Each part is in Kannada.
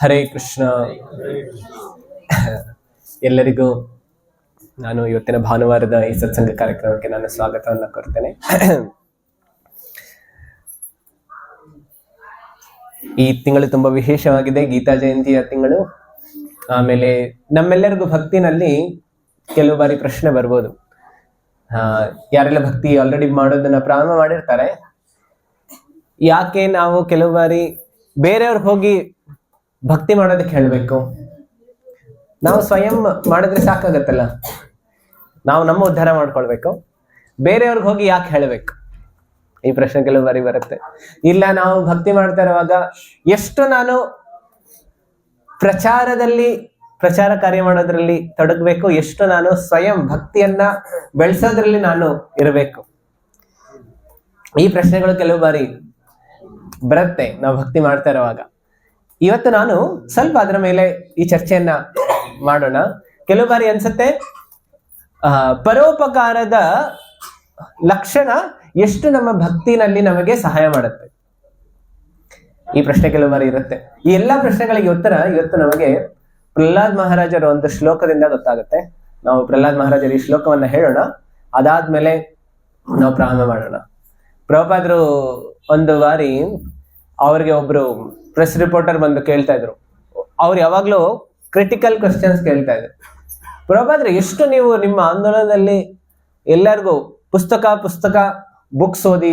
ಹರೇ ಕೃಷ್ಣ. ಎಲ್ಲರಿಗೂ ನಾನು ಇವತ್ತಿನ ಭಾನುವಾರದ ಈ ಸತ್ಸಂಗ ಕಾರ್ಯಕ್ರಮಕ್ಕೆ ನಾನು ಸ್ವಾಗತವನ್ನು ಕೊಡ್ತೇನೆ. ಈ ತಿಂಗಳು ತುಂಬಾ ವಿಶೇಷವಾಗಿದೆ, ಗೀತಾ ಜಯಂತಿಯ ತಿಂಗಳು. ಆಮೇಲೆ ನಮ್ಮೆಲ್ಲರಿಗೂ ಭಕ್ತಿನಲ್ಲಿ ಕೆಲವು ಬಾರಿ ಪ್ರಶ್ನೆ ಬರ್ಬೋದು. ಯಾರೆಲ್ಲ ಭಕ್ತಿ ಆಲ್ರೆಡಿ ಮಾಡೋದನ್ನ ಪ್ರಾರಂಭ ಮಾಡಿರ್ತಾರೆ, ಯಾಕೆ ನಾವು ಕೆಲವು ಬಾರಿ ಬೇರೆಯವ್ರಿಗೆ ಹೋಗಿ ಭಕ್ತಿ ಮಾಡೋದಕ್ಕೆ ಹೇಳ್ಬೇಕು? ನಾವು ಸ್ವಯಂ ಮಾಡಿದ್ರೆ ಸಾಕಾಗತ್ತಲ್ಲ, ನಾವು ನಮ್ಮ ಉದ್ಧಾರ ಮಾಡ್ಕೊಳ್ಬೇಕು, ಬೇರೆಯವ್ರಿಗೆ ಹೋಗಿ ಯಾಕೆ ಹೇಳ್ಬೇಕು? ಈ ಪ್ರಶ್ನೆ ಕೆಲವು ಬಾರಿ ಬರುತ್ತೆ. ಇಲ್ಲ, ನಾವು ಭಕ್ತಿ ಮಾಡ್ತಾ ಇರುವಾಗ ಎಷ್ಟು ನಾನು ಪ್ರಚಾರ ಕಾರ್ಯ ಮಾಡೋದ್ರಲ್ಲಿ ತೊಡಗಬೇಕು, ಎಷ್ಟು ನಾನು ಸ್ವಯಂ ಭಕ್ತಿಯನ್ನ ಬೆಳೆಸೋದ್ರಲ್ಲಿ ನಾನು ಇರಬೇಕು? ಈ ಪ್ರಶ್ನೆಗಳು ಕೆಲವು ಬಾರಿ ಬರುತ್ತೆ ನಾವು ಭಕ್ತಿ ಮಾಡ್ತಾ ಇರುವಾಗ. ಇವತ್ತು ನಾನು ಸ್ವಲ್ಪ ಅದರ ಮೇಲೆ ಈ ಚರ್ಚೆಯನ್ನ ಮಾಡೋಣ. ಕೆಲವು ಬಾರಿ ಅನ್ಸುತ್ತೆ ಪರೋಪಕಾರದ ಲಕ್ಷಣ ಎಷ್ಟು ನಮ್ಮ ಭಕ್ತಿನಲ್ಲಿ ನಮಗೆ ಸಹಾಯ ಮಾಡುತ್ತೆ. ಈ ಪ್ರಶ್ನೆ ಕೆಲವು ಬಾರಿ ಇರುತ್ತೆ. ಈ ಎಲ್ಲಾ ಪ್ರಶ್ನೆಗಳಿಗೆ ಉತ್ತರ ಇವತ್ತು ನಮಗೆ ಪ್ರಹ್ಲಾದ್ ಮಹಾರಾಜರ ಒಂದು ಶ್ಲೋಕದಿಂದ ಗೊತ್ತಾಗುತ್ತೆ. ನಾವು ಪ್ರಹ್ಲಾದ್ ಮಹಾರಾಜರ ಈ ಶ್ಲೋಕವನ್ನ ಹೇಳೋಣ, ಅದಾದ್ಮೇಲೆ ನಾವು ಪ್ರಾರಂಭ ಮಾಡೋಣ. ಪ್ರಭುಪಾದರು ಒಂದು ಬಾರಿ ಅವ್ರಿಗೆ ಒಬ್ರು ಪ್ರೆಸ್ ರಿಪೋರ್ಟರ್ ಬಂದು ಕೇಳ್ತಾ ಇದ್ರು. ಅವ್ರು ಯಾವಾಗ್ಲೂ ಕ್ರಿಟಿಕಲ್ ಕ್ವಶನ್ಸ್ ಕೇಳ್ತಾ ಇದ್ರು. ಪ್ರಭುಪಾದರು, ಎಷ್ಟು ನೀವು ನಿಮ್ಮ ಆಂದೋಲನದಲ್ಲಿ ಎಲ್ಲರಿಗೂ ಪುಸ್ತಕ ಬುಕ್ಸ್ ಓದಿ,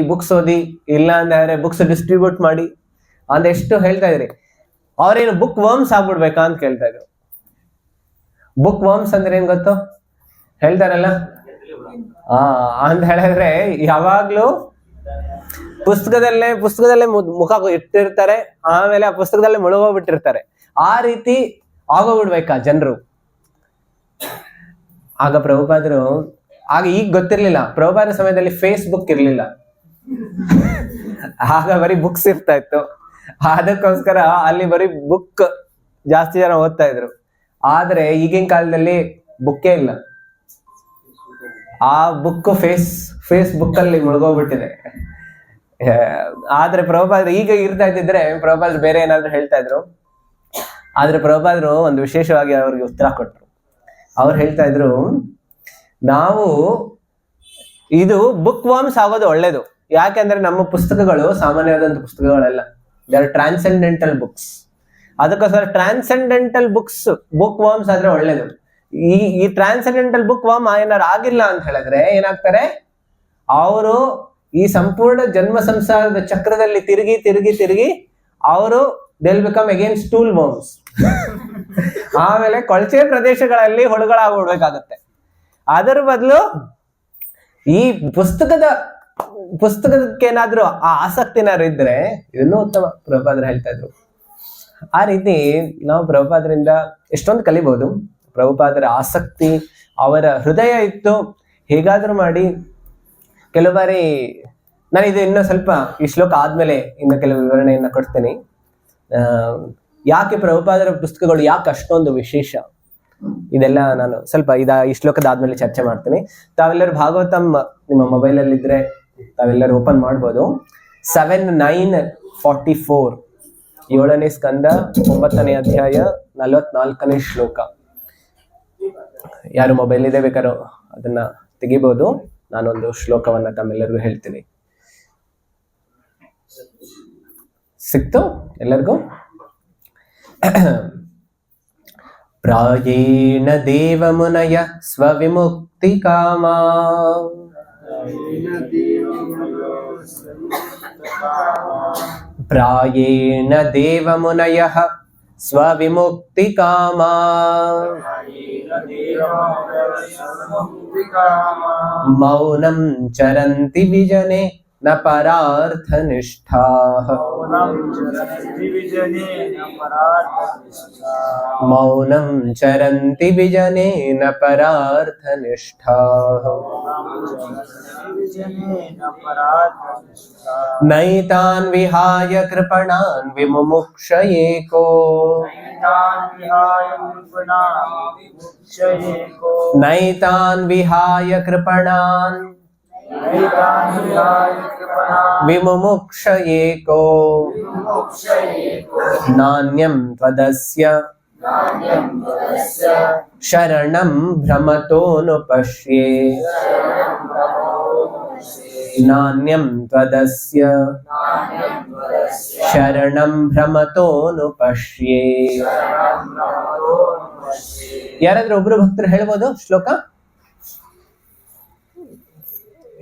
ಇಲ್ಲ ಅಂದ್ರೆ ಬುಕ್ಸ್ ಡಿಸ್ಟ್ರಿಬ್ಯೂಟ್ ಮಾಡಿ ಅಂತ ಎಷ್ಟು ಹೇಳ್ತಾ ಇದ್ರಿ, ಅವ್ರೇನು ಬುಕ್ ವರ್ಮ್ಸ್ ಆಗ್ಬಿಡ್ಬೇಕಾ ಅಂತ ಕೇಳ್ತಾ ಇದ್ರು. ಬುಕ್ ವರ್ಮ್ಸ್ ಅಂದ್ರೆ ಏನ್ ಗೊತ್ತು ಹೇಳ್ತಾರಲ್ಲ, ಅಂತ ಹೇಳಿದ್ರೆ ಯಾವಾಗ್ಲೂ ಪುಸ್ತಕದಲ್ಲೇ ಮುಖ ಇಟ್ಟಿರ್ತಾರೆ, ಆಮೇಲೆ ಆ ಪುಸ್ತಕದಲ್ಲೇ ಮುಳುಗೋಗ್ಬಿಟ್ಟಿರ್ತಾರೆ. ಆ ರೀತಿ ಆಗೋಗ್ಬಿಡ್ಬೇಕಾ ಜನರು? ಆಗ ಪ್ರಭುಪಾದರು, ಆಗ ಈಗ ಗೊತ್ತಿರ್ಲಿಲ್ಲ, ಪ್ರಭುಪಾದರ ಸಮಯದಲ್ಲಿ ಫೇಸ್ಬುಕ್ ಇರ್ಲಿಲ್ಲ, ಆಗ ಬರೀ ಬುಕ್ಸ್ ಇರ್ತಾ ಇತ್ತು. ಅದಕ್ಕೋಸ್ಕರ ಅಲ್ಲಿ ಬರೀ ಬುಕ್ ಜಾಸ್ತಿ ಜನ ಓದ್ತಾ ಇದ್ರು. ಆದ್ರೆ ಈಗಿನ ಕಾಲದಲ್ಲಿ ಬುಕ್ಕೇ ಇಲ್ಲ, ಆ ಬುಕ್ ಫೇಸ್ಬುಕ್ ಅಲ್ಲಿ ಮುಳುಗೋಗ್ಬಿಟ್ಟಿದೆ. ಆದ್ರೆ ಪ್ರಭುಪಾದರು ಈಗ ಇರ್ತಾ ಇದ್ದಿದ್ರೆ ಪ್ರಭುಪಾದರು ಬೇರೆ ಏನಾದ್ರು ಹೇಳ್ತಾ ಇದ್ರು. ಆದ್ರೆ ಪ್ರಭುಪಾದರು ಒಂದು ವಿಶೇಷವಾಗಿ ಅವ್ರಿಗೆ ಉತ್ತರ ಕೊಟ್ರು. ಅವ್ರು ಹೇಳ್ತಾ ಇದ್ರು, ನಾವು ಇದು ಬುಕ್ ವಾರ್ಮ್ಸ್ ಆಗೋದು ಒಳ್ಳೇದು. ಯಾಕೆಂದ್ರೆ ನಮ್ಮ ಪುಸ್ತಕಗಳು ಸಾಮಾನ್ಯವಾದಂತ ಪುಸ್ತಕಗಳೆಲ್ಲ, ದೇ ಆರ್ ಟ್ರಾನ್ಸೆಂಡೆಂಟಲ್ ಬುಕ್ಸ್. ಅದಕ್ಕೋಸ್ಕರ ಟ್ರಾನ್ಸೆಂಡೆಂಟಲ್ ಬುಕ್ ವಾರ್ಮ್ಸ್ ಆದ್ರೆ ಒಳ್ಳೇದು. ಈ ಟ್ರಾನ್ಸೆಂಡೆಂಟಲ್ ಬುಕ್ ವಾರ್ಮ್ ಏನಾರು ಆಗಿಲ್ಲ ಅಂತ ಹೇಳಿದ್ರೆ ಏನಾಗ್ತಾರೆ, ಅವರು ಈ ಸಂಪೂರ್ಣ ಜನ್ಮ ಸಂಸಾರದ ಚಕ್ರದಲ್ಲಿ ತಿರುಗಿ ಅವರು they'll become again stool worms. ಆಮೇಲೆ ಕೊಳಚೆ ಪ್ರದೇಶಗಳಲ್ಲಿ ಹುಳುಗಳಾಗ್ಬಿಡ್ಬೇಕಾಗತ್ತೆ. ಅದರ ಬದಲು ಈ ಪುಸ್ತಕಕ್ಕೇನಾದ್ರೂ ಆ ಆಸಕ್ತಿನಾದ್ರು ಇದ್ರೆ ಇದನ್ನೂ ಉತ್ತಮ. ಪ್ರಭುಪಾದರು ಹೇಳ್ತಾ ಇದ್ರು. ಆ ರೀತಿ ನಾವು ಪ್ರಭುಪಾದರಿಂದ ಎಷ್ಟೊಂದು ಕಲಿಬಹುದು. ಪ್ರಭುಪಾದರ ಆಸಕ್ತಿ, ಅವರ ಹೃದಯ ಇತ್ತು. ಹೇಗಾದ್ರೂ ಮಾಡಿ ಕೆಲವು ಬಾರಿ ನಾನು ಇದು ಇನ್ನೂ ಸ್ವಲ್ಪ ಈ ಶ್ಲೋಕ ಆದ್ಮೇಲೆ ಇನ್ನು ಕೆಲವು ವಿವರಣೆಯನ್ನ ಕೊಡ್ತೇನೆ. ಯಾಕೆ ಪ್ರಭುಪಾದರ ಪುಸ್ತಕಗಳು ಯಾಕೆ ಅಷ್ಟೊಂದು ವಿಶೇಷ, ಇದೆಲ್ಲ ನಾನು ಸ್ವಲ್ಪ ಈ ಶ್ಲೋಕದ ಆದ್ಮೇಲೆ ಚರ್ಚೆ ಮಾಡ್ತೀನಿ. ತಾವೆಲ್ಲರೂ ಭಾಗವತಂ ನಿಮ್ಮ ಮೊಬೈಲ್ ಅಲ್ಲಿ ಇದ್ರೆ ತಾವೆಲ್ಲರೂ ಓಪನ್ ಮಾಡ್ಬೋದು. 7:9:44 7ನೇ ಸ್ಕಂದ 9ನೇ ಅಧ್ಯಾಯ 44ನೇ ಶ್ಲೋಕ. ಯಾರು ಮೊಬೈಲ್ ಇದೆ ಬೇಕಾರೋ ಅದನ್ನ ತೆಗಿಬಹುದು. ನಾನೊಂದು ಶ್ಲೋಕವನ್ನ ತಮ್ಮೆಲ್ಲರಿಗೂ ಹೇಳ್ತೀನಿ. ಸಿಕ್ತು ಎಲ್ಲರಿಗೂ? ಪ್ರಾಯೇಣ ದೇವಮುನಯ ಸ್ವವಿಮುಕ್ತಿ ಕಾಮಾ ಪ್ರಾಯೇಣ ದೇವಮುನಯಃ ಸ್ವವಿಮುಕ್ತಿ ಕಾಮಾ ಮೌನಂ ಚರಂತಿ ವಿಜನೆ ನ ಪರಾರ್ಥ ನಿಷ್ಠಾಃ ಮೌನಂ ಚರಂತಿ ವಿಜನೆ ನ ಪರಾರ್ಥ ನಿಷ್ಠಾಃ ನೈತಾನ್ ವಿಹಾಯ ಕೃಪಣಾನ್ ವಿಮುಮುಕ್ಷಯೇಕೋ ನೈತಾನ್ ವಿಹಾಯ ಕೃಪಣಾನ್ ವಿಮುಮುಕ್ಷ ಏಕೋ ನಾಣ್ಯಂ ತ್ವದಸ್ಯ ಶರಣಂ ಭ್ರಮತೋನು ಪಶ್ಯೇ ನಾಣ್ಯಂ ತ್ವದಸ್ಯ ಶರಣಂ ಭ್ರಮತೋನು ಪಶ್ಯೇ. ಯಾರಾದ್ರೂ ಒಬ್ರು ಭಕ್ತರು ಹೇಳ್ಬೋದು ಶ್ಲೋಕ?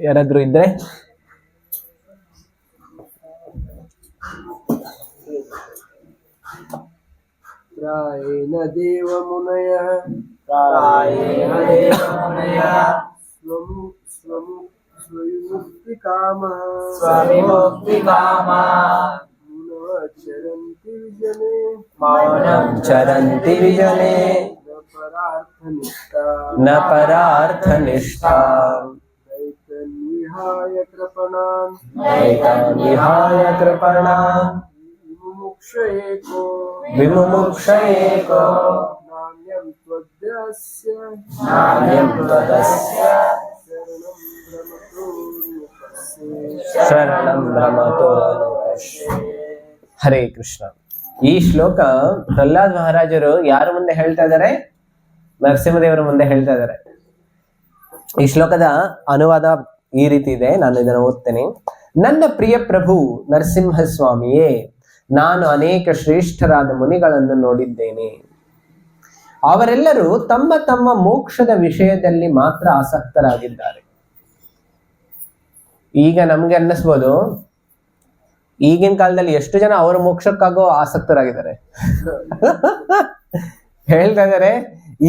ಯಾರಾದ್ರೂ ಇದ್ರೆ ಪ್ರಾಯೇಣ ದೇವ ಮುನಯ ಸ್ವವಿಮುಕ್ತಿ ಕಾಮ ಚರಂತಿ ವಿಜನೆ ನ ಪರಾರ್ಥನಿಷ್ಠಾ ವಿಹಾಯ ಕೃಪಣಾನ್ ವಿಮುಮುಕ್ಷ ಏಕೋ ನಾಣ್ಯಂ ತ್ವದಸ್ಯ ಶರಣಂ ಭ್ರಮತೋ. ಹರೇ ಕೃಷ್ಣ. ಈ ಶ್ಲೋಕ ಪ್ರಹ್ಲಾದ್ ಮಹಾರಾಜರು ಯಾರ ಮುಂದೆ ಹೇಳ್ತಾ ಇದ್ದಾರೆ? ನರಸಿಂಹದೇವರ ಮುಂದೆ ಹೇಳ್ತಾ ಇದ್ದಾರೆ. ಈ ಶ್ಲೋಕದ ಅನುವಾದ ಈ ರೀತಿ ಇದೆ, ನಾನು ಇದನ್ನು ಓದ್ತೇನೆ. ನನ್ನ ಪ್ರಿಯ ಪ್ರಭು ನರಸಿಂಹ ಸ್ವಾಮಿಯೇ, ನಾನು ಅನೇಕ ಶ್ರೇಷ್ಠರಾದ ಮುನಿಗಳನ್ನು ನೋಡಿದ್ದೇನೆ. ಅವರೆಲ್ಲರೂ ತಮ್ಮ ತಮ್ಮ ಮೋಕ್ಷದ ವಿಷಯದಲ್ಲಿ ಮಾತ್ರ ಆಸಕ್ತರಾಗಿದ್ದಾರೆ. ಈಗ ನಮ್ಗೆ ಅನ್ನಿಸ್ಬೋದು, ಈಗಿನ ಕಾಲದಲ್ಲಿ ಎಷ್ಟು ಜನ ಅವರ ಮೋಕ್ಷಕ್ಕಾಗೋ ಆಸಕ್ತರಾಗಿದ್ದಾರೆ. ಹೇಳ್ತಾ ಇದ್ದಾರೆ,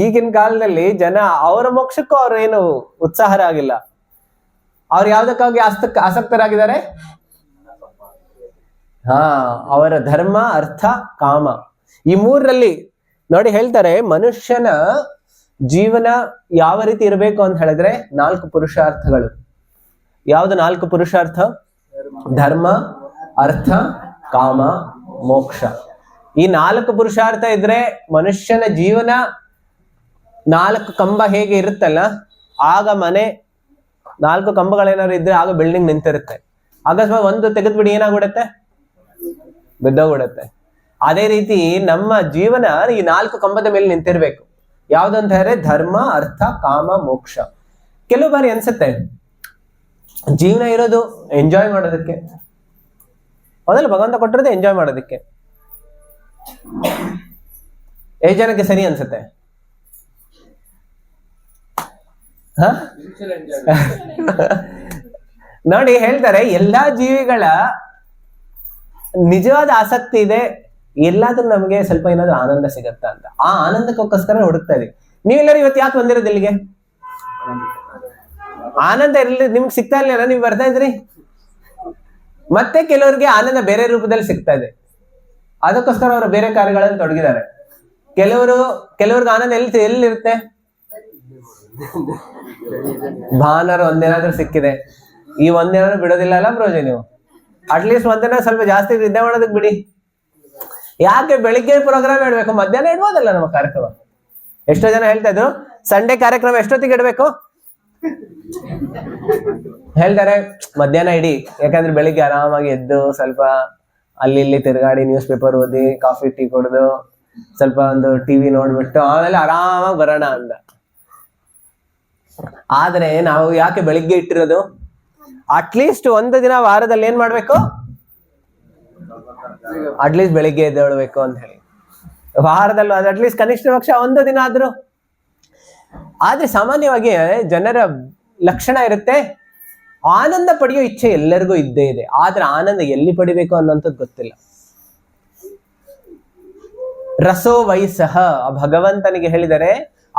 ಈಗಿನ ಕಾಲದಲ್ಲಿ ಜನ ಅವರ ಮೋಕ್ಷಕ್ಕೂ ಅವ್ರು ಏನು ಉತ್ಸಾಹರಾಗಿಲ್ಲ. ಅವ್ರು ಯಾವ್ದಕ್ಕಾಗಿ ಆಸಕ್ತರಾಗಿದ್ದಾರೆ? ಅವರ ಧರ್ಮ, ಅರ್ಥ, ಕಾಮ, ಈ ಮೂರರಲ್ಲಿ ನೋಡಿ ಹೇಳ್ತಾರೆ. ಮನುಷ್ಯನ ಜೀವನ ಯಾವ ರೀತಿ ಇರಬೇಕು ಅಂತ ಹೇಳಿದ್ರೆ 4 ಪುರುಷಾರ್ಥಗಳು. ಯಾವ್ದು 4 ಪುರುಷಾರ್ಥ? ಧರ್ಮ, ಅರ್ಥ, ಕಾಮ, ಮೋಕ್ಷ. ಈ 4 ಪುರುಷಾರ್ಥ ಇದ್ರೆ ಮನುಷ್ಯನ ಜೀವನ 4 ಕಂಬ ಹೇಗೆ ಇರುತ್ತಲ್ಲ, ಆಗ ಮನೆ 4 ಕಂಬಗಳೇನಾದ್ರು ಇದ್ರೆ ಆಗ ಬಿಲ್ಡಿಂಗ್ ನಿಂತಿರುತ್ತೆ. ಅಕಸ್ಮಾತ್ ಒಂದು ತೆಗೆದ್ಬಿಡಿ ಏನಾಗ್ಬಿಡುತ್ತೆ? ಬಿದ್ದೋಗ್ಬಿಡುತ್ತೆ. ಅದೇ ರೀತಿ ನಮ್ಮ ಜೀವನ ಈ 4 ಕಂಬದ ಮೇಲೆ ನಿಂತಿರ್ಬೇಕು. ಯಾವ್ದಂತ ಹೇಳಿದ್ರೆ ಧರ್ಮ, ಅರ್ಥ, ಕಾಮ, ಮೋಕ್ಷ. ಕೆಲವು ಬಾರಿ ಅನ್ಸುತ್ತೆ ಜೀವನ ಇರೋದು ಎಂಜಾಯ್ ಮಾಡೋದಕ್ಕೆ, ಮೊದಲು ಭಗವಂತ ಕೊಟ್ಟಿರೋದು ಎಂಜಾಯ್ ಮಾಡೋದಕ್ಕೆ. ಎಷ್ಟು ಜನಕ್ಕೆ ಸರಿ ಅನ್ಸುತ್ತೆ? ನೋಡಿ ಹೇಳ್ತಾರೆ, ಎಲ್ಲಾ ಜೀವಿಗಳ ನಿಜವಾದ ಆಸಕ್ತಿ ಇದೆ, ಎಲ್ಲಾದ್ರೂ ನಮಗೆ ಸ್ವಲ್ಪ ಏನಾದ್ರೂ ಆನಂದ ಸಿಗತ್ತಾ ಅಂತ. ಆ ಆನಂದಕ್ಕೋಸ್ಕರ ಹುಡುಕ್ತಾ ಇದೀವಿ. ನೀವೆಲ್ಲರೂ ಇವತ್ತು ಯಾಕೆ ಬಂದಿರೋದು ಇಲ್ಲಿಗೆ? ಆನಂದ ಇರ್ಲಿ, ನಿಮ್ಗೆ ಸಿಗ್ತಾ ಇಲ್ಲ, ನೀವು ಬರ್ತಾ ಇದ್ರಿ. ಮತ್ತೆ ಕೆಲವರಿಗೆ ಆನಂದ ಬೇರೆ ರೂಪದಲ್ಲಿ ಸಿಗ್ತಾ ಇದೆ, ಅದಕ್ಕೋಸ್ಕರ ಅವರು ಬೇರೆ ಕಾರ್ಯಗಳಲ್ಲಿ ತೊಡಗಿದ್ದಾರೆ. ಕೆಲವ್ರಿಗೆ ಆನಂದ ಎಲ್ಲಿರುತ್ತೆ? ಭಾನುವಾರ ಒಂದೇನಾದ್ರೂ ಸಿಕ್ಕಿದೆ, ಈ ಒಂದೇನಾದ್ರೂ ಬಿಡೋದಿಲ್ಲ ಅಲ್ಲ ಬ್ರೋಜಿ ನೀವು? ಅಟ್ಲೀಸ್ಟ್ ಒಂದಿನ ಸ್ವಲ್ಪ ಜಾಸ್ತಿ ನಿದ್ದೆ ಮಾಡೋದಕ್ಕೆ ಬಿಡಿ. ಯಾಕೆ ಬೆಳಿಗ್ಗೆ ಪ್ರೋಗ್ರಾಮ್ ಇಡ್ಬೇಕು, ಮಧ್ಯಾಹ್ನ ಇಡ್ಬೋದಲ್ಲ ನಮ್ಮ ಕಾರ್ಯಕ್ರಮ? ಎಷ್ಟೋ ಜನ ಹೇಳ್ತಾ ಇದ್ರು ಸಂಡೇ ಕಾರ್ಯಕ್ರಮ ಎಷ್ಟೊತ್ತಿಗೆ ಇಡ್ಬೇಕು ಹೇಳ್ತಾರೆ, ಮಧ್ಯಾಹ್ನ ಇಡಿ. ಯಾಕಂದ್ರೆ ಬೆಳಿಗ್ಗೆ ಆರಾಮಾಗಿ ಎದ್ದು ಸ್ವಲ್ಪ ಅಲ್ಲಿ ಇಲ್ಲಿ ತಿರುಗಾಡಿ, ನ್ಯೂಸ್ ಪೇಪರ್ ಓದಿ, ಕಾಫಿ ಟೀ ಕುಡಿದು, ಸ್ವಲ್ಪ ಒಂದು ಟಿವಿ ನೋಡ್ಬಿಟ್ಟು ಆಮೇಲೆ ಆರಾಮಾಗಿ ಬರೋಣ ಅಂದ. ಆದ್ರೆ ನಾವು ಯಾಕೆ ಬೆಳಿಗ್ಗೆ ಇಟ್ಟಿರೋದು? ಅಟ್ಲೀಸ್ಟ್ ಒಂದು ದಿನ ವಾರದಲ್ಲಿ ಏನ್ ಮಾಡ್ಬೇಕು? ಅಟ್ಲೀಸ್ಟ್ ಬೆಳಿಗ್ಗೆ ಎದ್ದೇಳ್ಬೇಕು ಅಂತ ಹೇಳಿ. ವಾರದಲ್ಲೂ ಅದು ಅಟ್ಲೀಸ್ಟ್ ಕನಿಷ್ಠ ಪಕ್ಷ ಒಂದು ದಿನ ಆದ್ರೂ. ಆದ್ರೆ ಸಾಮಾನ್ಯವಾಗಿ ಜನರ ಲಕ್ಷಣ ಇರುತ್ತೆ, ಆನಂದ ಪಡೆಯೋ ಇಚ್ಛೆ ಎಲ್ಲರಿಗೂ ಇದ್ದೇ ಇದೆ, ಆದ್ರೆ ಆನಂದ ಎಲ್ಲಿ ಪಡಿಬೇಕು ಅನ್ನೋಂಥದ್ದು ಗೊತ್ತಿಲ್ಲ. ರಸೋ ವೈಸಹ, ಭಗವಂತನಿಗೆ ಹೇಳಿದರೆ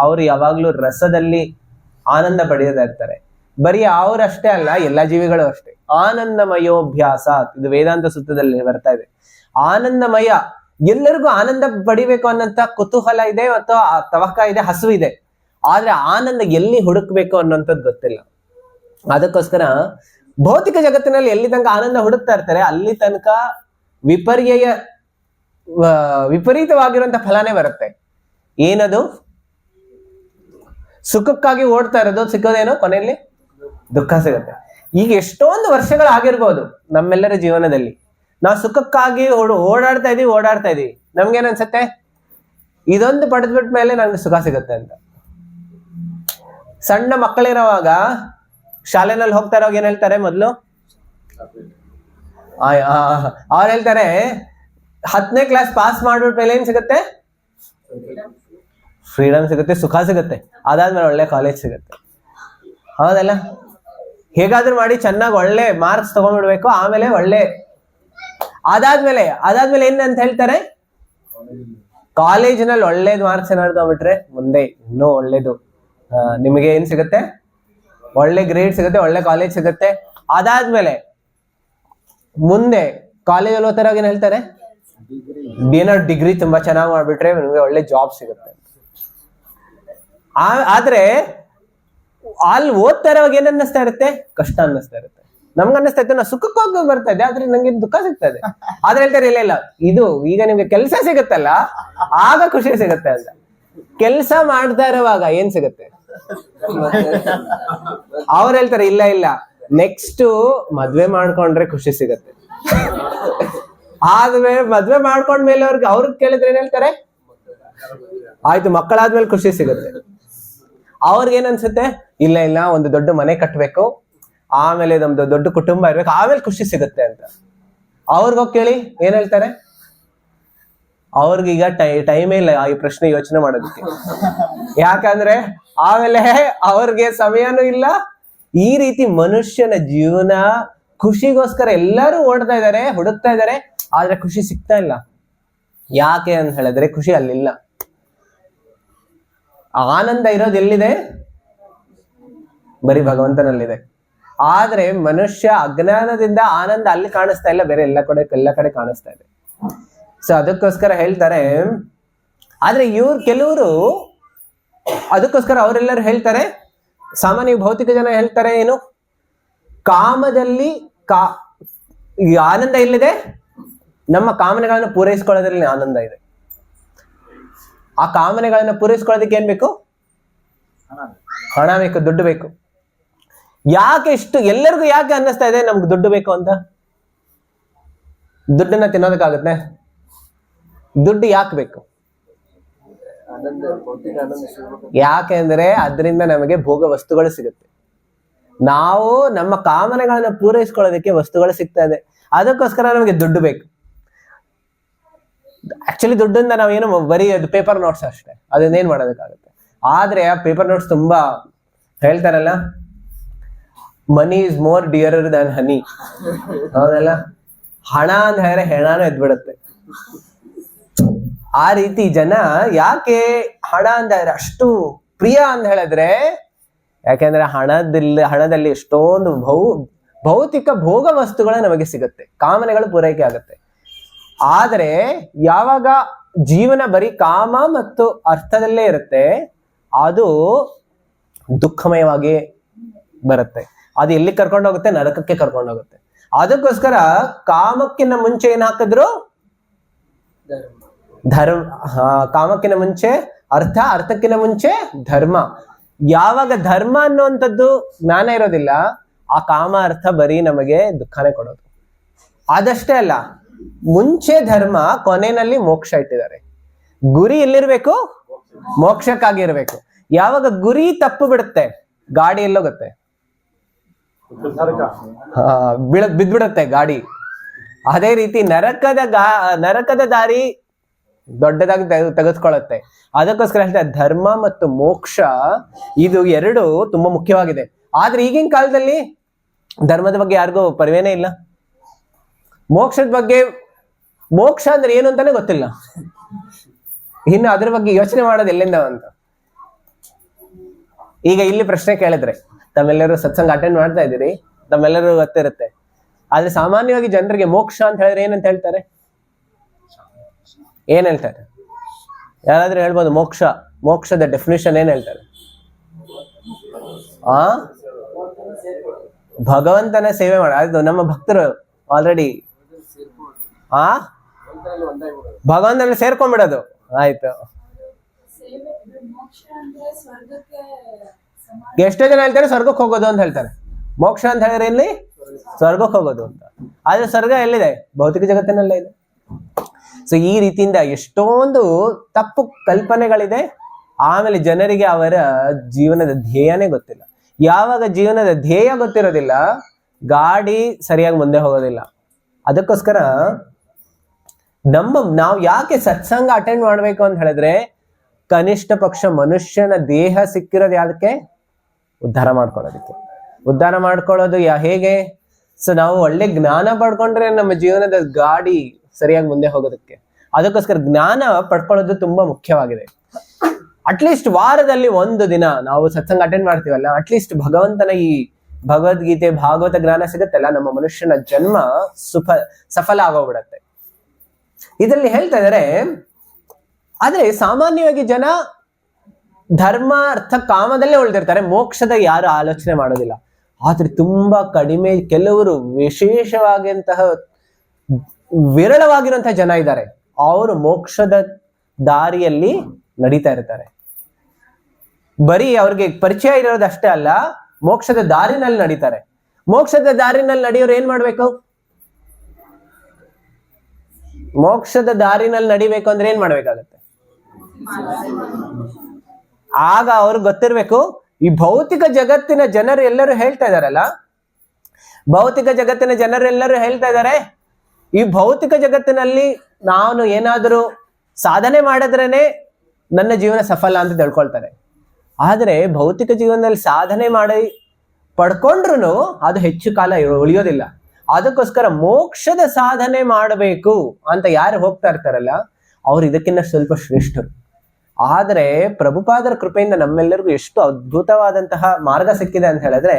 ಅವರು ಯಾವಾಗ್ಲೂ ರಸದಲ್ಲಿ ಆನಂದ ಪಡೆಯದ ಇರ್ತಾರೆ. ಬರೀ ಅವರಷ್ಟೇ ಅಲ್ಲ, ಎಲ್ಲ ಜೀವಿಗಳು ಅಷ್ಟೇ. ಆನಂದಮಯೋಭ್ಯಾಸ, ಇದು ವೇದಾಂತ ಸೂತ್ರದಲ್ಲಿ ಬರ್ತಾ ಇದೆ. ಆನಂದಮಯ, ಎಲ್ಲರಿಗೂ ಆನಂದ ಪಡಿಬೇಕು ಅನ್ನೋಂಥ ಕುತೂಹಲ ಇದೆ ಮತ್ತು ತವಕ ಇದೆ, ಹಸು ಇದೆ. ಆದ್ರೆ ಆನಂದ ಎಲ್ಲಿ ಹುಡುಕ್ಬೇಕು ಅನ್ನೋಂಥದ್ದು ಗೊತ್ತಿಲ್ಲ. ಅದಕ್ಕೋಸ್ಕರ ಭೌತಿಕ ಜಗತ್ತಿನಲ್ಲಿ ಎಲ್ಲಿ ತನಕ ಆನಂದ ಹುಡುಕ್ತಾ ಇರ್ತಾರೆ, ಅಲ್ಲಿ ತನಕ ವಿಪರೀತವಾಗಿರುವಂತ ಫಲನೇ ಬರುತ್ತೆ. ಏನದು? ಸುಖಕ್ಕಾಗಿ ಓಡ್ತಾ ಇರೋದು, ಸಿಕ್ಕೋದೇನೋ ಕೊನೆಯಲ್ಲಿ ದುಃಖ ಸಿಗುತ್ತೆ. ಈಗ ಎಷ್ಟೊಂದು ವರ್ಷಗಳಾಗಿರ್ಬೋದು ನಮ್ಮೆಲ್ಲರ ಜೀವನದಲ್ಲಿ ನಾವು ಸುಖಕ್ಕಾಗಿ ಓಡಾಡ್ತಾ ಇದೀವಿ. ನಮ್ಗೇನ್ ಅನ್ಸತ್ತೆ, ಇದೊಂದು ಪಡೆದ್ಬಿಟ್ಟ ಮೇಲೆ ನನ್ಗೆ ಸುಖ ಸಿಗುತ್ತೆ ಅಂತ. ಸಣ್ಣ ಮಕ್ಕಳಿರೋವಾಗ ಶಾಲೆನಲ್ಲಿ ಹೋಗ್ತಾ ಇರೋವಾಗ ಏನ್ ಹೇಳ್ತಾರೆ, ಮೊದ್ಲು ಅವ್ರು ಹೇಳ್ತಾರೆ 10ನೇ ಕ್ಲಾಸ್ ಪಾಸ್ ಮಾಡ್ಬಿಟ್ಟ ಮೇಲೆ ಏನ್ ಸಿಗುತ್ತೆ, ಫ್ರೀಡಮ್ ಸಿಗುತ್ತೆ, ಸುಖ ಸಿಗುತ್ತೆ. ಅದಾದ್ಮೇಲೆ ಒಳ್ಳೆ ಕಾಲೇಜ್ ಸಿಗುತ್ತೆ. ಹೌದಲ್ಲ? ಹೇಗಾದ್ರೂ ಮಾಡಿ ಚೆನ್ನಾಗಿ ಒಳ್ಳೆ ಮಾರ್ಕ್ಸ್ ತಗೊಂಡ್ಬಿಡ್ಬೇಕು, ಆಮೇಲೆ ಒಳ್ಳೆ ಅದಾದ್ಮೇಲೆ ಏನಂತ ಹೇಳ್ತಾರೆ, ಕಾಲೇಜಿನಲ್ಲಿ ಒಳ್ಳೇದು ಮಾರ್ಕ್ಸ್ ಏನಾದ್ರು ತಗೊಂಡ್ಬಿಟ್ರೆ ಮುಂದೆ ಇನ್ನೂ ಒಳ್ಳೇದು ನಿಮಗೆ ಏನ್ ಸಿಗುತ್ತೆ, ಒಳ್ಳೆ ಗ್ರೇಡ್ ಸಿಗುತ್ತೆ, ಒಳ್ಳೆ ಕಾಲೇಜ್ ಸಿಗುತ್ತೆ. ಅದಾದ್ಮೇಲೆ ಮುಂದೆ ಕಾಲೇಜಲ್ಲಿ ಓದ್ತಾರಾಗ ಏನ್ ಹೇಳ್ತಾರೆ, ಏನಾದ್ರು ಡಿಗ್ರಿ ತುಂಬಾ ಚೆನ್ನಾಗಿ ಮಾಡ್ಬಿಟ್ರೆ ನಿಮ್ಗೆ ಒಳ್ಳೆ ಜಾಬ್ ಸಿಗುತ್ತೆ. ಆದ್ರೆ ಅಲ್ಲಿ ಓದ್ತಾ ಇರೋವಾಗ ಏನ್ ಅನ್ನಿಸ್ತಾ ಇರುತ್ತೆ, ಕಷ್ಟ ಅನ್ನಿಸ್ತಾ ಇರುತ್ತೆ. ನಮ್ಗೆ ಅನ್ನಿಸ್ತಾ ಇತ್ತು ನಾವು ಸುಖಕ್ಕೋಗಿ ಬರ್ತಾ ಇದೆ, ಆದ್ರೆ ನಂಗೆ ದುಃಖ ಸಿಗ್ತಾ ಇದೆ. ಆದ್ರೆ ಹೇಳ್ತಾರೆ ಇಲ್ಲ ಇದು ಈಗ ನಿಮ್ಗೆ ಕೆಲಸ ಸಿಗುತ್ತಲ್ಲ ಆಗ ಖುಷಿ ಸಿಗುತ್ತೆ ಅಂತ. ಕೆಲಸ ಮಾಡ್ತಾ ಇರುವಾಗ ಏನ್ ಸಿಗುತ್ತೆ, ಅವ್ರು ಹೇಳ್ತಾರೆ ಇಲ್ಲ ನೆಕ್ಸ್ಟ್ ಮದ್ವೆ ಮಾಡ್ಕೊಂಡ್ರೆ ಖುಷಿ ಸಿಗತ್ತೆ. ಆದ್ಮೇಲೆ ಮದ್ವೆ ಮಾಡ್ಕೊಂಡ್ಮೇಲೆ ಅವ್ರಿಗೆ ಕೇಳಿದ್ರೆ ಏನ್ ಹೇಳ್ತಾರೆ, ಆಯ್ತು ಮಕ್ಕಳಾದ್ಮೇಲೆ ಖುಷಿ ಸಿಗುತ್ತೆ. ಅವ್ರಿಗೇನ್ ಅನ್ಸುತ್ತೆ, ಇಲ್ಲ ಒಂದು ದೊಡ್ಡ ಮನೆ ಕಟ್ಬೇಕು, ಆಮೇಲೆ ನಮ್ದು ದೊಡ್ಡ ಕುಟುಂಬ ಇರ್ಬೇಕು, ಆಮೇಲೆ ಖುಷಿ ಸಿಗುತ್ತೆ ಅಂತ. ಅವ್ರಿಗೋಗಿ ಕೇಳಿ ಏನ್ ಹೇಳ್ತಾರೆ, ಅವ್ರಿಗೀಗ ಟೈಮೇ ಇಲ್ಲ ಈ ಪ್ರಶ್ನೆ ಯೋಚನೆ ಮಾಡೋದಕ್ಕೆ. ಯಾಕಂದ್ರೆ ಆಮೇಲೆ ಅವ್ರಿಗೆ ಸಮಯನೂ ಇಲ್ಲ. ಈ ರೀತಿ ಮನುಷ್ಯನ ಜೀವನ ಖುಷಿಗೋಸ್ಕರ ಎಲ್ಲರೂ ಓಡ್ತಾ ಇದಾರೆ, ಹುಡುಕ್ತಾ ಇದಾರೆ, ಆದ್ರೆ ಖುಷಿ ಸಿಗ್ತಾ ಇಲ್ಲ. ಯಾಕೆ ಅಂತ ಹೇಳಿದ್ರೆ ಖುಷಿ ಅಲ್ಲಿಲ್ಲ. ಆನಂದ ಇರೋದು ಎಲ್ಲಿದೆ, ಬರೀ ಭಗವಂತನಲ್ಲಿದೆ. ಆದ್ರೆ ಮನುಷ್ಯ ಅಜ್ಞಾನದಿಂದ ಆನಂದ ಅಲ್ಲಿ ಕಾಣಿಸ್ತಾ ಇಲ್ಲ, ಬೇರೆ ಎಲ್ಲ ಕಡೆ ಕಾಣಿಸ್ತಾ ಇದೆ. ಸೊ ಅದಕ್ಕೋಸ್ಕರ ಹೇಳ್ತಾರೆ. ಆದ್ರೆ ಕೆಲವರು ಅದಕ್ಕೋಸ್ಕರ ಅವರೆಲ್ಲರೂ ಹೇಳ್ತಾರೆ, ಸಾಮಾನ್ಯ ಭೌತಿಕ ಜನ ಹೇಳ್ತಾರೆ ಏನು, ಕಾಮದಲ್ಲಿ ಈ ಆನಂದ ಎಲ್ಲಿದೆ, ನಮ್ಮ ಕಾಮನೆಗಳನ್ನು ಪೂರೈಸ್ಕೊಳ್ಳೋದ್ರಲ್ಲಿ ಆನಂದ ಇದೆ. ಆ ಕಾಮನೆಗಳನ್ನ ಪೂರೈಸ್ಕೊಳ್ಳೋದಕ್ಕೆ ಏನ್ ಬೇಕು, ಹಣ ಬೇಕು, ದುಡ್ಡು ಬೇಕು. ಯಾಕೆ ಎಲ್ಲರಿಗೂ ಯಾಕೆ ಅನ್ನಿಸ್ತಾ ಇದೆ ನಮ್ಗೆ ದುಡ್ಡು ಬೇಕು ಅಂತ? ದುಡ್ಡನ್ನ ತಿನ್ನೋದಕ್ಕಾಗತ್ತೆ? ದುಡ್ಡು ಯಾಕೆ ಬೇಕು? ಯಾಕೆ ಅಂದ್ರೆ ಅದರಿಂದ ನಮಗೆ ಭೋಗ ವಸ್ತುಗಳು ಸಿಗುತ್ತೆ. ನಾವು ನಮ್ಮ ಕಾಮನೆಗಳನ್ನ ಪೂರೈಸ್ಕೊಳ್ಳೋದಕ್ಕೆ ವಸ್ತುಗಳು ಸಿಗ್ತಾ ಇದೆ, ಅದಕ್ಕೋಸ್ಕರ ನಮಗೆ ದುಡ್ಡು ಬೇಕು. ಆಕ್ಚುಲಿ ದುಡ್ಡಿಂದ ನಾವೇನು ಬರೀ ಅದು ಪೇಪರ್ ನೋಟ್ಸ್ ಅಷ್ಟೇ, ಅದನ್ನೇನ್ ಮಾಡೋದಕ್ಕಾಗುತ್ತೆ. ಆದ್ರೆ ಆ ಪೇಪರ್ ನೋಟ್ಸ್ ತುಂಬಾ ಹೇಳ್ತಾರಲ್ಲ, ಮನಿ ಇಸ್ ಮೋರ್ ಡಿಯರರ್ ದನ್ ಹನಿ. ಹೌದಲ್ಲ? ಹಣ ಅಂತ ಹೇಳಿದ್ರೆ ಹೆಣಾನು ಎದ್ಬಿಡುತ್ತೆ. ಆ ರೀತಿ ಜನ ಯಾಕೆ ಹಣ ಅಂತ ಅಷ್ಟು ಪ್ರಿಯ ಅಂತ ಹೇಳಿದ್ರೆ, ಯಾಕೆಂದ್ರೆ ಹಣದಲ್ಲಿ ಎಷ್ಟೊಂದು ಭೌತಿಕ ಭೋಗ ವಸ್ತುಗಳು ನಮಗೆ ಸಿಗುತ್ತೆ, ಕಾಮನೆಗಳು ಪೂರೈಕೆ ಆಗುತ್ತೆ. ಆದ್ರೆ ಯಾವಾಗ ಜೀವನ ಬರೀ ಕಾಮ ಮತ್ತು ಅರ್ಥದಲ್ಲೇ ಇರುತ್ತೆ, ಅದು ದುಃಖಮಯವಾಗಿ ಬರುತ್ತೆ. ಅದು ಎಲ್ಲಿ ಕರ್ಕೊಂಡೋಗುತ್ತೆ, ನರಕಕ್ಕೆ ಕರ್ಕೊಂಡೋಗುತ್ತೆ. ಅದಕ್ಕೋಸ್ಕರ ಕಾಮಕ್ಕಿಂತ ಮುಂಚೆ ಏನ್ ಹಾಕಿದ್ರು, ಧರ್ಮ. ಕಾಮಕ್ಕಿಂತ ಮುಂಚೆ ಅರ್ಥ, ಅರ್ಥಕ್ಕಿಂತ ಮುಂಚೆ ಧರ್ಮ. ಯಾವಾಗ ಧರ್ಮ ಅನ್ನುವಂಥದ್ದು ಜ್ಞಾನ ಇರೋದಿಲ್ಲ, ಆ ಕಾಮ ಅರ್ಥ ಬರೀ ನಮಗೆ ದುಃಖನೇ ಕೊಡೋದು. ಅದಷ್ಟೇ ಅಲ್ಲ, ಮುಂಚೆ ಧರ್ಮ, ಕೊನೆಯಲ್ಲಿ ಮೋಕ್ಷ ಇಟ್ಟಿದ್ದಾರೆ. ಗುರಿ ಎಲ್ಲಿರ್ಬೇಕು, ಮೋಕ್ಷಕ್ಕಾಗಿರ್ಬೇಕು. ಯಾವಾಗ ಗುರಿ ತಪ್ಪು ಬಿಡುತ್ತೆ, ಗಾಡಿ ಎಲ್ಲೋಗುತ್ತೆ, ಬಿದ್ಬಿಡುತ್ತೆ ಗಾಡಿ. ಅದೇ ರೀತಿ ನರಕದ ದಾರಿ ದೊಡ್ಡದಾಗಿ ತೆಗೆದುಕೊಳ್ಳುತ್ತೆ. ಅದಕ್ಕೋಸ್ಕರ ಹೇಳ್ತಾರೆ ಧರ್ಮ ಮತ್ತು ಮೋಕ್ಷ ಇದು ಎರಡು ತುಂಬಾ ಮುಖ್ಯವಾಗಿದೆ. ಆದ್ರೆ ಈಗಿನ ಕಾಲದಲ್ಲಿ ಧರ್ಮದ ಬಗ್ಗೆ ಯಾರಿಗೂ ಪರಿವೇನೇ ಇಲ್ಲ. ಮೋಕ್ಷದ ಬಗ್ಗೆ, ಮೋಕ್ಷ ಅಂದ್ರೆ ಏನು ಅಂತಾನೆ ಗೊತ್ತಿಲ್ಲ. ಇನ್ನು ಅದ್ರ ಬಗ್ಗೆ ಯೋಚನೆ ಮಾಡೋದು ಎಲ್ಲಿಂದ ಅಂತ. ಈಗ ಇಲ್ಲಿ ಪ್ರಶ್ನೆ ಕೇಳಿದ್ರೆ, ತಮ್ಮೆಲ್ಲರೂ ಸತ್ಸಂಗ ಅಟೆಂಡ್ ಮಾಡ್ತಾ ಇದ್ದೀರಿ, ತಮ್ಮೆಲ್ಲರೂ ಗೊತ್ತಿರುತ್ತೆ. ಆದ್ರೆ ಸಾಮಾನ್ಯವಾಗಿ ಜನರಿಗೆ ಮೋಕ್ಷ ಅಂತ ಹೇಳಿದ್ರೆ ಏನಂತ ಹೇಳ್ತಾರೆ, ಏನ್ ಹೇಳ್ತಾರೆ? ಯಾರಾದ್ರೂ ಹೇಳ್ಬೋದು ಮೋಕ್ಷದ ಡೆಫಿನೇಷನ್ ಏನ್ ಹೇಳ್ತಾರೆ? ಭಗವಂತನ ಸೇವೆ ಮಾಡ. ಅದು ನಮ್ಮ ಭಕ್ತರು ಆಲ್ರೆಡಿ ಭಗವಂತನ ಸೇರ್ಕೊಂಡ್ಬಿಡೋದು. ಆಯ್ತು. ಎಷ್ಟೋ ಜನ ಹೇಳ್ತಾರೆ ಸ್ವರ್ಗಕ್ಕೆ ಹೋಗೋದು ಅಂತ ಹೇಳ್ತಾರೆ. ಮೋಕ್ಷ ಅಂತ ಹೇಳಿದ್ರೆ ಇಲ್ಲಿ ಸ್ವರ್ಗಕ್ಕೆ ಹೋಗೋದು ಅಂತ. ಆದ್ರೆ ಸ್ವರ್ಗ ಎಲ್ಲಿದೆ? ಭೌತಿಕ ಜಗತ್ತಿನಲ್ಲೇ ಇದೆ. ಸೊ ಈ ರೀತಿಯಿಂದ ಎಷ್ಟೊಂದು ತಪ್ಪು ಕಲ್ಪನೆಗಳಿದೆ. ಆಮೇಲೆ ಜನರಿಗೆ ಅವರ ಜೀವನದ ಧ್ಯೇಯನೇ ಗೊತ್ತಿಲ್ಲ. ಯಾವಾಗ ಜೀವನದ ಧ್ಯೇಯ ಗೊತ್ತಿರೋದಿಲ್ಲ, ಗಾಡಿ ಸರಿಯಾಗಿ ಮುಂದೆ ಹೋಗೋದಿಲ್ಲ. ಅದಕ್ಕೋಸ್ಕರ ನಾವು ಯಾಕೆ ಸತ್ಸಂಗ ಅಟೆಂಡ್ ಮಾಡ್ಬೇಕು ಅಂತ ಹೇಳಿದ್ರೆ, ಕನಿಷ್ಠ ಪಕ್ಷ ಮನುಷ್ಯನ ದೇಹ ಸಿಕ್ಕಿರೋದು ಯಾವ್ದಕ್ಕೆ? ಉದ್ಧಾರ ಮಾಡ್ಕೊಳ್ಳೋದಕ್ಕೆ. ಉದ್ಧಾರ ಮಾಡ್ಕೊಳ್ಳೋದು ಹೇಗೆ? ಸೊ ನಾವು ಒಳ್ಳೆ ಜ್ಞಾನ ಪಡ್ಕೊಂಡ್ರೆ ನಮ್ಮ ಜೀವನದ ಗಾಡಿ ಸರಿಯಾಗಿ ಮುಂದೆ ಹೋಗೋದಕ್ಕೆ. ಅದಕ್ಕೋಸ್ಕರ ಜ್ಞಾನ ಪಡ್ಕೊಳ್ಳೋದು ತುಂಬಾ ಮುಖ್ಯವಾಗಿದೆ. ಅಟ್ಲೀಸ್ಟ್ ವಾರದಲ್ಲಿ ಒಂದು ದಿನ ನಾವು ಸತ್ಸಂಗ ಅಟೆಂಡ್ ಮಾಡ್ತೀವಲ್ಲ, ಅಟ್ಲೀಸ್ಟ್ ಭಗವಂತನ ಈ ಭಗವದ್ಗೀತೆ ಭಾಗವತ ಜ್ಞಾನ ಸಿಗುತ್ತಲ್ಲ, ನಮ್ಮ ಮನುಷ್ಯನ ಜನ್ಮ ಸಫಲ ಆಗೋಗ್ಬಿಡತ್ತೆ. ಇದರಲ್ಲಿ ಹೇಳ್ತಾ ಇದಾರೆ, ಆದ್ರೆ ಸಾಮಾನ್ಯವಾಗಿ ಜನ ಧರ್ಮ ಅರ್ಥ ಕಾಮದಲ್ಲೇ ಉಳಿದಿರ್ತಾರೆ, ಮೋಕ್ಷದ ಯಾರು ಆಲೋಚನೆ ಮಾಡೋದಿಲ್ಲ. ಆದ್ರೆ ತುಂಬಾ ಕಡಿಮೆ ಕೆಲವರು ವಿಶೇಷವಾದಂತಹ ವಿರಳವಾಗಿರುವಂತಹ ಜನ ಇದ್ದಾರೆ, ಅವರು ಮೋಕ್ಷದ ದಾರಿಯಲ್ಲಿ ನಡೀತಾ ಇರ್ತಾರೆ. ಬರೀ ಅವ್ರಿಗೆ ಪರಿಚಯ ಇರೋದಷ್ಟೇ ಅಲ್ಲ, ಮೋಕ್ಷದ ದಾರಿನಲ್ಲಿ ನಡೀತಾರೆ. ಮೋಕ್ಷದ ದಾರಿನಲ್ಲಿ ನಡೆಯೋರು ಏನ್ ಮಾಡ್ಬೇಕು? ಮೋಕ್ಷದ ದಾರಿನಲ್ಲಿ ನಡಿಬೇಕು ಅಂದ್ರೆ ಏನ್ ಮಾಡ್ಬೇಕಾಗತ್ತೆ? ಆಗ ಅವ್ರಿಗೆ ಗೊತ್ತಿರ್ಬೇಕು, ಈ ಭೌತಿಕ ಜಗತ್ತಿನ ಜನರು ಎಲ್ಲರೂ ಹೇಳ್ತಾ ಇದಾರಲ್ಲ, ಭೌತಿಕ ಜಗತ್ತಿನ ಜನರೆಲ್ಲರೂ ಹೇಳ್ತಾ ಇದ್ದಾರೆ, ಈ ಭೌತಿಕ ಜಗತ್ತಿನಲ್ಲಿ ನಾನು ಏನಾದರೂ ಸಾಧನೆ ಮಾಡಿದ್ರೇನೆ ನನ್ನ ಜೀವನ ಸಫಲ ಅಂತ ತಿಳ್ಕೊಳ್ತಾರೆ. ಆದ್ರೆ ಭೌತಿಕ ಜೀವನದಲ್ಲಿ ಸಾಧನೆ ಮಾಡಿ ಪಡ್ಕೊಂಡ್ರು ಅದು ಹೆಚ್ಚು ಕಾಲ ಉಳಿಯೋದಿಲ್ಲ. ಅದಕ್ಕೋಸ್ಕರ ಮೋಕ್ಷದ ಸಾಧನೆ ಮಾಡಬೇಕು ಅಂತ ಯಾರು ಹೋಗ್ತಾ ಇರ್ತಾರಲ್ಲ, ಅವ್ರು ಇದಕ್ಕಿಂತ ಸ್ವಲ್ಪ ಶ್ರೇಷ್ಠರು. ಆದರೆ ಪ್ರಭುಪಾದರ ಕೃಪೆಯಿಂದ ನಮ್ಮೆಲ್ಲರಿಗೂ ಎಷ್ಟು ಅದ್ಭುತವಾದಂತಹ ಮಾರ್ಗ ಸಿಕ್ಕಿದೆ ಅಂತ ಹೇಳಿದ್ರೆ,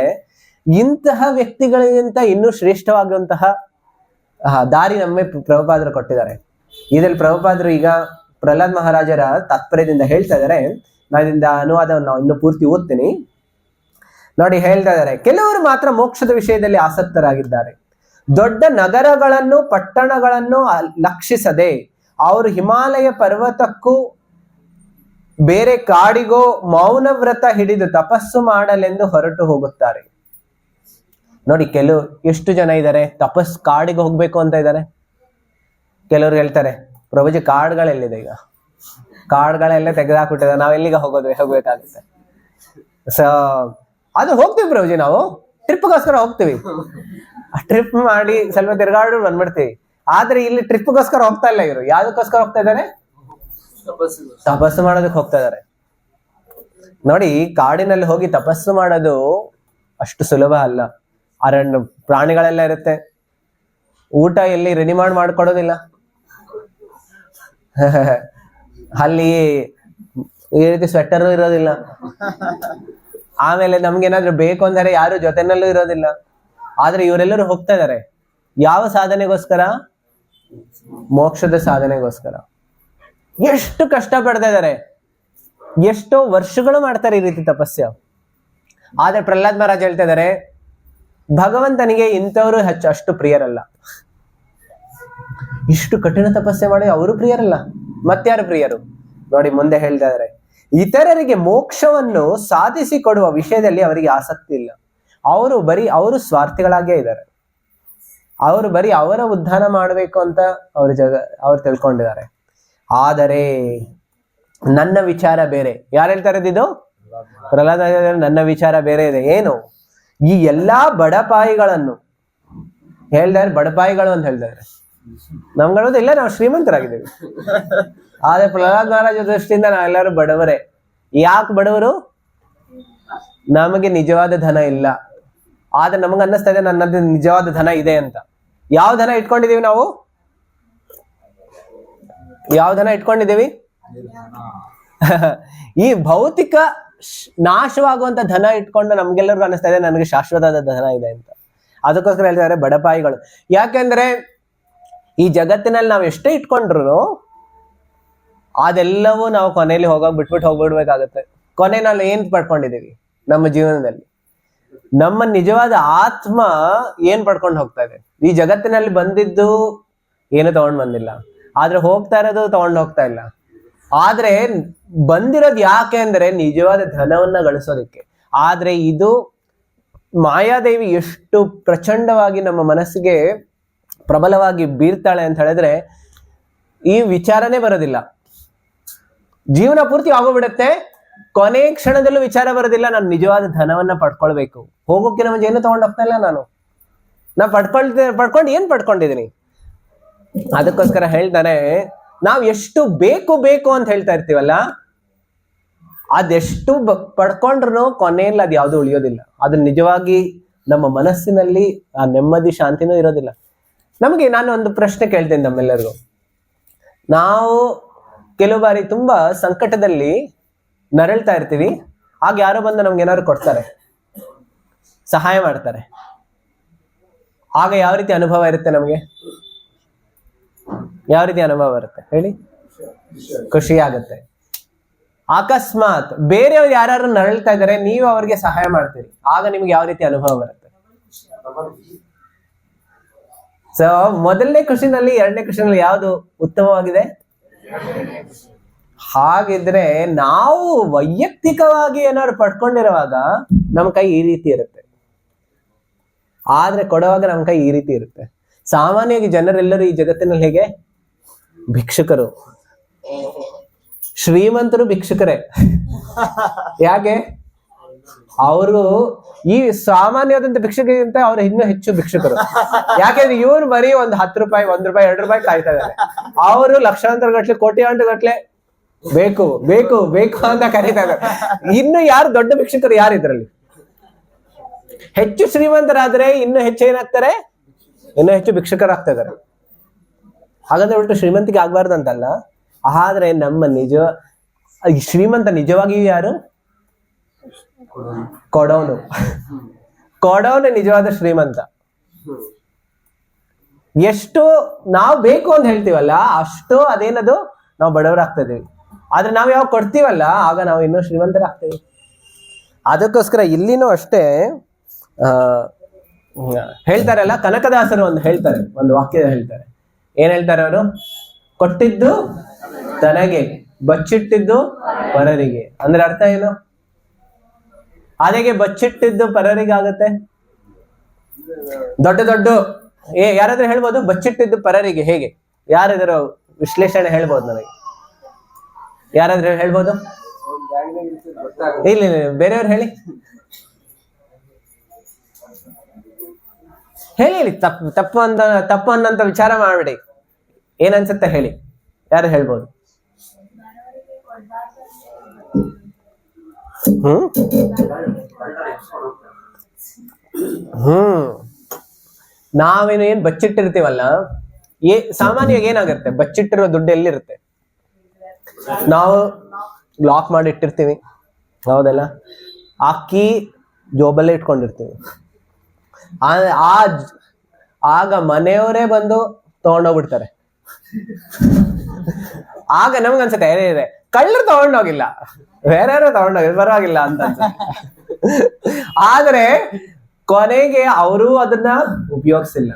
ಇಂತಹ ವ್ಯಕ್ತಿಗಳಿಗಿಂತ ಇನ್ನೂ ಶ್ರೇಷ್ಠವಾಗುವಂತಹ ದಾರಿ ನಮ್ಮೇ ಪ್ರಭುಪಾದರು ಕೊಟ್ಟಿದ್ದಾರೆ. ಇದರಲ್ಲಿ ಪ್ರಭುಪಾದರು ಈಗ ಪ್ರಹ್ಲಾದ್ ಮಹಾರಾಜರ ತಾತ್ಪರ್ಯದಿಂದ ಹೇಳ್ತಾ ಇದ್ದಾರೆ. ನಾನಿಂದ ಅನುವಾದವನ್ನು ಇನ್ನು ಪೂರ್ತಿ ಓದ್ತೀನಿ ನೋಡಿ. ಹೇಳ್ತಾ ಇದ್ದಾರೆ, ಕೆಲವರು ಮಾತ್ರ ಮೋಕ್ಷದ ವಿಷಯದಲ್ಲಿ ಆಸಕ್ತರಾಗಿದ್ದಾರೆ. ದೊಡ್ಡ ನಗರಗಳನ್ನು ಪಟ್ಟಣಗಳನ್ನು ಲಕ್ಷಿಸದೆ ಅವರು ಹಿಮಾಲಯ ಪರ್ವತಕ್ಕೂ ಬೇರೆ ಕಾಡಿಗೋ ಮೌನ ವ್ರತ ಹಿಡಿದು ತಪಸ್ಸು ಮಾಡಲೆಂದು ಹೊರಟು ಹೋಗುತ್ತಾರೆ. ನೋಡಿ, ಎಷ್ಟು ಜನ ಇದ್ದಾರೆ ಕಾಡಿಗೆ ಹೋಗ್ಬೇಕು ಅಂತ ಇದ್ದಾರೆ. ಕೆಲವರು ಹೇಳ್ತಾರೆ, ಪ್ರಭುಜಿ ಕಾಡುಗಳೆಲ್ಲಿದೆ? ಈಗ ಕಾಡುಗಳೆಲ್ಲ ತೆಗೆದಾಕ್ಬಿಟ್ಟಿದೆ, ನಾವ್ ಎಲ್ಲಿಗೆ ಹೋಗ್ಬೇಕಾಗುತ್ತೆ. ಸೊ ಅದು ಹೋಗ್ತೀವಿ ಪ್ರಭುಜಿ, ನಾವು ಟ್ರಿಪ್ಗೋಸ್ಕರ ಹೋಗ್ತೀವಿ. ಟ್ರಿಪ್ ಮಾಡಿ ಸ್ವಲ್ಪ ತಿರ್ಗಾಡು ಬಂದ್ಬಿಡ್ತೀವಿ. ಆದ್ರೆ ಇಲ್ಲಿ ಟ್ರಿಪ್ಗೋಸ್ಕರ ಹೋಗ್ತಾ ಇಲ್ಲ ಇವರು. ಯಾವ್ದಕ್ಕೋಸ್ಕರ ಹೋಗ್ತಾ ಇದ್ದಾರೆ? ತಪಸ್ಸು ಮಾಡೋದಕ್ಕೆ ಹೋಗ್ತಾ ಇದಾರೆ. ನೋಡಿ, ಕಾಡಿನಲ್ಲಿ ಹೋಗಿ ತಪಸ್ಸು ಮಾಡೋದು ಅಷ್ಟು ಸುಲಭ ಅಲ್ಲ. ಅರಣ್ಯ ಪ್ರಾಣಿಗಳೆಲ್ಲ ಇರುತ್ತೆ, ಊಟ ಎಲ್ಲಿ ರೆಡಿ ಮಾಡ್ಕೊಡೋದಿಲ್ಲ. ಅಲ್ಲಿ ಈ ರೀತಿ ಸ್ವೆಟರ್ ಇರೋದಿಲ್ಲ. ಆಮೇಲೆ ನಮ್ಗೇನಾದ್ರೂ ಬೇಕು ಅಂದರೆ ಯಾರು ಜೊತೆನಲ್ಲೂ ಇರೋದಿಲ್ಲ. ಆದ್ರೆ ಇವರೆಲ್ಲರೂ ಹೋಗ್ತಾ ಇದಾರೆ ಯಾವ ಸಾಧನೆಗೋಸ್ಕರ? ಮೋಕ್ಷದ ಸಾಧನೆಗೋಸ್ಕರ. ಎಷ್ಟು ಕಷ್ಟ ಪಡ್ತಾ ಇದಾರೆ, ಎಷ್ಟೋ ವರ್ಷಗಳು ಮಾಡ್ತಾರೆ ಈ ರೀತಿ ತಪಸ್ಯ. ಆದ್ರೆ ಪ್ರಹ್ಲಾದ್ ಮಹಾರಾಜ್ ಹೇಳ್ತಾ ಇದಾರೆ, ಭಗವಂತನಿಗೆ ಇಂಥವ್ರು ಅಷ್ಟು ಪ್ರಿಯರಲ್ಲ. ಇಷ್ಟು ಕಠಿಣ ತಪಸ್ಸೆ ಮಾಡಿ ಅವರು ಪ್ರಿಯರಲ್ಲ, ಮತ್ಯಾರು ಪ್ರಿಯರು? ನೋಡಿ ಮುಂದೆ ಹೇಳ್ತಾ ಇದಾರೆ, ಇತರರಿಗೆ ಮೋಕ್ಷವನ್ನು ಸಾಧಿಸಿಕೊಡುವ ವಿಷಯದಲ್ಲಿ ಅವರಿಗೆ ಆಸಕ್ತಿ ಇಲ್ಲ. ಅವರು ಸ್ವಾರ್ಥಿಗಳಾಗೇ ಇದ್ದಾರೆ. ಅವರು ಬರೀ ಅವರ ಉದ್ಧಾರ ಮಾಡಬೇಕು ಅಂತ ಅವ್ರು ತಿಳ್ಕೊಂಡಿದ್ದಾರೆ. ಆದರೆ ನನ್ನ ವಿಚಾರ ಬೇರೆ. ಯಾರು ಹೇಳ್ತಾರೆ ಇದು? ಪ್ರಹ್ಲಾದ. ನನ್ನ ವಿಚಾರ ಬೇರೆ ಇದೆ. ಏನು? ಈ ಎಲ್ಲಾ ಬಡಪಾಯಿಗಳನ್ನು ಹೇಳ್ತಾರೆ, ಬಡಪಾಯಿಗಳು ಅಂತ ಹೇಳ್ತಾರೆ. ನಮ್ಗಳೋದು ಇಲ್ಲ, ನಾವು ಶ್ರೀಮಂತರಾಗಿದ್ದೀವಿ. ಆದ್ರೆ ಪ್ರಹ್ಲಾದ್ ಮಹಾರಾಜ ದೃಷ್ಟಿಯಿಂದ ನಾವೆಲ್ಲರೂ ಬಡವರೇ. ಯಾಕೆ ಬಡವರು? ನಮಗೆ ನಿಜವಾದ ಧನ ಇಲ್ಲ. ಆದ್ರೆ ನಮಗ ಅನ್ನಿಸ್ತಾ ಇದೆ ನನ್ನದು ನಿಜವಾದ ಧನ ಇದೆ ಅಂತ. ಯಾವ ಧನ ಇಟ್ಕೊಂಡಿದೀವಿ ನಾವು? ಯಾವ ಧನ ಇಟ್ಕೊಂಡಿದ್ದೀವಿ? ಈ ಭೌತಿಕ ನಾಶವಾಗುವಂತ ಧನ ಇಟ್ಕೊಂಡು ನಮ್ಗೆಲ್ಲರಿಗೂ ಅನ್ನಿಸ್ತಾ ಇದೆ ನನಗೆ ಶಾಶ್ವತವಾದ ಧನ ಇದೆ ಅಂತ. ಅದಕ್ಕೋಸ್ಕರ ಹೇಳ್ತಾರೆ ಬಡಪಾಯಿಗಳು. ಯಾಕೆಂದ್ರೆ ಈ ಜಗತ್ತಿನಲ್ಲಿ ನಾವು ಎಷ್ಟೇ ಇಟ್ಕೊಂಡ್ರು ಅದೆಲ್ಲವೂ ನಾವು ಕೊನೆಯಲ್ಲಿ ಬಿಟ್ಬಿಟ್ಟು ಹೋಗ್ಬಿಡ್ಬೇಕಾಗತ್ತೆ. ಕೊನೆ ನಾವು ಏನ್ ಪಡ್ಕೊಂಡಿದೀವಿ ನಮ್ಮ ಜೀವನದಲ್ಲಿ? ನಮ್ಮ ನಿಜವಾದ ಆತ್ಮ ಏನ್ ಪಡ್ಕೊಂಡು ಹೋಗ್ತಾ ಇದೆ? ಈ ಜಗತ್ತಿನಲ್ಲಿ ಬಂದಿದ್ದು ಏನು ತಗೊಂಡ್ ಬಂದಿಲ್ಲ, ಆದ್ರೆ ಹೋಗ್ತಾ ಇರೋದು ತಗೊಂಡು ಹೋಗ್ತಾ ಇಲ್ಲ. ಆದ್ರೆ ಬಂದಿರೋದು ಯಾಕೆ ಅಂದ್ರೆ ನಿಜವಾದ ಧನವನ್ನ ಗಳಿಸೋದಕ್ಕೆ. ಆದ್ರೆ ಇದು ಮಾಯಾದೇವಿ ಎಷ್ಟು ಪ್ರಚಂಡವಾಗಿ ನಮ್ಮ ಮನಸ್ಸಿಗೆ ಪ್ರಬಲವಾಗಿ ಬೀರ್ತಾಳೆ ಅಂತ ಹೇಳಿದ್ರೆ ಈ ವಿಚಾರನೇ ಬರೋದಿಲ್ಲ. ಜೀವನ ಪೂರ್ತಿ ಆಗೋಗ್ಬಿಡತ್ತೆ, ಕೊನೆ ಕ್ಷಣದಲ್ಲೂ ವಿಚಾರ ಬರೋದಿಲ್ಲ ನಾನು ನಿಜವಾದ ಧನವನ್ನ ಪಡ್ಕೊಳ್ಬೇಕು. ಹೋಗೋಕೆ ಮುಂಚೆ ಏನು ತಗೊಂಡು ಹೋಗ್ತಾ ಇಲ್ಲ ನಾನು ಪಡ್ಕೊಂಡು ಏನ್ ಪಡ್ಕೊಂಡಿದ್ದೀನಿ. ಅದಕ್ಕೋಸ್ಕರ ಹೇಳ್ತಾನೆ, ನಾವ್ ಎಷ್ಟು ಬೇಕು ಬೇಕು ಅಂತ ಹೇಳ್ತಾ ಇರ್ತೀವಲ್ಲ, ಅದೆಷ್ಟು ಪಡ್ಕೊಂಡ್ರು ಕೊನೆಯಲ್ಲಿ ಅದು ಯಾವುದು ಉಳಿಯೋದಿಲ್ಲ. ಅದು ನಿಜವಾಗಿ ನಮ್ಮ ಮನಸ್ಸಿನಲ್ಲಿ ಆ ನೆಮ್ಮದಿ ಶಾಂತಿನೂ ಇರೋದಿಲ್ಲ. ನಮಗೆ ನಾನು ಒಂದು ಪ್ರಶ್ನೆ ಕೇಳ್ತೇನೆ ನಮ್ಮೆಲ್ಲರಿಗೂ. ನಾವು ಕೆಲವು ಬಾರಿ ತುಂಬಾ ಸಂಕಟದಲ್ಲಿ ನರಳ್ತಾ ಇರ್ತೀವಿ, ಆಗ ಯಾರೋ ಬಂದು ನಮ್ಗೆ ಏನಾದ್ರು ಕೊಡ್ತಾರೆ, ಸಹಾಯ ಮಾಡ್ತಾರೆ. ಆಗ ಯಾವ ರೀತಿ ಅನುಭವ ಇರುತ್ತೆ ನಮಗೆ? ಯಾವ ರೀತಿ ಅನುಭವ ಇರುತ್ತೆ ಹೇಳಿ? ಖುಷಿ ಆಗುತ್ತೆ. ಅಕಸ್ಮಾತ್ ಬೇರೆಯವ್ರು ಯಾರು ನರಳ್ತಾ ಇದ್ದಾರೆ, ನೀವು ಅವ್ರಿಗೆ ಸಹಾಯ ಮಾಡ್ತೀರಿ, ಆಗ ನಿಮ್ಗೆ ಯಾವ ರೀತಿ ಅನುಭವ ಬರುತ್ತೆ? ಸೊ ಮೊದಲನೇ ಖುಷಿನಲ್ಲಿ ಎರಡನೇ ಖುಷಿನಲ್ಲಿ ಯಾವುದು ಉತ್ತಮವಾಗಿದೆ? ಹಾಗಿದ್ರೆ ನಾವು ವೈಯಕ್ತಿಕವಾಗಿ ಏನಾದ್ರು ಪಡ್ಕೊಂಡಿರುವಾಗ ನಮ್ಮ ಕೈ ಈ ರೀತಿ ಇರುತ್ತೆ, ಆದ್ರೆ ಕೊಡುವಾಗ ನಮ್ಮ ಕೈ ಈ ರೀತಿ ಇರುತ್ತೆ. ಸಾಮಾನ್ಯವಾಗಿ ಜನರೆಲ್ಲರೂ ಈ ಜಗತ್ತಿನಲ್ಲಿ ಹೇಗೆ? ಭಿಕ್ಷುಕರು. ಶ್ರೀಮಂತರು ಭಿಕ್ಷುಕರೇ. ಯಾಕೆ? ಅವರು ಈ ಸಾಮಾನ್ಯವಾದಂತ ಭಿಕ್ಷುಕಿಗಿಂತ ಅವ್ರು ಇನ್ನೂ ಹೆಚ್ಚು ಭಿಕ್ಷುಕರು. ಯಾಕೆಂದ್ರೆ ಇವ್ರು ಬರೀ ಒಂದು 10 ರೂಪಾಯಿ, 1 ರೂಪಾಯಿ, 2 ರೂಪಾಯಿ ಕಾಯ್ತಾ ಇದ್ದಾರೆ. ಅವರು ಲಕ್ಷಾಂತರ ಗಟ್ಲೆ, ಕೋಟ್ಯಾಂತರ ಗಟ್ಲೆ ಬೇಕು ಬೇಕು ಬೇಕು ಅಂತ ಕರೀತಾ ಇದ್ದಾರೆ. ಇನ್ನು ಯಾರು ದೊಡ್ಡ ಭಿಕ್ಷುಕರು ಯಾರು ಇದ್ರಲ್ಲಿ? ಹೆಚ್ಚು ಶ್ರೀಮಂತರಾದ್ರೆ ಇನ್ನು ಹೆಚ್ಚು ಏನಾಗ್ತಾರೆ? ಇನ್ನೂ ಹೆಚ್ಚು ಭಿಕ್ಷುಕರಾಗ್ತಾ ಇದಾರೆ. ಹಾಗಾದ್ರೆ ಉಲ್ಟು ಶ್ರೀಮಂತಿಗೆ ಆಗ್ಬಾರ್ದು ಅಂತಲ್ಲ, ಆದ್ರೆ ನಮ್ಮ ಶ್ರೀಮಂತ ನಿಜವಾಗಿಯೂ ಯಾರು? ಕೊಡೋನು. ಕೊಡೋನು ನಿಜವಾದ ಶ್ರೀಮಂತ. ಎಷ್ಟು ನಾವು ಬೇಕು ಅಂತ ಹೇಳ್ತೀವಲ್ಲ, ಅಷ್ಟು ಅದೇನದು ನಾವು ಬಡವರಾಗ್ತಾ ಇದೀವಿ. ಆದ್ರೆ ನಾವು ಯಾವಾಗ ಕೊಡ್ತೀವಲ್ಲ, ಆಗ ನಾವು ಇನ್ನೂ ಶ್ರೀಮಂತರಾಗ್ತೀವಿ. ಅದಕ್ಕೋಸ್ಕರ ಇಲ್ಲಿನೂ ಅಷ್ಟೇ ಹೇಳ್ತಾರಲ್ಲ, ಕನಕದಾಸರು ಒಂದು ವಾಕ್ಯ ಹೇಳ್ತಾರೆ. ಏನ್ ಹೇಳ್ತಾರೆ ಅವರು? ಕೊಟ್ಟಿದ್ದು ತನಗೆ, ಬಚ್ಚಿಟ್ಟಿದ್ದು ಪರರಿಗೆ. ಅಂದ್ರೆ ಅರ್ಥ ಏನು? ಅದೇಗೆ ಬಚ್ಚಿಟ್ಟಿದ್ದು ಪರರಿಗಾಗತ್ತೆ? ದೊಡ್ಡ ದೊಡ್ಡ ಯಾರಾದ್ರೂ ಹೇಳ್ಬೋದು ಬಚ್ಚಿಟ್ಟಿದ್ದು ಪರರಿಗೆ ಹೇಗೆ? ಯಾರಾದ್ರೂ ವಿಶ್ಲೇಷಣೆ ಹೇಳ್ಬೋದು ನನಗೆ? ಯಾರಾದ್ರೂ ಹೇಳ್ಬೋದು? ಇಲ್ಲ ಬೇರೆಯವ್ರು ಹೇಳಿ ಹೇಳಿ. ತಪ್ಪು ಅನ್ನಂತ ವಿಚಾರ ಮಾಡ್ಬಿಡಿ. ಏನನ್ಸುತ್ತೆ ಹೇಳಿ, ಯಾರು ಹೇಳ್ಬೋದು? ನಾವೇನು ಏನ್ ಬಚ್ಚಿಟ್ಟಿರ್ತೀವಲ್ಲ, ಸಾಮಾನ್ಯವಾಗಿ ಏನಾಗುತ್ತೆ? ಬಚ್ಚಿಟ್ಟಿರೋ ದುಡ್ಡು ಎಲ್ಲಿರುತ್ತೆ? ನಾವು ಲಾಕ್ ಮಾಡಿ ಇಟ್ಟಿರ್ತೀವಿ, ಹೌದಲ್ಲ? ಕೀ ಜೋಬಲ್ಲೇ ಇಟ್ಕೊಂಡಿರ್ತೀವಿ. ಆಗ ಮನೆಯವರೇ ಬಂದು ತಗೊಂಡೋಗ್ಬಿಡ್ತಾರೆ. ಆಗ ನಮ್ಗೆ ಅನ್ಸುತ್ತೆ ಏನಿದೆ, ಕಳ್ಳರು ತಗೊಂಡೋಗಿಲ್ಲ, ಬೇರೆ ಯಾರು ತಗೊಂಡೋಗಿಲ್ಲ, ಪರವಾಗಿಲ್ಲ ಅಂತ ಅನ್ಸುತ್ತೆ. ಆದ್ರೆ ಕೊನೆಗೆ ಅವರು ಅದನ್ನ ಉಪಯೋಗಿಸಿಲ್ಲ.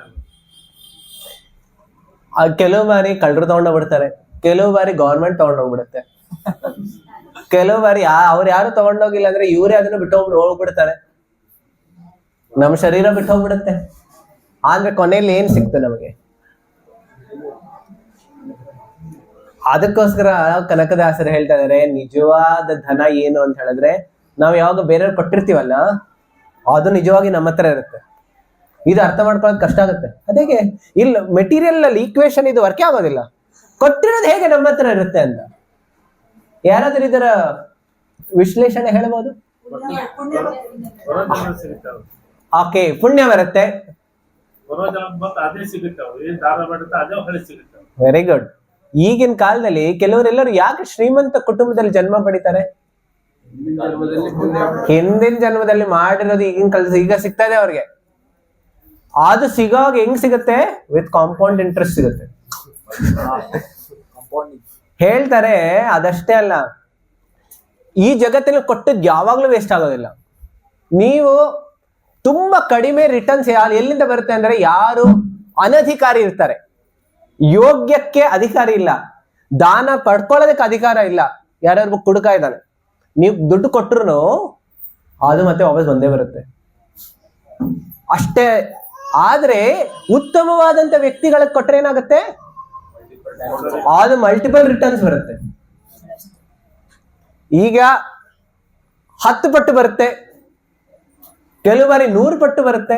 ಕೆಲವು ಬಾರಿ ಕಳ್ಳರು ತಗೊಂಡೋಗ್ಬಿಡ್ತಾರೆ, ಕೆಲವು ಬಾರಿ ಗೌರ್ಮೆಂಟ್ ತಗೊಂಡೋಗ್ಬಿಡುತ್ತೆ, ಕೆಲವು ಬಾರಿ ಅವ್ರು ಯಾರು ತಗೊಂಡೋಗಿಲ್ಲ ಅಂದ್ರೆ ಇವರೇ ಅದನ್ನ ಹೋಗ್ಬಿಡ್ತಾರೆ, ನಮ್ಮ ಶರೀರ ಬಿಟ್ಟು ಹೋಗ್ಬಿಡುತ್ತೆ. ಆದ್ರೆ ಕೊನೆಯಲ್ಲಿ ಏನ್ ಸಿಕ್ತು ನಮಗೆ? ಅದಕ್ಕೋಸ್ಕರ ಕನಕದಾಸರು ಹೇಳ್ತಾ ಇದಾರೆ, ನಿಜವಾದ ಧನ ಏನು ಅಂತ ಹೇಳಿದ್ರೆ, ನಾವು ಯಾವಾಗ ಬೇರೆಯವ್ರು ಕೊಟ್ಟಿರ್ತೀವಲ್ಲ, ಅದು ನಿಜವಾಗಿ ನಮ್ಮ ಹತ್ರ ಇರುತ್ತೆ. ಇದು ಅರ್ಥ ಮಾಡ್ಕೊಳ್ಳೋದು ಕಷ್ಟ ಆಗುತ್ತೆ. ಅದೇಗೆ ಇಲ್ಲ, ಮೆಟೀರಿಯಲ್ ಅಲ್ಲಿ ಈಕ್ವೇಶನ್ ಇದು ವರ್ಕೇ ಆಗೋದಿಲ್ಲ. ಕೊಟ್ಟಿರೋದು ಹೇಗೆ ನಮ್ಮ ಹತ್ರ ಇರುತ್ತೆ ಅಂತ ಯಾರಾದ್ರೂ ಇದರ ವಿಶ್ಲೇಷಣೆ ಹೇಳ್ಬೋದು? ಓಕೆ, ಪುಣ್ಯ ಬರುತ್ತೆ. Very good. ಈಗಿನ ಕಾಲದಲ್ಲಿ ಕೆಲವರೆಲ್ಲರೂ ಯಾಕೆ ಶ್ರೀಮಂತ ಕುಟುಂಬದಲ್ಲಿ ಜನ್ಮ ಪಡಿತಾರೆ? ಹಿಂದಿನ ಜನ್ಮದಲ್ಲಿ ಮಾಡಿರೋದು ಈಗಿನ ಕಾಲದಲ್ಲಿ ಈಗ ಸಿಗ್ತಾ ಇದೆ ಅವ್ರಿಗೆ. ಅದು ಸಿಗೋವಾಗ ಹೆಂಗ್ ಸಿಗುತ್ತೆ? ವಿತ್ ಕಾಂಪೌಂಡ್ ಇಂಟ್ರೆಸ್ಟ್ ಸಿಗುತ್ತೆ. ಹೇಳ್ತಾರೆ ಅದಷ್ಟೇ ಅಲ್ಲ, ಈ ಜಗತ್ತಿನಲ್ಲಿ ಕೊಟ್ಟದ್ದು ಯಾವಾಗ್ಲೂ ವೇಸ್ಟ್ ಆಗೋದಿಲ್ಲ. ನೀವು ತುಂಬಾ ಕಡಿಮೆ ರಿಟರ್ನ್ಸ್ ಎಲ್ಲಿಂದ ಬರುತ್ತೆ ಅಂದ್ರೆ, ಯಾರು ಅನಧಿಕಾರಿ ಇರ್ತಾರೆ, ಯೋಗ್ಯಕ್ಕೆ ಅಧಿಕಾರಿ ಇಲ್ಲ, ದಾನ ಪಡ್ಕೊಳ್ಳೋದಕ್ಕೆ ಅಧಿಕಾರ ಇಲ್ಲ, ಯಾರ್ಯಾರು ಕುಡುಕ ಇದ್ದಾನೆ, ನೀವು ದುಡ್ಡು ಕೊಟ್ಟರು ಅದು ಮತ್ತೆ ವಾಪಸ್ ಬಂದೇ ಬರುತ್ತೆ. ಅಷ್ಟೇ. ಆದ್ರೆ ಉತ್ತಮವಾದಂತ ವ್ಯಕ್ತಿಗಳಿಗೆ ಕೊಟ್ರೆ ಏನಾಗುತ್ತೆ, ಅದು ಮಲ್ಟಿಪಲ್ ರಿಟರ್ನ್ಸ್ ಬರುತ್ತೆ. ಈಗ 10 ಪಟ್ಟು ಬರುತ್ತೆ, ಕೆಲವು ಬಾರಿ 100 ಪಟ್ಟು ಬರುತ್ತೆ.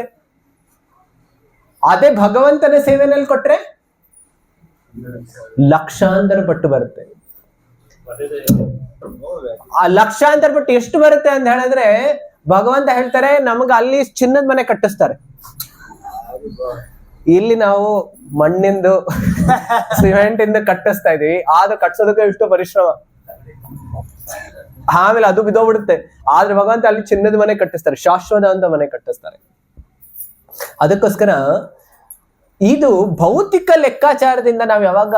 ಅದೇ ಭಗವಂತನ ಸೇವೆನಲ್ಲಿ ಕೊಟ್ರೆ ಲಕ್ಷಾಂತರ ಪಟ್ಟು ಬರುತ್ತೆ. ಆ ಲಕ್ಷಾಂತರ ಪಟ್ಟು ಎಷ್ಟು ಬರುತ್ತೆ ಅಂತ ಹೇಳಿದ್ರೆ, ಭಗವಂತ ಹೇಳ್ತಾರೆ ನಮ್ಗೆ ಅಲ್ಲಿ ಚಿನ್ನದ ಮನೆ ಕಟ್ಟಿಸ್ತಾರೆ, ಇಲ್ಲಿ ನಾವು ಮಣ್ಣಿಂದು ಸಿಮೆಂಟ್ ಇಂದ ಕಟ್ಟಿಸ್ತಾ ಇದೀವಿ. ಆದ್ರೆ ಕಟ್ಸೋದಕ್ಕೆ ಎಷ್ಟು ಪರಿಶ್ರಮ, ಆಮೇಲೆ ಅದು ಬಿದ್ದೋಗ್ಬಿಡುತ್ತೆ. ಆದ್ರೆ ಭಗವಂತ ಅಲ್ಲಿ ಚಿನ್ನದ ಮನೆ ಕಟ್ಟಿಸ್ತಾರೆ, ಶಾಶ್ವತ ಅಂತ ಮನೆ ಕಟ್ಟಿಸ್ತಾರೆ. ಅದಕ್ಕೋಸ್ಕರ ಇದು ಭೌತಿಕ ಲೆಕ್ಕಾಚಾರದಿಂದ ನಾವ್ ಯಾವಾಗ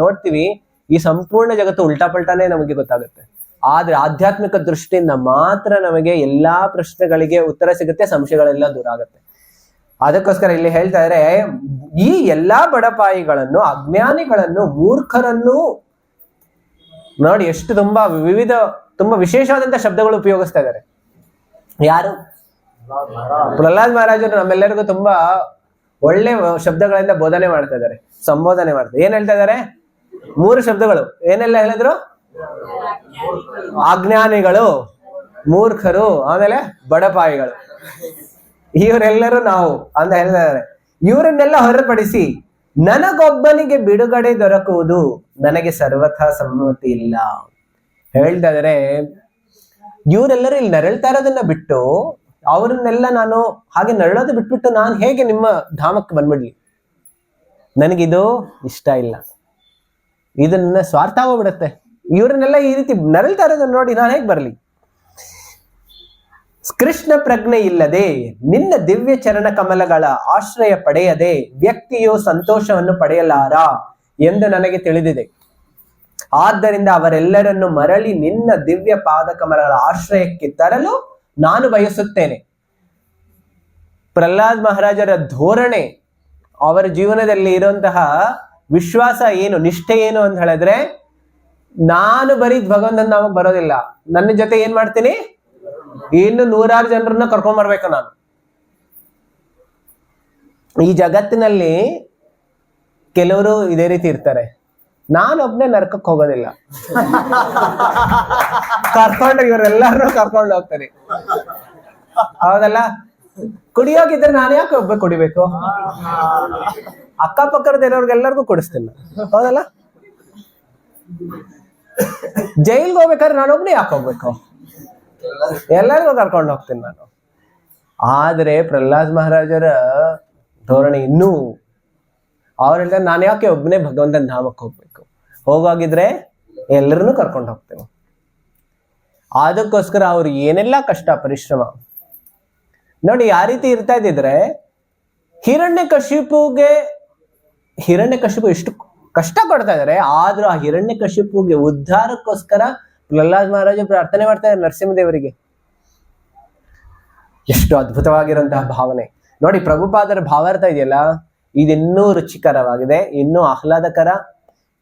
ನೋಡ್ತೀವಿ, ಈ ಸಂಪೂರ್ಣ ಜಗತ್ತು ಉಲ್ಟಾ ಪಲ್ಟಾನೇ ನಮಗೆ ಗೊತ್ತಾಗುತ್ತೆ. ಆದ್ರೆ ಆಧ್ಯಾತ್ಮಿಕ ದೃಷ್ಟಿಯಿಂದ ಮಾತ್ರ ನಮಗೆ ಎಲ್ಲಾ ಪ್ರಶ್ನೆಗಳಿಗೆ ಉತ್ತರ ಸಿಗುತ್ತೆ, ಸಂಶಯಗಳೆಲ್ಲ ದೂರ ಆಗುತ್ತೆ. ಅದಕ್ಕೋಸ್ಕರ ಇಲ್ಲಿ ಹೇಳ್ತಾ ಇದ್ರೆ, ಈ ಎಲ್ಲಾ ಬಡಪಾಯಿಗಳನ್ನು, ಅಜ್ಞಾನಿಗಳನ್ನು, ಮೂರ್ಖರನ್ನು ನೋಡಿ ಎಷ್ಟು ತುಂಬಾ ವಿಶೇಷವಾದಂತ ಶಬ್ದಗಳು ಉಪಯೋಗಿಸ್ತಾ ಇದ್ದಾರೆ. ಯಾರು? ಪ್ರಹ್ಲಾದ್ ಮಹಾರಾಜರು ನಮ್ಮೆಲ್ಲರಿಗೂ ತುಂಬಾ ಒಳ್ಳೆ ಶಬ್ದಗಳಿಂದ ಬೋಧನೆ ಮಾಡ್ತಾ ಇದ್ದಾರೆ, ಸಂಬೋಧನೆ ಮಾಡ್ತಾರೆ. ಏನ್ ಹೇಳ್ತಾ ಇದ್ದಾರೆ? 3 ಶಬ್ದಗಳು. ಏನೆಲ್ಲ ಹೇಳಿದ್ರು? ಅಜ್ಞಾನಿಗಳು, ಮೂರ್ಖರು, ಆಮೇಲೆ ಬಡಪಾಯಿಗಳು. ಇವರೆಲ್ಲರೂ ನಾವು ಅಂತ ಹೇಳ್ತಾರೆ. ಇವರನ್ನೆಲ್ಲ ಹೊರಪಡಿಸಿ ನನಗೊಬ್ಬನಿಗೆ ಬಿಡುಗಡೆ ದೊರಕುವುದು ನನಗೆ ಸರ್ವಥಾ ಸಮ್ಮತಿ ಇಲ್ಲ ಹೇಳ್ತಾ ಇದಾರೆ. ಇವರೆಲ್ಲರೂ ಇಲ್ಲಿ ನರಳ್ತಾ ಇರೋದನ್ನ ಬಿಟ್ಟು, ಅವರನ್ನೆಲ್ಲ ನಾನು ಹಾಗೆ ನರಳೋದು ಬಿಟ್ಬಿಟ್ಟು ನಾನು ಹೇಗೆ ನಿಮ್ಮ ಧಾಮಕ್ಕೆ ಬಂದ್ಬಿಡ್ಲಿ? ನನಗಿದು ಇಷ್ಟ ಇಲ್ಲ, ಇದು ನನ್ನ ಸ್ವಾರ್ಥ ಹೋಗ್ಬಿಡತ್ತೆ. ಇವ್ರನ್ನೆಲ್ಲ ಈ ರೀತಿ ನರಳ್ತಾ ಇರೋದನ್ನ ನೋಡಿ ನಾನು ಹೇಗೆ ಬರ್ಲಿ? ಕೃಷ್ಣ ಪ್ರಜ್ಞೆ ಇಲ್ಲದೆ, ನಿನ್ನ ದಿವ್ಯ ಚರಣ ಕಮಲಗಳ ಆಶ್ರಯ ಪಡೆಯದೆ ವ್ಯಕ್ತಿಯು ಸಂತೋಷವನ್ನು ಪಡೆಯಲಾರ ಎಂದು ನನಗೆ ತಿಳಿದಿದೆ. ಆದ್ದರಿಂದ ಅವರೆಲ್ಲರನ್ನು ಮರಳಿ ನಿನ್ನ ದಿವ್ಯ ಪಾದ ಕಮಲಗಳ ಆಶ್ರಯಕ್ಕೆ ತರಲು ನಾನು ಬಯಸುತ್ತೇನೆ. ಪ್ರಹ್ಲಾದ್ ಮಹಾರಾಜರ ಧೋರಣೆ, ಅವರ ಜೀವನದಲ್ಲಿ ಇರುವಂತಹ ವಿಶ್ವಾಸ ಏನು, ನಿಷ್ಠೆ ಏನು ಅಂತ ಹೇಳಿದ್ರೆ, ನಾನು ಬರೀ ಭಗವಂತನ ನಾಮಕ್ಕೆ ಬರೋದಿಲ್ಲ, ನನ್ನ ಜೊತೆ ಏನ್ ಮಾಡ್ತೀನಿ, ಇನ್ನು 100 ಜನರನ್ನ ಕರ್ಕೊಂಡ್ ಬರ್ಬೇಕು ನಾನು. ಈ ಜಗತ್ತಿನಲ್ಲಿ ಕೆಲವರು ಇದೇ ರೀತಿ ಇರ್ತಾರೆ, ನಾನೊಬ್ನೇ ನರಕಕ್ಕೆ ಹೋಗೋದಿಲ್ಲ, ಕರ್ಕೊಂಡು ಇವರೆಲ್ಲಾರು ಕರ್ಕೊಂಡು ಹೋಗ್ತಾರೆ. ಹೌದಲ್ಲ? ಕುಡಿಯೋಗಿದ್ರೆ ನಾನು ಯಾಕೆ ಒಬ್ಬ ಕುಡಿಬೇಕು? ಅಕ್ಕಪಕ್ಕದಲ್ಲಿರೋರ್ಗೆಲ್ಲರಿಗೂ ಕುಡಿಸ್ತೀನಿ, ಹೌದಲ್ಲ? ಜೈಲ್ಗೆ ಹೋಗ್ಬೇಕಾದ್ರೆ ನಾನೊಬ್ನೇ ಯಾಕೆ ಹೋಗ್ಬೇಕು? ಎಲ್ಲರಿಗೂ ಕರ್ಕೊಂಡು ಹೋಗ್ತೀನಿ ನಾನು. ಆದ್ರೆ ಪ್ರಹ್ಲಾದ್ ಮಹಾರಾಜರ ಧೋರಣೆ ಇನ್ನೂ, ಅವ್ರು ಹೇಳ್ತಾರೆ ನಾನು ಯಾಕೆ ಒಬ್ಬನೇ ಭಗವಂತನ ಧಾಮಕ್ಕೆ ಹೋಗ್ಬೇಕು, ಹೋಗಾಗಿದ್ರೆ ಎಲ್ಲರನ್ನೂ ಕರ್ಕೊಂಡು ಹೋಗ್ತೇನೆ. ಅದಕ್ಕೋಸ್ಕರ ಅವ್ರು ಏನೆಲ್ಲ ಕಷ್ಟ ಪರಿಶ್ರಮ ನೋಡಿ. ಯಾವ ರೀತಿ ಇರ್ತಾ ಇದ್ದಿದ್ರೆ, ಹಿರಣ್ಯಕಶಿಪು ಎಷ್ಟು ಕಷ್ಟ ಕೊಡ್ತಾ ಇದಾರೆ, ಆದ್ರೂ ಆ ಹಿರಣ್ಯಕಶಿಪುಗೆ ಉದ್ಧಾರಕ್ಕೋಸ್ಕರ ಪ್ರಹ್ಲಾದ್ ಮಹಾರಾಜ ಪ್ರಾರ್ಥನೆ ಮಾಡ್ತಾ ಇದ್ದಾರೆ ನರಸಿಂಹದೇವರಿಗೆ. ಎಷ್ಟು ಅದ್ಭುತವಾಗಿರುವಂತಹ ಭಾವನೆ ನೋಡಿ. ಪ್ರಭುಪಾದರ ಭಾವಾರ್ಥ ಇದೆಯಲ್ಲ, ಇದಿನ್ನೂ ರುಚಿಕರವಾಗಿದೆ, ಇನ್ನೂ ಆಹ್ಲಾದಕರ.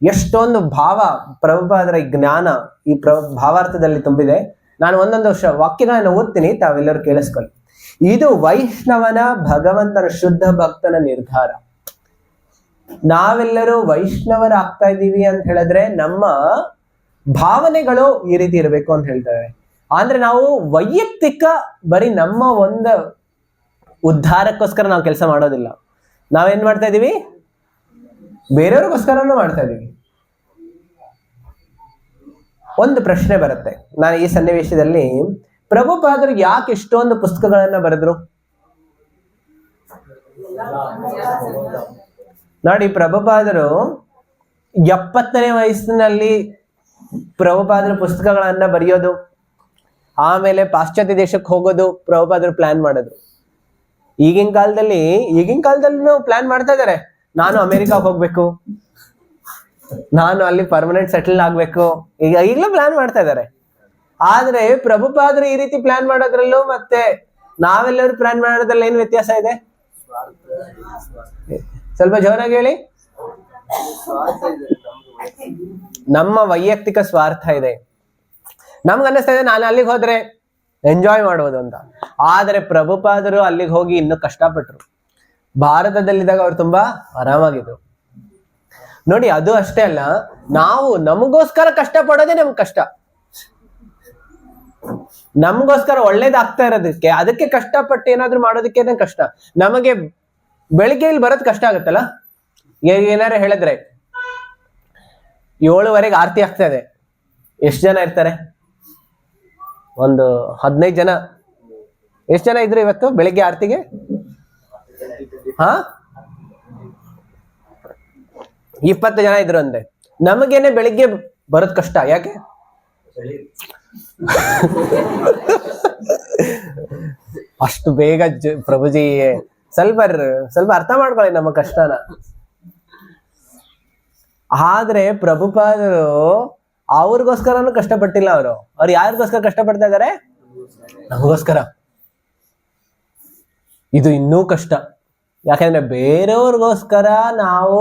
ಎಷ್ಟೊಂದು ಭಾವ ಪ್ರಭುಪಾದರ ಜ್ಞಾನ ಈ ಭಾವಾರ್ಥದಲ್ಲಿ ತುಂಬಿದೆ. ನಾನು ಒಂದೊಂದು ವಾಕ್ಯಗಳನ್ನು ಓದ್ತೀನಿ, ತಾವೆಲ್ಲರೂ ಕೇಳಿಸ್ಕೊಳ್ಳಿ. ಇದು ವೈಷ್ಣವನ, ಭಗವಂತನ ಶುದ್ಧ ಭಕ್ತನ ನಿರ್ಧಾರ. ನಾವೆಲ್ಲರೂ ವೈಷ್ಣವರಾಗ್ತಾ ಇದ್ದೀವಿ ಅಂತ ಹೇಳಿದ್ರೆ ನಮ್ಮ ಭಾವನೆಗಳು ಈ ರೀತಿ ಇರಬೇಕು ಅಂತ ಹೇಳ್ತಾರೆ. ಅಂದ್ರೆ ನಾವು ವೈಯಕ್ತಿಕ ಬರೀ ನಮ್ಮ ಒಂದು ಉದ್ಧಾರಕ್ಕೋಸ್ಕರ ನಾವು ಕೆಲಸ ಮಾಡೋದಿಲ್ಲ. ನಾವೇನ್ ಮಾಡ್ತಾ ಇದೀವಿ? ಬೇರೆಯವ್ರಿಗೋಸ್ಕರನೂ ಮಾಡ್ತಾ ಇದೀವಿ. ಒಂದು ಪ್ರಶ್ನೆ ಬರುತ್ತೆ, ನಾನು ಈ ಸನ್ನಿವೇಶದಲ್ಲಿ ಪ್ರಭುಪಾದರು ಯಾಕೆ ಇಷ್ಟೊಂದು ಪುಸ್ತಕಗಳನ್ನ ಬರೆದ್ರು? ನೋಡಿ, ಪ್ರಭುಪಾದರು 70ನೇ ವಯಸ್ಸಿನಲ್ಲಿ ಪ್ರಭುಪಾದರ ಪುಸ್ತಕಗಳನ್ನ ಬರೆಯೋದು, ಆಮೇಲೆ ಪಾಶ್ಚಾತ್ಯ ದೇಶಕ್ಕೆ ಹೋಗೋದು ಪ್ರಭುಪಾದರು ಪ್ಲಾನ್ ಮಾಡೋದು. ಈಗಿನ ಕಾಲದಲ್ಲೂ ಪ್ಲಾನ್ ಮಾಡ್ತಾ ಇದಾರೆ, ನಾನು ಅಮೆರಿಕಾಗ್ ಹೋಗ್ಬೇಕು, ನಾನು ಅಲ್ಲಿ ಪರ್ಮನೆಂಟ್ ಸೆಟಲ್ ಆಗ್ಬೇಕು, ಈಗಲೂ ಪ್ಲಾನ್ ಮಾಡ್ತಾ ಇದಾರೆ. ಆದ್ರೆ ಪ್ರಭುಪಾದರು ಈ ರೀತಿ ಪ್ಲಾನ್ ಮಾಡೋದ್ರಲ್ಲೂ ಮತ್ತೆ ನಾವೆಲ್ಲರೂ ಪ್ಲಾನ್ ಮಾಡೋದ್ರಲ್ಲಿ ಏನ್ ವ್ಯತ್ಯಾಸ ಇದೆ? ಸ್ವಲ್ಪ ಜೋರಾಗಿ ಹೇಳಿ. ನಮ್ಮ ವೈಯಕ್ತಿಕ ಸ್ವಾರ್ಥ ಇದೆ. ನಮ್ಗೆ ಅನ್ನಿಸ್ತಾ ಇದೆ, ನಾನು ಅಲ್ಲಿಗೆ ಹೋದ್ರೆ ಎಂಜಾಯ್ ಮಾಡೋದು ಅಂತ. ಆದರೆ ಪ್ರಭುಪಾದರು ಅಲ್ಲಿಗೆ ಹೋಗಿ ಇನ್ನೂ ಕಷ್ಟಪಟ್ರು. ಭಾರತದಲ್ಲಿದ್ದಾಗ ಅವ್ರು ತುಂಬಾ ಆರಾಮಾಗಿದ್ರು. ನೋಡಿ, ಅದು ಅಷ್ಟೇ ಅಲ್ಲ, ನಾವು ನಮಗೋಸ್ಕರ ಕಷ್ಟ ಪಡೋದೇ ನಮ್ಗೆ ಕಷ್ಟ. ನಮಗೋಸ್ಕರ ಒಳ್ಳೇದಾಗ್ತಾ ಇರೋದಕ್ಕೆ ಅದಕ್ಕೆ ಕಷ್ಟಪಟ್ಟು ಏನಾದ್ರು ಮಾಡೋದಕ್ಕೇನೆ ಕಷ್ಟ. ನಮಗೆ ಬೆಳಿಗ್ಗೆ ಇಲ್ಲಿ ಬರೋದು ಕಷ್ಟ ಆಗುತ್ತಲ್ಲ. ಏನಾರು ಹೇಳಿದ್ರೆ 7:15 ಆರತಿ ಆಗ್ತಾ ಇದೆ, ಎಷ್ಟು ಜನ ಇರ್ತಾರೆ? ಒಂದು 15 ಜನ. ಎಷ್ಟು ಜನ ಇದ್ರು ಇವತ್ತು ಬೆಳಿಗ್ಗೆ ಆರತಿಗೆ? 20 ಜನ ಇದ್ರು ಅಂದೆ. ನಮಗೇನೆ ಬೆಳಿಗ್ಗೆ ಬರೋದ್ ಕಷ್ಟ. ಯಾಕೆ? ಅಷ್ಟು ಬೇಗ ಪ್ರಭುಜಿ ಸ್ವಲ್ಪ ಅರ್ಥ ಮಾಡ್ಕೊಳ್ಳಿ ನಮ್ಮ ಕಷ್ಟನ. ಆದ್ರೆ ಪ್ರಭುಪಾದರು ಅವ್ರಿಗೋಸ್ಕರನು ಕಷ್ಟಪಟ್ಟಿಲ್ಲ. ಅವ್ರು ಯಾರಿಗೋಸ್ಕರ ಕಷ್ಟಪಡ್ತಾ ಇದಾರೆ? ನಮಗೋಸ್ಕರ. ಇದು ಇನ್ನೂ ಕಷ್ಟ. ಯಾಕಂದ್ರೆ ಬೇರೆಯವ್ರಿಗೋಸ್ಕರ ನಾವು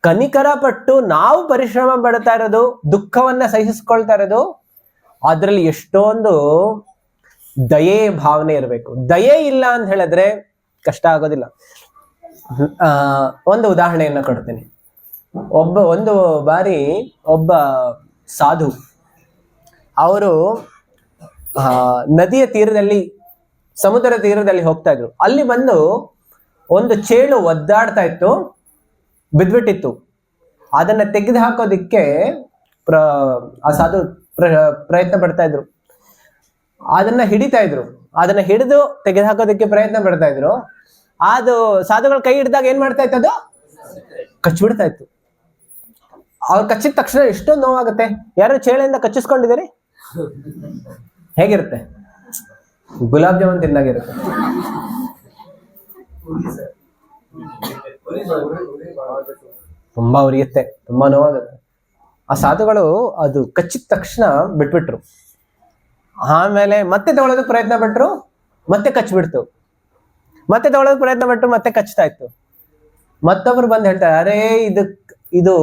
ಕನಿಕರ ಪಟ್ಟು ನಾವು ಪರಿಶ್ರಮ ಪಡ್ತಾ ಇರೋದು, ದುಃಖವನ್ನ ಸಹಿಸ್ಕೊಳ್ತಾ ಇರೋದು, ಅದ್ರಲ್ಲಿ ಎಷ್ಟೊಂದು ದಯೆ ಭಾವನೆ ಇರಬೇಕು. ದಯೆ ಇಲ್ಲ ಅಂತ ಹೇಳಿದ್ರೆ ಕಷ್ಟ ಆಗೋದಿಲ್ಲ. ಒಂದು ಉದಾಹರಣೆಯನ್ನ ಕೊಡ್ತೀನಿ. ಒಂದು ಬಾರಿ ಒಬ್ಬ ಸಾಧು, ಅವರು ನದಿಯ ತೀರದಲ್ಲಿ, ಸಮುದ್ರ ತೀರದಲ್ಲಿ ಹೋಗ್ತಾ ಇದ್ರು. ಅಲ್ಲಿ ಬಂದು ಒಂದು ಚೇಳು ಒದ್ದಾಡ್ತಾ ಇತ್ತು, ಬಿದ್ಬಿಟ್ಟಿತ್ತು. ಅದನ್ನ ತೆಗೆದು ಹಾಕೋದಿಕ್ಕೆ ಆ ಸಾಧು ಪ್ರಯತ್ನ ಪಡ್ತಾ ಇದ್ರು. ಅದನ್ನ ಹಿಡಿತಾ ಇದ್ರು. ಅದನ್ನ ಹಿಡಿದು ತೆಗೆದು ಹಾಕೋದಿಕ್ಕೆ ಪ್ರಯತ್ನ ಪಡ್ತಾ ಇದ್ರು. ಅದು ಸಾಧುಗಳ ಕೈ ಹಿಡಿದಾಗ ಏನ್ ಮಾಡ್ತಾ ಇತ್ತು? ಅದು ಕಚ್ಬಿಡ್ತಾ ಇತ್ತು. ಅವ್ರು ಕಚ್ಚಿದ ತಕ್ಷಣ ಎಷ್ಟೊಂದು ನೋವಾಗುತ್ತೆ. ಯಾರು ಚೇಳಿಂದ ಕಚ್ಚಿಸ್ಕೊಂಡಿದ್ದೀರಿ? ಹೇಗಿರುತ್ತೆ? ಗುಲಾಬ್ ಜಾಮೂನ್ ತಿಂದಾಗಿರುತ್ತೆ. ತುಂಬಾ ಉರಿಯುತ್ತೆ, ತುಂಬಾ ನೋವಾಗುತ್ತೆ. ಆ ಸಾಧುಗಳು ಅದು ಕಚ್ಚಿದ ತಕ್ಷಣ ಬಿಟ್ಬಿಟ್ರು. ಆಮೇಲೆ ಮತ್ತೆ ತಗೊಳ್ಳೋದಕ್ಕೆ ಪ್ರಯತ್ನ ಪಟ್ರು, ಮತ್ತೆ ಕಚ್ಬಿಡ್ತು. ಮತ್ತೆ ತಗೊಳ್ಳೋದಕ್ಕೆ ಪ್ರಯತ್ನ ಪಟ್ರು, ಮತ್ತೆ ಕಚ್ತಾ ಇತ್ತು. ಮತ್ತೊಬ್ರು ಬಂದು ಹೇಳ್ತಾರೆ, ಅರೇ ಇದು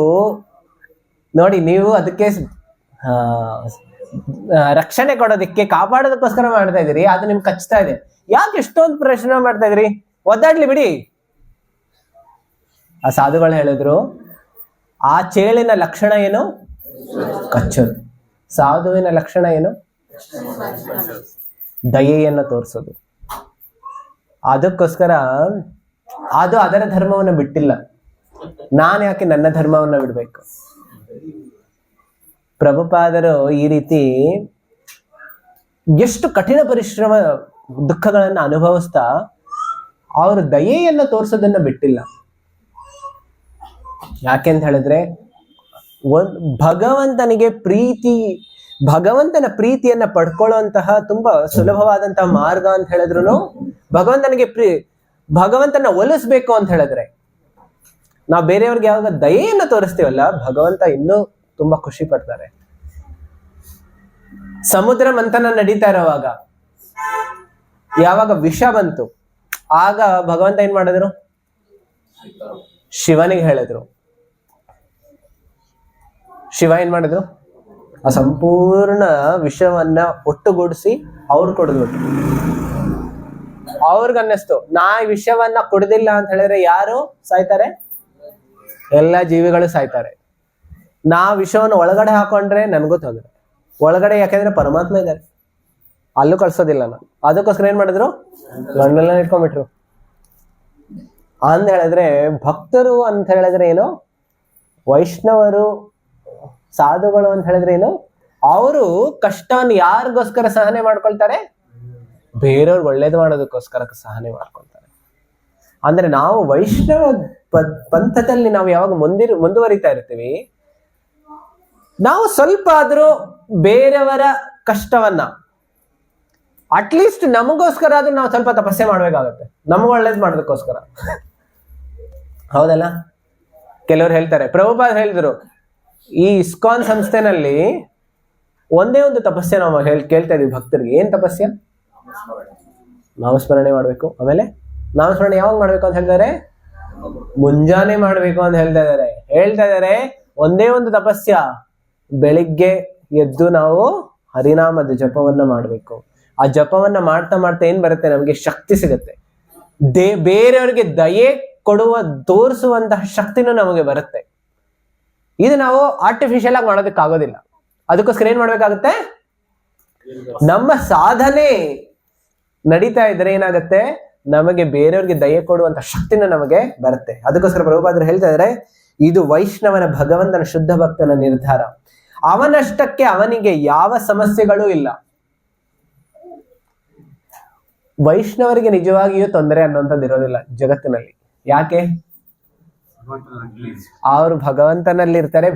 ನೋಡಿ, ನೀವು ಅದಕ್ಕೆ ರಕ್ಷಣೆ ಕೊಡೋದಕ್ಕೆ, ಕಾಪಾಡೋದಕ್ಕೋಸ್ಕರ ಮಾಡ್ತಾ ಇದೀರಿ, ಅದು ನಿಮ್ಗೆ ಕಚ್ತಾ ಇದೆ. ಯಾಕೆ ಎಷ್ಟೊಂದು ಪ್ರಶ್ನೆ ಮಾಡ್ತಾ ಇದ್ರಿ? ಒದ್ದಾಡ್ಲಿ ಬಿಡಿ. ಆ ಸಾಧುಗಳು ಹೇಳಿದ್ರು, ಆ ಚೇಳಿನ ಲಕ್ಷಣ ಏನು? ಕಚ್ಚೋದು. ಸಾಧುವಿನ ಲಕ್ಷಣ ಏನು? ದಯೆಯನ್ನು ತೋರಿಸೋದು. ಅದಕ್ಕೋಸ್ಕರ ಅದು ಅದರ ಧರ್ಮವನ್ನು ಬಿಟ್ಟಿಲ್ಲ. ನಾನು ಯಾಕೆ ನನ್ನ ಧರ್ಮವನ್ನ ಬಿಡ್ಬೇಕು? ಪ್ರಭುಪಾದರು ಈ ರೀತಿ ಎಷ್ಟು ಕಠಿಣ ಪರಿಶ್ರಮ, ದುಃಖಗಳನ್ನ ಅನುಭವಿಸ್ತಾ ಅವರು ದಯೆಯನ್ನು ತೋರಿಸೋದನ್ನ ಬಿಟ್ಟಿಲ್ಲ. ಯಾಕೆಂತ ಹೇಳಿದ್ರೆ, ಭಗವಂತನ ಪ್ರೀತಿಯನ್ನ ಪಡ್ಕೊಳ್ಳುವಂತಹ ತುಂಬಾ ಸುಲಭವಾದಂತಹ ಮಾರ್ಗ ಅಂತ ಹೇಳಿದ್ರು, ಭಗವಂತನ ಒಲಿಸ್ಬೇಕು ಅಂತ ಹೇಳಿದ್ರೆ, ನಾವು ಬೇರೆಯವ್ರಿಗೆ ಯಾವಾಗ ದಯೆಯನ್ನು ತೋರಿಸ್ತೀವಲ್ಲ, ಭಗವಂತ ಇನ್ನೂ ತುಂಬಾ ಖುಷಿ ಪಡ್ತಾರೆ. ಸಮುದ್ರ ಮಂಥನ ನಡೀತಾ ಇರೋವಾಗ ಯಾವಾಗ ವಿಷ ಬಂತು, ಆಗ ಭಗವಂತ ಏನ್ ಮಾಡಿದ್ರು? ಶಿವನಿಗೆ ಹೇಳಿದ್ರು. ಶಿವ ಏನ್ ಮಾಡಿದ್ರು? ಆ ಸಂಪೂರ್ಣ ವಿಷವನ್ನ ಒಟ್ಟುಗೂಡಿಸಿ ಅವ್ರು ಕೊಡ್ಬಿಟ್ರು. ಅವ್ರಿಗನ್ನಿಸ್ತು, ನಾ ವಿಷವನ್ನ ಕುಡ್ದಿಲ್ಲ ಅಂತ ಹೇಳಿದ್ರೆ ಯಾರು ಸಾಯ್ತಾರೆ? ಎಲ್ಲ ಜೀವಿಗಳು ಸಾಯ್ತಾರೆ. ನಾ ವಿಷವನ್ನು ಒಳಗಡೆ ಹಾಕೊಂಡ್ರೆ ನನ್ಗೂ ತೊಂದ್ರೆ. ಒಳಗಡೆ ಯಾಕೆಂದ್ರೆ ಪರಮಾತ್ಮ ಇದ್ದಾರೆ, ಅಲ್ಲೂ ಕಳ್ಸೋದಿಲ್ಲ ನಾನು. ಅದಕ್ಕೋಸ್ಕರ ಏನ್ ಮಾಡಿದ್ರು? ಗಂಡೆಲ್ಲ ಇಟ್ಕೊಂಡ್ಬಿಟ್ರು. ಅಂತ ಹೇಳಿದ್ರೆ ಭಕ್ತರು ಅಂತ ಹೇಳಿದ್ರೆ ಏನು? ವೈಷ್ಣವರು, ಸಾಧುಗಳು ಅಂತ ಹೇಳಿದ್ರೆ ಏನು? ಅವರು ಕಷ್ಟವನ್ನು ಯಾರಿಗೋಸ್ಕರ ಸಹನೆ ಮಾಡ್ಕೊಳ್ತಾರೆ? ಬೇರೆಯವ್ರಿಗೆ ಒಳ್ಳೇದು ಮಾಡೋದಕ್ಕೋಸ್ಕರ ಸಹನೆ ಮಾಡ್ಕೊಳ್ತಾರೆ. ಅಂದ್ರೆ ನಾವು ವೈಷ್ಣವ ಪಂಥದಲ್ಲಿ ನಾವು ಯಾವಾಗ ಮುಂದುವರಿತಾ ಇರ್ತೀವಿ, ನಾವು ಸ್ವಲ್ಪ ಆದ್ರೂ ಬೇರೆಯವರ ಕಷ್ಟವನ್ನ, ಅಟ್ಲೀಸ್ಟ್ ನಮಗೋಸ್ಕರ ಆದ್ರೂ ನಾವು ಸ್ವಲ್ಪ ತಪಸ್ಸೆ ಮಾಡ್ಬೇಕಾಗತ್ತೆ, ನಮ್ಗೆ ಒಳ್ಳೇದು ಮಾಡೋದಕ್ಕೋಸ್ಕರ. ಹೌದಲ್ಲ? ಕೆಲವರು ಹೇಳ್ತಾರೆ, ಪ್ರಭುಪಾದ ಹೇಳಿದ್ರು, ಈ ಇಸ್ಕಾನ್ ಸಂಸ್ಥೆನಲ್ಲಿ ಒಂದೇ ಒಂದು ತಪಸ್ಸೆ ನಾವು ಕೇಳ್ತಾ ಇದೀವಿ ಭಕ್ತರಿಗೆ. ಏನ್ ತಪಸ್ಸೆ? ನಾಮಸ್ಮರಣೆ ಮಾಡ್ಬೇಕು. ಆಮೇಲೆ ನಾಮಸ್ಮರಣೆ ಯಾವಾಗ ಮಾಡ್ಬೇಕು ಅಂತ ಹೇಳ್ತಾರೆ? ಮುಂಜಾನೆ ಮಾಡ್ಬೇಕು ಅಂತ ಹೇಳ್ತಾ ಇದಾರೆ. ಒಂದೇ ಒಂದು ತಪಸ್ಯ, ಬೆಳಿಗ್ಗೆ ಎದ್ದು ನಾವು ಹರಿನಾಮದ ಜಪವನ್ನ ಮಾಡ್ಬೇಕು. ಆ ಜಪವನ್ನ ಮಾಡ್ತಾ ಮಾಡ್ತಾ ಏನ್ ಬರುತ್ತೆ, ನಮಗೆ ಶಕ್ತಿ ಸಿಗುತ್ತೆ. ಬೇರೆಯವರಿಗೆ ದಯೆ ಕೊಡುವ ತೋರಿಸುವಂತಹ ಶಕ್ತಿನೂ ನಮಗೆ ಬರುತ್ತೆ. ಇದು ನಾವು ಆರ್ಟಿಫಿಷಿಯಲ್ ಆಗಿ ಮಾಡೋದಕ್ಕಾಗೋದಿಲ್ಲ. ಅದಕ್ಕೋಸ್ಕರ ಏನ್ ಮಾಡ್ಬೇಕಾಗುತ್ತೆ, ನಮ್ಮ ಸಾಧನೆ ನಡೀತಾ ಇದ್ರೆ ಏನಾಗುತ್ತೆ, ನಮಗೆ ಬೇರೆಯವ್ರಿಗೆ ದಯೆ ಕೊಡುವಂತ ಶಕ್ತಿನ ನಮಗೆ ಬರುತ್ತೆ. ಅದಕ್ಕೋಸ್ಕರ ಪ್ರಭುಪಾದರು ಹೇಳ್ತಾ ಇದ್ದಾರೆ, ಇದು ವೈಷ್ಣವನ ಭಗವಂತನ ಶುದ್ಧ ಭಕ್ತನ ನಿರ್ಧಾರ. ಅವನಷ್ಟಕ್ಕೆ ಅವನಿಗೆ ಯಾವ ಸಮಸ್ಯೆಗಳೂ ಇಲ್ಲ. ವೈಷ್ಣವರಿಗೆ ನಿಜವಾಗಿಯೂ ತೊಂದರೆ ಅನ್ನುವಂಥದ್ದು ಇರೋದಿಲ್ಲ ಜಗತ್ತಿನಲ್ಲಿ. ಯಾಕೆ? ಅವರು ಭಗವಂತನಲ್ಲಿ ಇರ್ತಾರೆ.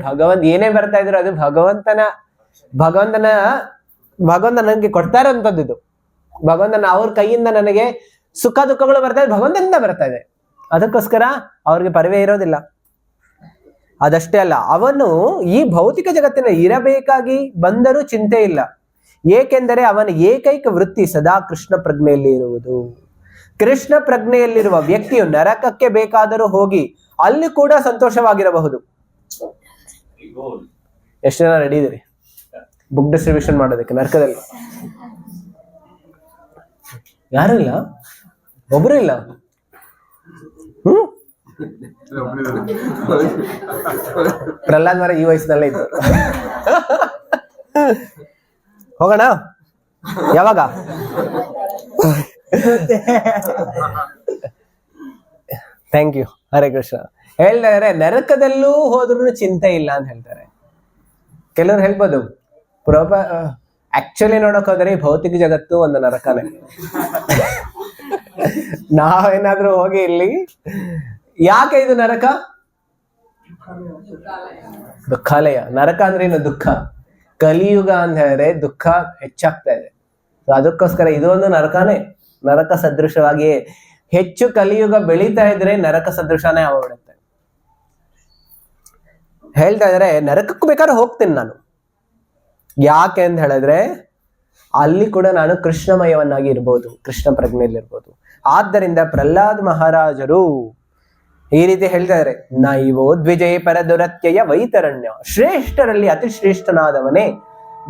ಏನೇ ಬರ್ತಾ ಇದ್ರು ಅದು ಭಗವಂತ ನನಗೆ ಕೊಡ್ತಾ ಇರೋಂಥದ್ದು. ಇದು ಭಗವಂತನ ಅವ್ರ ಕೈಯಿಂದ ನನಗೆ ಸುಖ ದುಃಖಗಳು ಬರ್ತಾ ಇದೆ, ಭಗವಂತನಿಂದ ಬರ್ತಾ ಇದೆ. ಅದಕ್ಕೋಸ್ಕರ ಅವ್ರಿಗೆ ಪರಿವೇ ಇರೋದಿಲ್ಲ. ಅದಷ್ಟೇ ಅಲ್ಲ, ಅವನು ಈ ಭೌತಿಕ ಜಗತ್ತಿನ ಇರಬೇಕಾಗಿ ಬಂದರೂ ಚಿಂತೆ ಇಲ್ಲ. ಏಕೆಂದರೆ ಅವನ ಏಕೈಕ ವೃತ್ತಿ ಸದಾ ಕೃಷ್ಣ ಪ್ರಜ್ಞೆಯಲ್ಲಿ ಇರುವುದು. ಕೃಷ್ಣ ಪ್ರಜ್ಞೆಯಲ್ಲಿರುವ ವ್ಯಕ್ತಿಯು ನರಕಕ್ಕೆ ಬೇಕಾದರೂ ಹೋಗಿ ಅಲ್ಲಿ ಕೂಡ ಸಂತೋಷವಾಗಿರಬಹುದು. ಎಷ್ಟು ಜನ ರೆಡಿ ಇದ್ರಿ ಬುಕ್ ಡಿಸ್ಟ್ರಿಬ್ಯೂಷನ್ ಮಾಡೋದಕ್ಕೆ ನರಕದಲ್ಲಿ? ಯಾರು ಇಲ್ಲ, ಒಬ್ರು ಇಲ್ಲ. ಪ್ರಹ್ಲಾದ್ ಮರ ಈ ವಯಸ್ಸಿನಲ್ಲೇ ಇದ್ದು. ಹೋಗೋಣ ಯಾವಾಗ? Thank you. ಹರೇ ಕೃಷ್ಣ. ಹೇಳ್ತಾರೆ ನರಕದಲ್ಲೂ ಹೋದ್ರೂ ಚಿಂತೆ ಇಲ್ಲ ಅಂತ ಹೇಳ್ತಾರೆ. ಕೆಲವರು ಹೇಳ್ಬೋದು ಆಕ್ಚುಲಿ ನೋಡಕ್ ಹೋದ್ರೆ ಭೌತಿಕ ಜಗತ್ತು ಒಂದು ನರಕನೇ. ನಾವೇನಾದ್ರೂ ಹೋಗಿ ಇಲ್ಲಿ ಯಾಕೆ ಇದು ನರಕ? ದುಃಖಾಲಯ. ನರಕ ಅಂದ್ರೆ ಏನು? ದುಃಖ. ಕಲಿಯುಗ ಅಂತ ಹೇಳಿದ್ರೆ ದುಃಖ ಹೆಚ್ಚಾಗ್ತಾ ಇದೆ. ಅದಕ್ಕೋಸ್ಕರ ಇದು ಒಂದು ನರಕನೇ. ನರಕ ಸದೃಶವಾಗಿಯೇ ಹೆಚ್ಚು ಕಲಿಯುಗ ಬೆಳೀತಾ ಇದ್ರೆ ನರಕ ಸದೃಶನೇ ಆಗ್ಬಿಡುತ್ತೆ. ಹೇಳ್ತಾ ಇದ್ರೆ ನರಕಕ್ಕೂ ಬೇಕಾದ್ರೆ ಹೋಗ್ತೀನಿ ನಾನು. ಯಾಕೆ ಅಂತ ಹೇಳಿದ್ರೆ ಅಲ್ಲಿ ಕೂಡ ನಾನು ಕೃಷ್ಣಮಯವನ್ನಾಗಿ ಇರ್ಬೋದು, ಕೃಷ್ಣ ಪ್ರಜ್ಞೆಯಲ್ಲಿರ್ಬೋದು. ಆದ್ದರಿಂದ ಪ್ರಹ್ಲಾದ್ ಮಹಾರಾಜರು ಈ ರೀತಿ ಹೇಳ್ತಾ ಇದ್ದಾರೆ, ನೈವೋ ದ್ವಿಜಯ ಪರದುರತ್ಯಯ ವೈತರಣ್ಯ. ಶ್ರೇಷ್ಠರಲ್ಲಿ ಅತಿ ಶ್ರೇಷ್ಠನಾದವನೇ.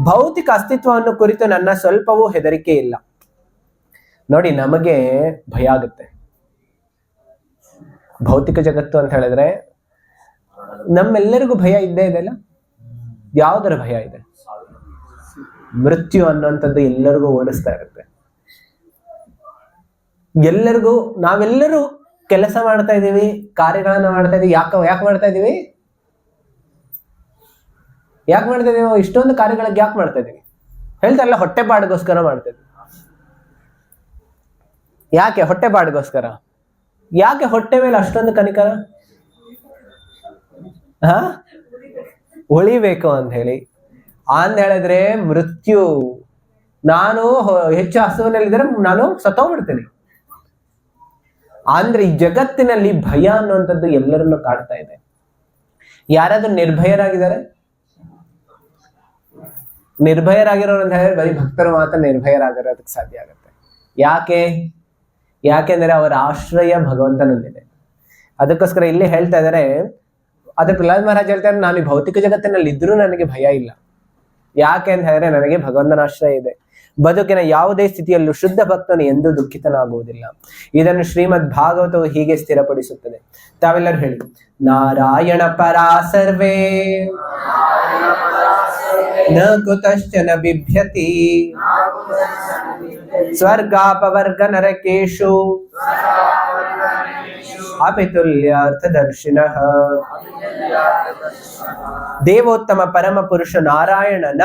ಭೌತಿಕ ಅಸ್ತಿತ್ವವನ್ನು ಕುರಿತು ನನ್ನ ಸ್ವಲ್ಪವೂ ಹೆದರಿಕೆ ಇಲ್ಲ. ನೋಡಿ, ನಮಗೆ ಭಯ ಆಗುತ್ತೆ ಭೌತಿಕ ಜಗತ್ತು ಅಂತ ಹೇಳಿದ್ರೆ. ನಮ್ಮೆಲ್ಲರಿಗೂ ಭಯ ಇದ್ದೇ ಇದೆಯಲ್ಲ. ಯಾವುದರ ಭಯ ಇದೆ? ಮೃತ್ಯು ಅನ್ನುವಂಥದ್ದು ಎಲ್ಲರಿಗೂ ಓಡಿಸ್ತಾ ಇರುತ್ತೆ. ನಾವೆಲ್ಲರೂ ಕೆಲಸ ಮಾಡ್ತಾ ಇದೀವಿ, ಕಾರ್ಯಗಳನ್ನ ಮಾಡ್ತಾ ಇದೀವಿ. ಯಾಕೆ ಮಾಡ್ತಾ ಇದೀವಿ? ಇಷ್ಟೊಂದು ಕಾರ್ಯಗಳಿಗೆ ಯಾಕೆ ಮಾಡ್ತಾ ಇದೀವಿ? ಹೇಳ್ತಾರಲ್ಲ, ಹೊಟ್ಟೆಪಾಡಿಗೋಸ್ಕರ ಮಾಡ್ತಾ ಇದೀವಿ. ಯಾಕೆ ಹೊಟ್ಟೆಪಾಡಿಗೋಸ್ಕರ? ಯಾಕೆ ಹೊಟ್ಟೆ ಮೇಲೆ ಅಷ್ಟೊಂದು ಕನಿಕರ? ಉಳಿಬೇಕು ಅಂತ ಹೇಳಿ. ಅಂದ ಹೇಳಿದ್ರೆ ಮೃತ್ಯು, ನಾನು ಹೆಚ್ಚು ಹಸುವಿನಲ್ಲಿದ್ರೆ ನಾನು ಸತ್ತೋಗ್ಬಿಡ್ತೀನಿ. ಅಂದ್ರೆ ಈ ಜಗತ್ತಿನಲ್ಲಿ ಭಯ ಅನ್ನುವಂಥದ್ದು ಎಲ್ಲರನ್ನು ಕಾಡ್ತಾ ಇದೆ. ಯಾರಾದ್ರೂ ನಿರ್ಭಯರಾಗಿದ್ದಾರೆ? ನಿರ್ಭಯರಾಗಿರೋರು ಅಂತ ಹೇಳಿದ್ರೆ ಬರೀ ಭಕ್ತರು ಮಾತ್ರ ನಿರ್ಭಯರಾಗಿರೋದಕ್ಕೆ ಸಾಧ್ಯ ಆಗುತ್ತೆ. ಯಾಕೆಂದ್ರೆ ಅವರ ಆಶ್ರಯ ಭಗವಂತನಲ್ಲಿದೆ. ಅದಕ್ಕೋಸ್ಕರ ಇಲ್ಲಿ ಹೇಳ್ತಾ ಇದ್ದಾರೆ, ಅದೇ ಪ್ರಹ್ಲಾದ್ ಮಹಾರಾಜ್ ಹೇಳ್ತಾರೆ, ನಾನು ಈ ಭೌತಿಕ ಜಗತ್ತಿನಲ್ಲಿ ಇದ್ರೂ ನನಗೆ ಭಯ ಇಲ್ಲ. ಯಾಕೆ ಅಂತ ಹೇಳಿದ್ರೆ ನನಗೆ ಭಗವಂತನ ಆಶ್ರಯ ಇದೆ. ಬದುಕಿನ ಯಾವುದೇ ಸ್ಥಿತಿಯಲ್ಲೂ ಶುದ್ಧ ಭಕ್ತನು ಎಂದೂ ದುಃಖಿತನಾಗುವುದಿಲ್ಲ. ಇದನ್ನು ಶ್ರೀಮದ್ ಭಾಗವತವು ಹೀಗೆ ಸ್ಥಿರಪಡಿಸುತ್ತದೆ. ತಾವೆಲ್ಲರೂ ಹೇಳಿ, ನಾರಾಯಣ ಪರಾ ಸರ್ವೇ ನ ಕುತಶ್ಚನ ಬಿಭ್ಯತಿ ಸ್ವರ್ಗಾಪವರ್ಗ ನರಕೇಶು ಅಪಿತುಲ್ಯಾರ್ಥದರ್ಶಿನಃ. ದೇವೋತ್ತಮ ಪರಮ ಪುರುಷ ನಾರಾಯಣನ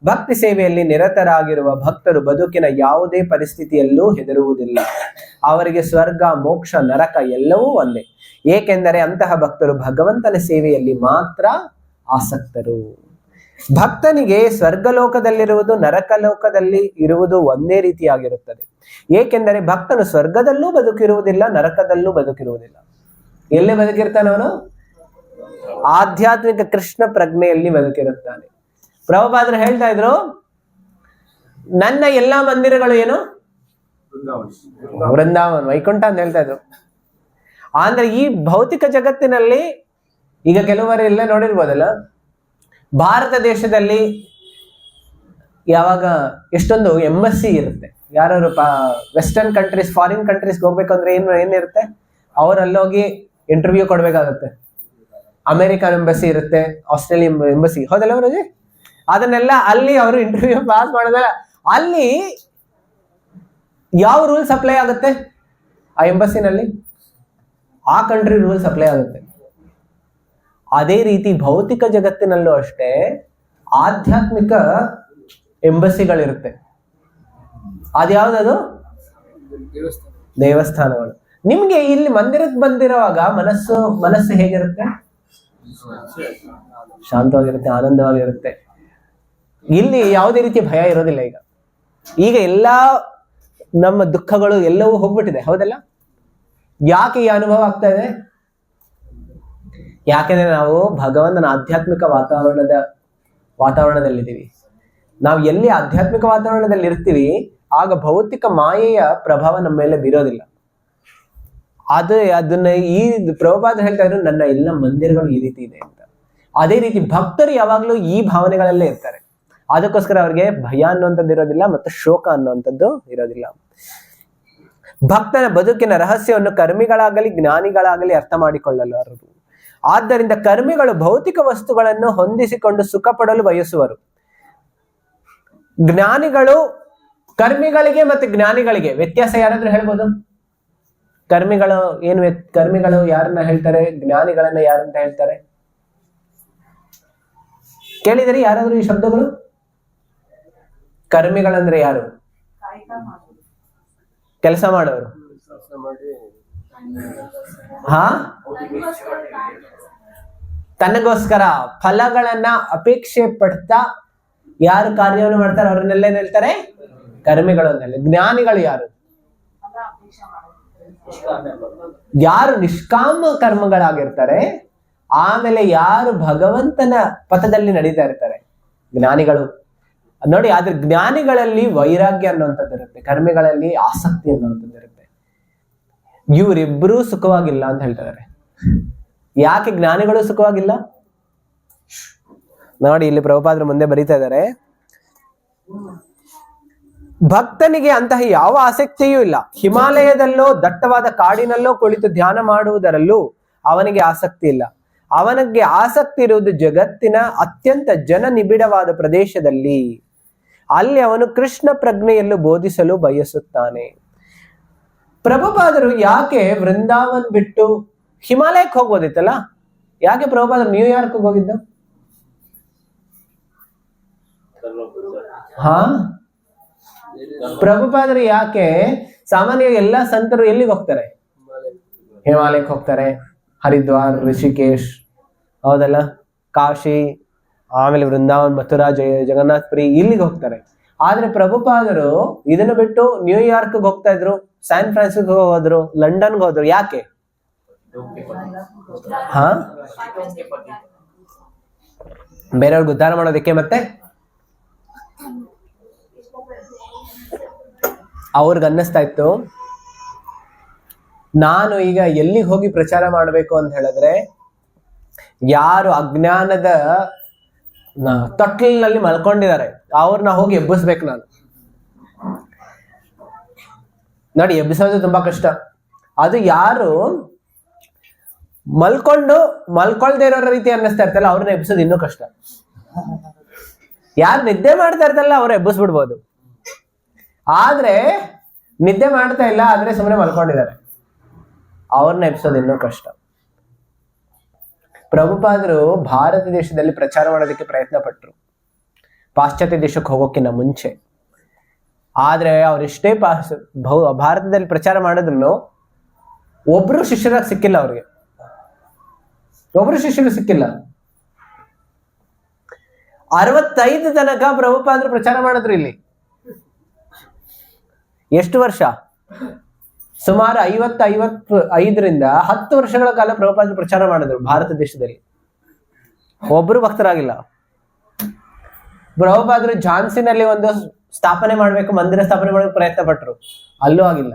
ಭಕ್ತಿ ಸೇವೆಯಲ್ಲಿ ನಿರತರಾಗಿರುವ ಭಕ್ತರು ಬದುಕಿನ ಯಾವುದೇ ಪರಿಸ್ಥಿತಿಯಲ್ಲೂ ಹೆದರುವುದಿಲ್ಲ. ಅವರಿಗೆ ಸ್ವರ್ಗ, ಮೋಕ್ಷ, ನರಕ ಎಲ್ಲವೂ ಒಂದೇ. ಏಕೆಂದರೆ ಅಂತಹ ಭಕ್ತರು ಭಗವಂತನ ಸೇವೆಯಲ್ಲಿ ಮಾತ್ರ ಆಸಕ್ತರು. ಭಕ್ತನಿಗೆ ಸ್ವರ್ಗಲೋಕದಲ್ಲಿರುವುದು, ನರಕ ಲೋಕದಲ್ಲಿ ಇರುವುದು ಒಂದೇ ರೀತಿಯಾಗಿರುತ್ತದೆ. ಏಕೆಂದರೆ ಭಕ್ತನು ಸ್ವರ್ಗದಲ್ಲೂ ಬದುಕಿರುವುದಿಲ್ಲ, ನರಕದಲ್ಲೂ ಬದುಕಿರುವುದಿಲ್ಲ. ಎಲ್ಲಿ ಬದುಕಿರ್ತಾನೆ ಅವನು? ಆಧ್ಯಾತ್ಮಿಕ ಕೃಷ್ಣ ಪ್ರಜ್ಞೆಯಲ್ಲಿ ಬದುಕಿರುತ್ತಾನೆ. ಪ್ರಭುಪಾದರು ಹೇಳ್ತಾ ಇದ್ರು, ನನ್ನ ಎಲ್ಲಾ ಮಂದಿರಗಳು ಏನು? ವೃಂದಾವನ್, ವೈಕುಂಠ ಅಂತ ಹೇಳ್ತಾ ಇದ್ರು. ಅಂದ್ರೆ ಈ ಭೌತಿಕ ಜಗತ್ತಿನಲ್ಲಿ ಈಗ ಕೆಲವರು ಎಲ್ಲ ನೋಡಿರ್ಬೋದಲ್ಲ, ಭಾರತ ದೇಶದಲ್ಲಿ ಯಾವಾಗ ಎಷ್ಟೊಂದು ಎಂಬಸಿ ಇರುತ್ತೆ, ಯಾರು ವೆಸ್ಟರ್ನ್ ಕಂಟ್ರೀಸ್, ಫಾರಿನ್ ಕಂಟ್ರೀಸ್ಗೆ ಹೋಗ್ಬೇಕಂದ್ರೆ ಏನಿರುತ್ತೆ, ಅವ್ರು ಅಲ್ಲೋಗಿ ಇಂಟರ್ವ್ಯೂ ಕೊಡ್ಬೇಕಾಗತ್ತೆ. ಅಮೆರಿಕನ್ ಎಂಬಸಿ ಇರುತ್ತೆ, ಆಸ್ಟ್ರೇಲಿಯನ್ ಎಂಬಸಿ, ಹೌದಲ್ಲ ಅವರಿಗೆ? ಅದನ್ನೆಲ್ಲ ಅಲ್ಲಿ ಅವರು ಇಂಟರ್ವ್ಯೂ ಪಾಸ್ ಮಾಡಿದ್ರೆ ಅಲ್ಲಿ ಯಾವ ರೂಲ್ಸ್ ಅಪ್ಲೈ ಆಗುತ್ತೆ ಆ ಎಂಬಸಿನಲ್ಲಿ? ಆ ಕಂಟ್ರಿ ರೂಲ್ಸ್ ಅಪ್ಲೈ ಆಗುತ್ತೆ. ಅದೇ ರೀತಿ ಭೌತಿಕ ಜಗತ್ತಿನಲ್ಲೂ ಅಷ್ಟೇ ಆಧ್ಯಾತ್ಮಿಕ ಎಂಬಸಿಗಳಿರುತ್ತೆ. ಅದ್ಯಾವ್ದದು? ದೇವಸ್ಥಾನಗಳು. ನಿಮ್ಗೆ ಇಲ್ಲಿ ಮಂದಿರಕ್ಕೆ ಬಂದಿರುವಾಗ ಮನಸ್ಸು ಹೇಗಿರುತ್ತೆ? ಶಾಂತವಾಗಿರುತ್ತೆ, ಆನಂದವಾಗಿರುತ್ತೆ. ಇಲ್ಲಿ ಯಾವುದೇ ರೀತಿಯ ಭಯ ಇರೋದಿಲ್ಲ. ಈಗ ಎಲ್ಲಾ ನಮ್ಮ ದುಃಖಗಳು ಎಲ್ಲವೂ ಹೋಗ್ಬಿಟ್ಟಿದೆ, ಹೌದಲ್ಲ? ಯಾಕೆ ಈ ಅನುಭವ ಆಗ್ತಾ ಇದೆ? ಯಾಕೆಂದ್ರೆ ನಾವು ಭಗವಂತನ ಆಧ್ಯಾತ್ಮಿಕ ವಾತಾವರಣದಲ್ಲಿದ್ದೀವಿ. ನಾವು ಎಲ್ಲಿ ಆಧ್ಯಾತ್ಮಿಕ ವಾತಾವರಣದಲ್ಲಿ ಇರ್ತೀವಿ ಆಗ ಭೌತಿಕ ಮಾಯೆಯ ಪ್ರಭಾವ ನಮ್ಮ ಮೇಲೆ ಬೀರೋದಿಲ್ಲ. ಅದನ್ನ ಈ ಪ್ರಭುಪಾದ ಹೇಳ್ತಾ ಇದ್ರು, ನನ್ನ ಎಲ್ಲ ಮಂದಿರಗಳು ಈ ರೀತಿ ಇದೆ ಅಂತ. ಅದೇ ರೀತಿ ಭಕ್ತರು ಯಾವಾಗ್ಲೂ ಈ ಭಾವನೆಗಳಲ್ಲೇ ಇರ್ತಾರೆ. ಅದಕ್ಕೋಸ್ಕರ ಅವ್ರಿಗೆ ಭಯ ಅನ್ನುವಂಥದ್ದು ಇರೋದಿಲ್ಲ ಮತ್ತು ಶೋಕ ಅನ್ನುವಂಥದ್ದು ಇರೋದಿಲ್ಲ. ಭಕ್ತನ ಬದುಕಿನ ರಹಸ್ಯವನ್ನು ಕರ್ಮಿಗಳಾಗಲಿ ಜ್ಞಾನಿಗಳಾಗಲಿ ಅರ್ಥ ಮಾಡಿಕೊಳ್ಳಲಾರರು. ಆದ್ದರಿಂದ ಕರ್ಮಿಗಳು ಭೌತಿಕ ವಸ್ತುಗಳನ್ನು ಹೊಂದಿಸಿಕೊಂಡು ಸುಖ ಪಡಲು ಬಯಸುವರು. ಕರ್ಮಿಗಳಿಗೆ ಮತ್ತೆ ಜ್ಞಾನಿಗಳಿಗೆ ವ್ಯತ್ಯಾಸ ಯಾರಾದ್ರೂ ಹೇಳ್ಬೋದು? ಕರ್ಮಿಗಳು ಯಾರನ್ನ ಹೇಳ್ತಾರೆ, ಜ್ಞಾನಿಗಳನ್ನ ಯಾರಂತ ಹೇಳ್ತಾರೆ? ಕೇಳಿದರೆ ಯಾರಾದ್ರೂ ಈ ಶಬ್ದಗಳು? ಕರ್ಮಿಗಳಂದ್ರೆ ಯಾರು? ಕೆಲಸ ಮಾಡೋರು. ತನಗೋಸ್ಕರ ಫಲಗಳನ್ನ ಅಪೇಕ್ಷೆ ಪಡ್ತಾ ಯಾರು ಕಾರ್ಯವನ್ನು ಮಾಡ್ತಾರೆ ಅವ್ರನ್ನೆಲ್ಲ ಹೇಳ್ತಾರೆ ಕರ್ಮಿಗಳು ಅಂತೆಲ್ಲ. ಜ್ಞಾನಿಗಳು ಯಾರು? ಯಾರು ನಿಷ್ಕಾಮ ಕರ್ಮಗಳಾಗಿರ್ತಾರೆ, ಆಮೇಲೆ ಯಾರು ಭಗವಂತನ ಪಥದಲ್ಲಿ ನಡೀತಾ ಇರ್ತಾರೆ ಜ್ಞಾನಿಗಳು. ನೋಡಿ, ಆದ್ರೆ ಜ್ಞಾನಿಗಳಲ್ಲಿ ವೈರಾಗ್ಯ ಅನ್ನುವಂಥದ್ದು ಇರುತ್ತೆ, ಕರ್ಮಿಗಳಲ್ಲಿ ಆಸಕ್ತಿ ಅನ್ನುವಂಥದ್ದು ಇರುತ್ತೆ. ಇವರಿಬ್ಬರೂ ಸುಖವಾಗಿಲ್ಲ ಅಂತ ಹೇಳ್ತಾರೆ. ಯಾಕೆ ಜ್ಞಾನಿಗಳು ಸುಖವಾಗಿಲ್ಲ? ನೋಡಿ, ಇಲ್ಲಿ ಪ್ರಭುಪಾದರು ಮುಂದೆ ಬರೀತಾ ಇದ್ದಾರೆ, ಭಕ್ತನಿಗೆ ಅಂತಹ ಯಾವ ಆಸಕ್ತಿಯೂ ಇಲ್ಲ. ಹಿಮಾಲಯದಲ್ಲೋ ದಟ್ಟವಾದ ಕಾಡಿನಲ್ಲೋ ಕುಳಿತು ಧ್ಯಾನ ಮಾಡುವುದರಲ್ಲೂ ಅವನಿಗೆ ಆಸಕ್ತಿ ಇಲ್ಲ. ಅವನಿಗೆ ಆಸಕ್ತಿ ಇರುವುದು ಜಗತ್ತಿನ ಅತ್ಯಂತ ನಿಬಿಡವಾದ ಪ್ರದೇಶದಲ್ಲಿ. ಅಲ್ಲಿ ಅವನು ಕೃಷ್ಣ ಪ್ರಜ್ಞೆಯಲ್ಲೂ ಬೋಧಿಸಲು ಬಯಸುತ್ತಾನೆ. ಪ್ರಭುಪಾದರು ಯಾಕೆ ವೃಂದಾವನ್ ಬಿಟ್ಟು ಹಿಮಾಲಯಕ್ಕೆ ಹೋಗ್ಬೋದಿತ್ತಲ್ಲ? ಯಾಕೆ ಪ್ರಭುಪಾದರು ನ್ಯೂಯಾರ್ಕ್ ಹೋಗಿದ್ದು? ಪ್ರಭುಪಾದರು ಯಾಕೆ ಸಾಮಾನ್ಯ ಎಲ್ಲಾ ಸಂತರು ಎಲ್ಲಿಗೆ ಹೋಗ್ತಾರೆ? ಹಿಮಾಲಯಕ್ಕೆ ಹೋಗ್ತಾರೆ, ಹರಿದ್ವಾರ್, ಋಷಿಕೇಶ್, ಹೌದಲ್ಲ, ಕಾಶಿ, ಆಮೇಲೆ ವೃಂದಾವನ್, ಮಥುರಾ, ಜಗನ್ನಾಥ್ಪುರಿ, ಇಲ್ಲಿಗೆ ಹೋಗ್ತಾರೆ. ಆದ್ರೆ ಪ್ರಭುಪಾದರು ಇದನ್ನು ಬಿಟ್ಟು ನ್ಯೂಯಾರ್ಕ್ ಹೋಗ್ತಾ ಇದ್ರು, ಸ್ಯಾನ್ ಫ್ರಾನ್ಸಿಸ್ಕೋ ಹೋದ್ರು, ಲಂಡನ್ಗೆ ಹೋದ್ರು. ಯಾಕೆ? ಬೇರೆಯವ್ರಿಗೆ ಉದ್ಧಾರ ಮಾಡೋದಕ್ಕೆ. ಮತ್ತೆ ಅವ್ರಿಗೆ ಅನ್ನಿಸ್ತಾ ಇತ್ತು, ನಾನು ಈಗ ಎಲ್ಲಿಗೆ ಹೋಗಿ ಪ್ರಚಾರ ಮಾಡಬೇಕು ಅಂತ ಹೇಳಿದ್ರೆ, ಯಾರು ಅಜ್ಞಾನದ ತೊಟ್ಟಿಲಿನಲ್ಲಿ ಮಲ್ಕೊಂಡಿದ್ದಾರೆ ಅವ್ರನ್ನ ಹೋಗಿ ಎಬ್ಬಿಸ್ಬೇಕು ನಾನು. ನೋಡಿ, ಎಬ್ಬಿಸೋದು ತುಂಬಾ ಕಷ್ಟ. ಅದು ಯಾರು ಮಲ್ಕೊಳ್ದೇ ಇರೋ ರೀತಿ ಅನ್ನಿಸ್ತಾ ಇರ್ತಲ್ಲ ಅವ್ರನ್ನ ಎಬ್ಬಿಸೋದು ಇನ್ನೂ ಕಷ್ಟ. ಯಾರು ನಿದ್ದೆ ಮಾಡ್ತಾ ಇರ್ತಲ್ಲ ಅವ್ರು ಎಬ್ಬಿಸ್ಬಿಡ್ಬೋದು. ಆದ್ರೆ ನಿದ್ದೆ ಮಾಡ್ತಾ ಇಲ್ಲ, ಆದ್ರೆ ಸುಮ್ಮನೆ ಮಲ್ಕೊಂಡಿದ್ದಾರೆ, ಅವ್ರನ್ನ ಎಬ್ಬಿಸೋದು ಇನ್ನೂ ಕಷ್ಟ. ಪ್ರಭುಪಾದರು ಭಾರತ ದೇಶದಲ್ಲಿ ಪ್ರಚಾರ ಮಾಡೋದಕ್ಕೆ ಪ್ರಯತ್ನ ಪಟ್ರು, ಪಾಶ್ಚಾತ್ಯ ದೇಶಕ್ಕೆ ಹೋಗೋಕ್ಕಿಂತ ಮುಂಚೆ. ಆದ್ರೆ ಅವರೆಷ್ಟೇ ಭಾರತದಲ್ಲಿ ಪ್ರಚಾರ ಮಾಡಿದ್ರು ಒಬ್ರು ಶಿಷ್ಯರಾಗಿ ಸಿಕ್ಕಿಲ್ಲ. ಅವ್ರಿಗೆ ಒಬ್ರು ಶಿಷ್ಯರು ಸಿಕ್ಕಿಲ್ಲ. 65 ತನಕ ಪ್ರಭುಪಾದರು ಪ್ರಚಾರ ಮಾಡಿದ್ರು ಇಲ್ಲಿ. ಎಷ್ಟು ವರ್ಷ? ಸುಮಾರು 55ರಿಂದ 10 ವರ್ಷಗಳ ಕಾಲ ಪ್ರಭುಪಾದರು ಪ್ರಚಾರ ಮಾಡಿದ್ರು ಭಾರತ ದೇಶದಲ್ಲಿ. ಒಬ್ರು ಭಕ್ತರಾಗಿಲ್ಲ. ಪ್ರಭುಪಾದರು ಝಾನ್ಸಿನಲ್ಲಿ ಒಂದು ಸ್ಥಾಪನೆ ಮಾಡ್ಬೇಕು, ಮಂದಿರ ಸ್ಥಾಪನೆ ಮಾಡಬೇಕು ಪ್ರಯತ್ನ ಪಟ್ರು, ಅಲ್ಲೂ ಆಗಿಲ್ಲ.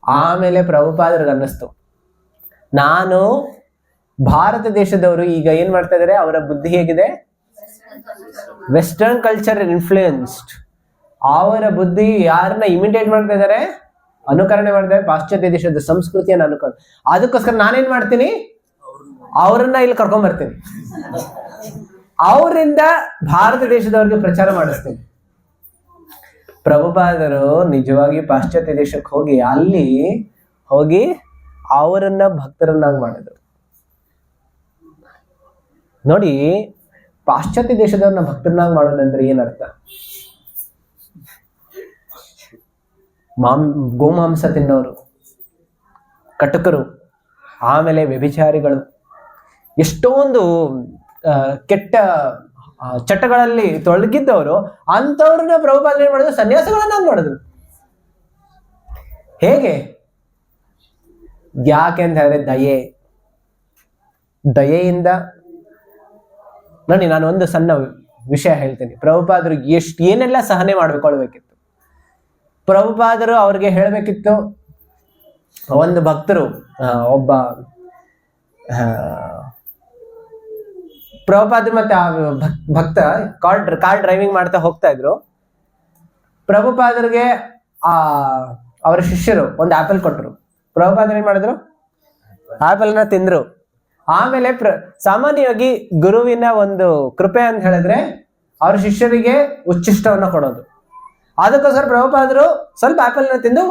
ಆಮೇಲೆ ಪ್ರಭುಪಾದರಿಗೆ ಅನ್ನಿಸ್ತು, ನಾನು ಭಾರತ ದೇಶದವರು ಈಗ ಏನ್ ಮಾಡ್ತಾ ಇದಾರೆ, ಅವರ ಬುದ್ಧಿ ಹೇಗಿದೆ, ವೆಸ್ಟರ್ನ್ ಕಲ್ಚರ್ ಇನ್ಫ್ಲೂಯೆನ್ಸ್ಡ್. ಅವರ ಬುದ್ಧಿ ಯಾರನ್ನ ಇಮಿಟೇಟ್ ಮಾಡ್ತಾ ಇದಾರೆ, ಅನುಕರಣೆ ಮಾಡ್ತಾ ಇದ್ದಾರೆ, ಪಾಶ್ಚಾತ್ಯ ದೇಶದ ಸಂಸ್ಕೃತಿಯನ್ನು ಅನುಕರಣೆ. ಅದಕ್ಕೋಸ್ಕರ ನಾನೇನ್ ಮಾಡ್ತೀನಿ, ಅವರನ್ನ ಇಲ್ಲಿ ಕರ್ಕೊಂಡ್ ಬರ್ತೀನಿ, ಅವರಿಂದ ಭಾರತ ದೇಶದವ್ರಿಗೆ ಪ್ರಚಾರ ಮಾಡಿಸ್ತೀನಿ. ಪ್ರಭುಪಾದರು ನಿಜವಾಗಿ ಪಾಶ್ಚಾತ್ಯ ದೇಶಕ್ಕೆ ಹೋಗಿ ಅಲ್ಲಿ ಹೋಗಿ ಅವರನ್ನ ಭಕ್ತರನ್ನಾಗಿ ಮಾಡಿದ್ರು. ನೋಡಿ, ಪಾಶ್ಚಾತ್ಯ ದೇಶದವ್ರನ್ನ ಭಕ್ತರನ್ನಾಗಿ ಮಾಡೋದಂದ್ರೆ ಏನರ್ಥ? ಗೋಮಾಂಸ ತಿನ್ನೋರು, ಕಟಕರು, ಆಮೇಲೆ ವ್ಯಭಿಚಾರಿಗಳು, ಎಷ್ಟೊಂದು ಕೆಟ್ಟ ಚಟಗಳಲ್ಲಿ ತೊಡಗಿದ್ದವರು, ಅಂಥವ್ರನ್ನ ಪ್ರಭುಪಾದರು ಏನ್ ಮಾಡಿದ್ರು, ಸನ್ಯಾಸಗಳನ್ನಾಗಿ ಮಾಡಿದ್ರು. ಹೇಗೆ? ಯಾಕೆ ಅಂತ ಹೇಳಿದ್ರೆ ದಯೆಯಿಂದ. ನೋಡಿ, ನಾನು ಒಂದು ಸಣ್ಣ ವಿಷಯ ಹೇಳ್ತೀನಿ. ಪ್ರಭುಪಾದರು ಏನೆಲ್ಲ ಸಹನೆ ಮಾಡ್ಬೇಕಿತ್ತು. ಪ್ರಭುಪಾದರು ಅವ್ರಿಗೆ ಹೇಳ್ಬೇಕಿತ್ತು, ಒಂದು ಭಕ್ತರು ಒಬ್ಬ ಪ್ರಭುಪಾದರು ಮತ್ತೆ ಆ ಭಕ್ತ ಕಾರ್ ಡ್ರೈವಿಂಗ್ ಮಾಡ್ತಾ ಹೋಗ್ತಾ ಇದ್ರು. ಪ್ರಭುಪಾದರಿಗೆ ಅವರ ಶಿಷ್ಯರು ಒಂದು ಆಪಲ್ ಕೊಟ್ಟರು. ಪ್ರಭುಪಾದರು ಏನ್ ಮಾಡಿದ್ರು, ಆಪಲ್ನ ತಿಂದ್ರು. ಆಮೇಲೆ ಸಾಮಾನ್ಯವಾಗಿ ಗುರುವಿನ ಒಂದು ಕೃಪೆ ಅಂತ ಹೇಳಿದ್ರೆ ಅವ್ರ ಶಿಷ್ಯರಿಗೆ ಉಚ್ಚಿಷ್ಟವನ್ನ ಕೊಡೋದು. ಅದಕ್ಕೋಸ್ಕರ ಪ್ರಭುಪಾದರು ಸ್ವಲ್ಪ ಆಪಲ್ನ ತಿಂದು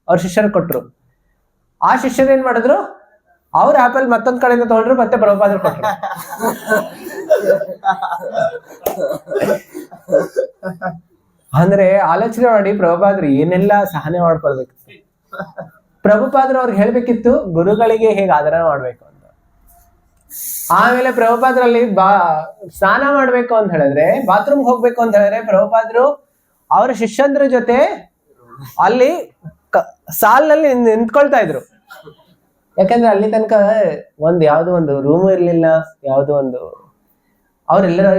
ಅವ್ರ ಶಿಷ್ಯರಿಗೆ ಕೊಟ್ರು. ಆ ಶಿಷ್ಯರು ಏನ್ ಮಾಡಿದ್ರು, ಅವ್ರ ಆಪಲ್ ಮತ್ತೊಂದ್ ಕಡೆಯಿಂದ ತಗೊಂಡ್ರು, ಮತ್ತೆ ಪ್ರಭುಪಾದರು ಕೊಟ್ರು. ಅಂದ್ರೆ ಆಲೋಚನೆ ಮಾಡಿ, ಪ್ರಭುಪಾದರು ಏನೆಲ್ಲ ಸಹನೆ ಮಾಡ್ಕೊಳ್ಬೇಕು. ಪ್ರಭುಪಾದರು ಅವ್ರಿಗೆ ಹೇಳ್ಬೇಕಿತ್ತು ಗುರುಗಳಿಗೆ ಹೇಗೆ ಆದರ ಮಾಡ್ಬೇಕು ಅಂತ. ಆಮೇಲೆ ಪ್ರಭುಪಾದರಲ್ಲಿ ಸ್ನಾನ ಮಾಡ್ಬೇಕು ಅಂತ ಹೇಳಿದ್ರೆ, ಬಾತ್ರೂಮ್ ಹೋಗ್ಬೇಕು ಅಂತ ಹೇಳಿದ್ರೆ, ಪ್ರಭುಪಾದರು ಅವರ ಶಿಷ್ಯಂದ್ರ ಜೊತೆ ಅಲ್ಲಿ ಸಾಲಿನಲ್ಲಿ ನಿಂತ್ಕೊಳ್ತಾ ಇದ್ರು. ಯಾಕಂದ್ರೆ ಅಲ್ಲಿ ತನಕ ಯಾವ್ದೋ ಒಂದು ರೂಮ್ ಇರ್ಲಿಲ್ಲ, ಯಾವ್ದೋ ಒಂದು,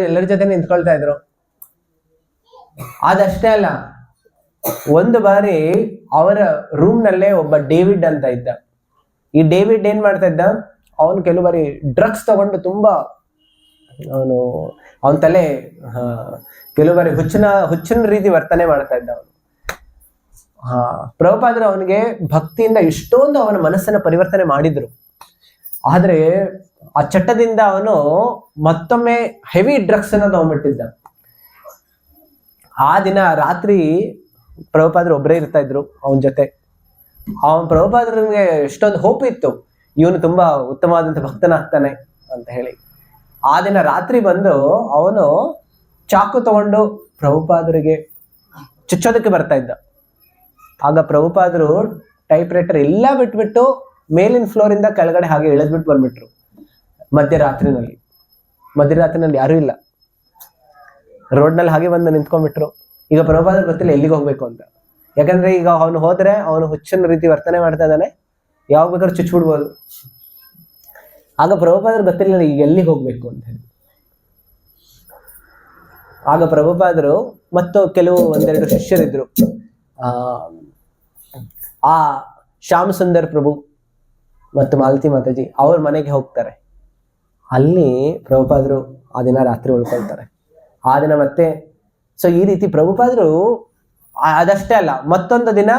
ಎಲ್ಲರ ಜೊತೆ ನಿಂತ್ಕೊಳ್ತಾ ಇದ್ರು. ಅದಷ್ಟೇ ಅಲ್ಲ, ಒಂದು ಬಾರಿ ಅವರ ರೂಮ್ ನಲ್ಲೇ ಒಬ್ಬ ಡೇವಿಡ್ ಅಂತ ಇದ್ದ. ಈ ಡೇವಿಡ್ ಏನ್ ಮಾಡ್ತಾ ಇದ್ದ, ಅವನು ಕೆಲವು ಬಾರಿ ಡ್ರಗ್ಸ್ ತಗೊಂಡು ತುಂಬಾ ಅವನ ತಲೆ ಕೆಲವು ಬಾರಿ ಹುಚ್ಚಿನ ರೀತಿ ವರ್ತನೆ ಮಾಡ್ತಾ ಇದ್ದ ಅವನು. ಪ್ರಭುಪಾದರು ಅವನಿಗೆ ಭಕ್ತಿಯಿಂದ ಇಷ್ಟೊಂದು ಅವನ ಮನಸ್ಸನ್ನ ಪರಿವರ್ತನೆ ಮಾಡಿದ್ರು. ಆದ್ರೆ ಆ ಚಟ್ಟದಿಂದ ಅವನು ಮತ್ತೊಮ್ಮೆ ಹೆವಿ ಡ್ರಗ್ಸ್ ಅನ್ನ ತಗೊಂಡ್ಬಿಟ್ಟಿದ್ದ. ಆ ದಿನ ರಾತ್ರಿ ಪ್ರಭುಪಾದರು ಒಬ್ಬರೇ ಇರ್ತಾ ಇದ್ರು ಅವನ ಜೊತೆ. ಪ್ರಭುಪಾದರಿಗೆ ಎಷ್ಟೊಂದು ಹೋಪ್ ಇತ್ತು, ಇವನು ತುಂಬಾ ಉತ್ತಮವಾದಂತ ಭಕ್ತನಾಗ್ತಾನೆ ಅಂತ ಹೇಳಿ. ಆ ದಿನ ರಾತ್ರಿ ಬಂದು ಅವನು ಚಾಕು ತಗೊಂಡು ಪ್ರಭುಪಾದರಿಗೆ ಚುಚ್ಚೋದಕ್ಕೆ ಬರ್ತಾ ಇದ್ದ. ಆಗ ಪ್ರಭುಪಾದರು ಟೈಪ್ ರೈಟರ್ ಎಲ್ಲ ಬಿಟ್ಬಿಟ್ಟು ಮೇಲಿನ ಫ್ಲೋರ್ ಇಂದ ಕೆಳಗಡೆ ಹಾಗೆ ಇಳಿದ್ಬಿಟ್ಟು ಬಂದ್ಬಿಟ್ರು. ಮಧ್ಯರಾತ್ರಿನಲ್ಲಿ ಯಾರು ಇಲ್ಲ, ರೋಡ್ನಲ್ಲಿ ಹಾಗೆ ಬಂದು ನಿಂತ್ಕೊಂಡ್ಬಿಟ್ರು. ಈಗ ಪ್ರಭುಪಾದರು ಗೊತ್ತಿಲ್ಲ ಎಲ್ಲಿಗೆ ಹೋಗ್ಬೇಕು ಅಂತ. ಯಾಕಂದ್ರೆ ಈಗ ಅವನು ಹೋದ್ರೆ ಅವನು ಹುಚ್ಚಿನ ರೀತಿ ವರ್ತನೆ ಮಾಡ್ತಾ ಇದ್ದಾನೆ, ಯಾವಾಗ ಬೇಕಾದ್ರೂ ಚುಚ್ಬಿಡ್ಬೋದು. ಆಗ ಪ್ರಭುಪಾದರು ಗೊತ್ತಿಲ್ಲ ಈಗ ಎಲ್ಲಿಗೆ ಹೋಗ್ಬೇಕು ಅಂತ ಹೇಳಿ. ಆಗ ಪ್ರಭುಪಾದರು ಮತ್ತು ಕೆಲವು ಒಂದೆರಡು ಶಿಷ್ಯರಿದ್ರು. ಆ ಶ್ಯಾಮ್ ಸುಂದರ್ ಪ್ರಭು ಮತ್ತು ಮಾಲತಿ ಮಾತಾಜಿ ಅವ್ರ ಮನೆಗೆ ಹೋಗ್ತಾರೆ. ಅಲ್ಲಿ ಪ್ರಭುಪಾದರು ಆ ದಿನ ರಾತ್ರಿ ಉಳ್ಕೊಳ್ತಾರೆ. ಆ ದಿನ ಮತ್ತೆ ಈ ರೀತಿ ಪ್ರಭುಪಾದರು ಅದಷ್ಟೇ ಅಲ್ಲ, ಮತ್ತೊಂದು ದಿನ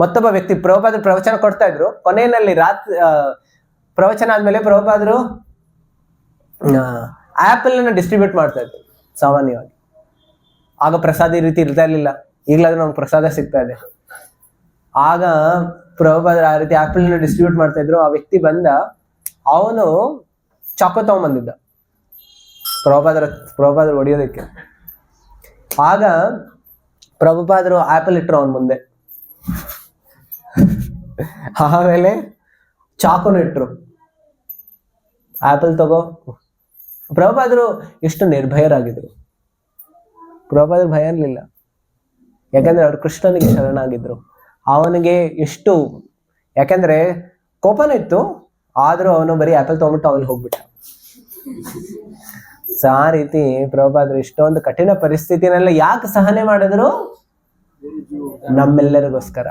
ಮತ್ತೊಬ್ಬ ವ್ಯಕ್ತಿ ಪ್ರಭುಪಾದರು ಪ್ರವಚನ ಕೊಡ್ತಾ ಇದ್ರು. ಕೊನೆಯಲ್ಲಿ ಪ್ರವಚನ ಆದ್ಮೇಲೆ ಪ್ರಭುಪಾದರು ಆಪಲ್ ಅನ್ನ ಡಿಸ್ಟ್ರಿಬ್ಯೂಟ್ ಮಾಡ್ತಾ ಇದ್ರು ಸಾಮಾನ್ಯವಾಗಿ. ಆಗ ಪ್ರಸಾದ ಈ ರೀತಿ ಇರ್ತಾ ಇರ್ಲಿಲ್ಲ, ಈಗಲಾದ್ರೂ ನಮ್ಗೆ ಪ್ರಸಾದ ಸಿಗ್ತಾ ಇದೆ. ಆಗ ಪ್ರಭುಪಾದರು ಆ ರೀತಿ ಆಪಲ್ ನ ಡಿಸ್ಟ್ರಿಬ್ಯೂಟ್ ಮಾಡ್ತಾ ಇದ್ರು. ಆ ವ್ಯಕ್ತಿ ಬಂದ, ಅವನು ಚಾಕು ತಗೊಂಡ್ಬಂದಿದ್ದ ಪ್ರಭುಪಾದರು ಹೊಡಿಯೋದಕ್ಕೆ. ಆಗ ಪ್ರಭುಪಾದರು ಆಪಲ್ ಇಟ್ರು ಅವನ ಮುಂದೆ, ಆಮೇಲೆ ಚಾಕುನು ಇಟ್ರು. ಆಪಲ್ ತಗೋ. ಪ್ರಭುಪಾದರು ಎಷ್ಟು ನಿರ್ಭಯರಾಗಿದ್ರು. ಪ್ರಭುಪಾದರು ಭಯ ಇರಲಿಲ್ಲ, ಯಾಕಂದ್ರೆ ಅವ್ರು ಕೃಷ್ಣನಿಗೆ ಶರಣಾಗಿದ್ರು. ಅವನಿಗೆ ಎಷ್ಟು, ಯಾಕಂದ್ರೆ ಕೋಪನ ಇತ್ತು, ಆದ್ರೂ ಅವನು ಬರೀ ಆಪಲ್ ತಗೊಂಡ್ಬಿಟ್ಟು ಅವನಿಗೆ ಹೋಗ್ಬಿಟ್ಟ. ಆ ರೀತಿ ಪ್ರಭುಪಾದರು ಇಷ್ಟೊಂದು ಕಠಿಣ ಪರಿಸ್ಥಿತಿನೆಲ್ಲ ಯಾಕೆ ಸಹನೆ ಮಾಡಿದ್ರು? ನಮ್ಮೆಲ್ಲರಿಗೋಸ್ಕರ.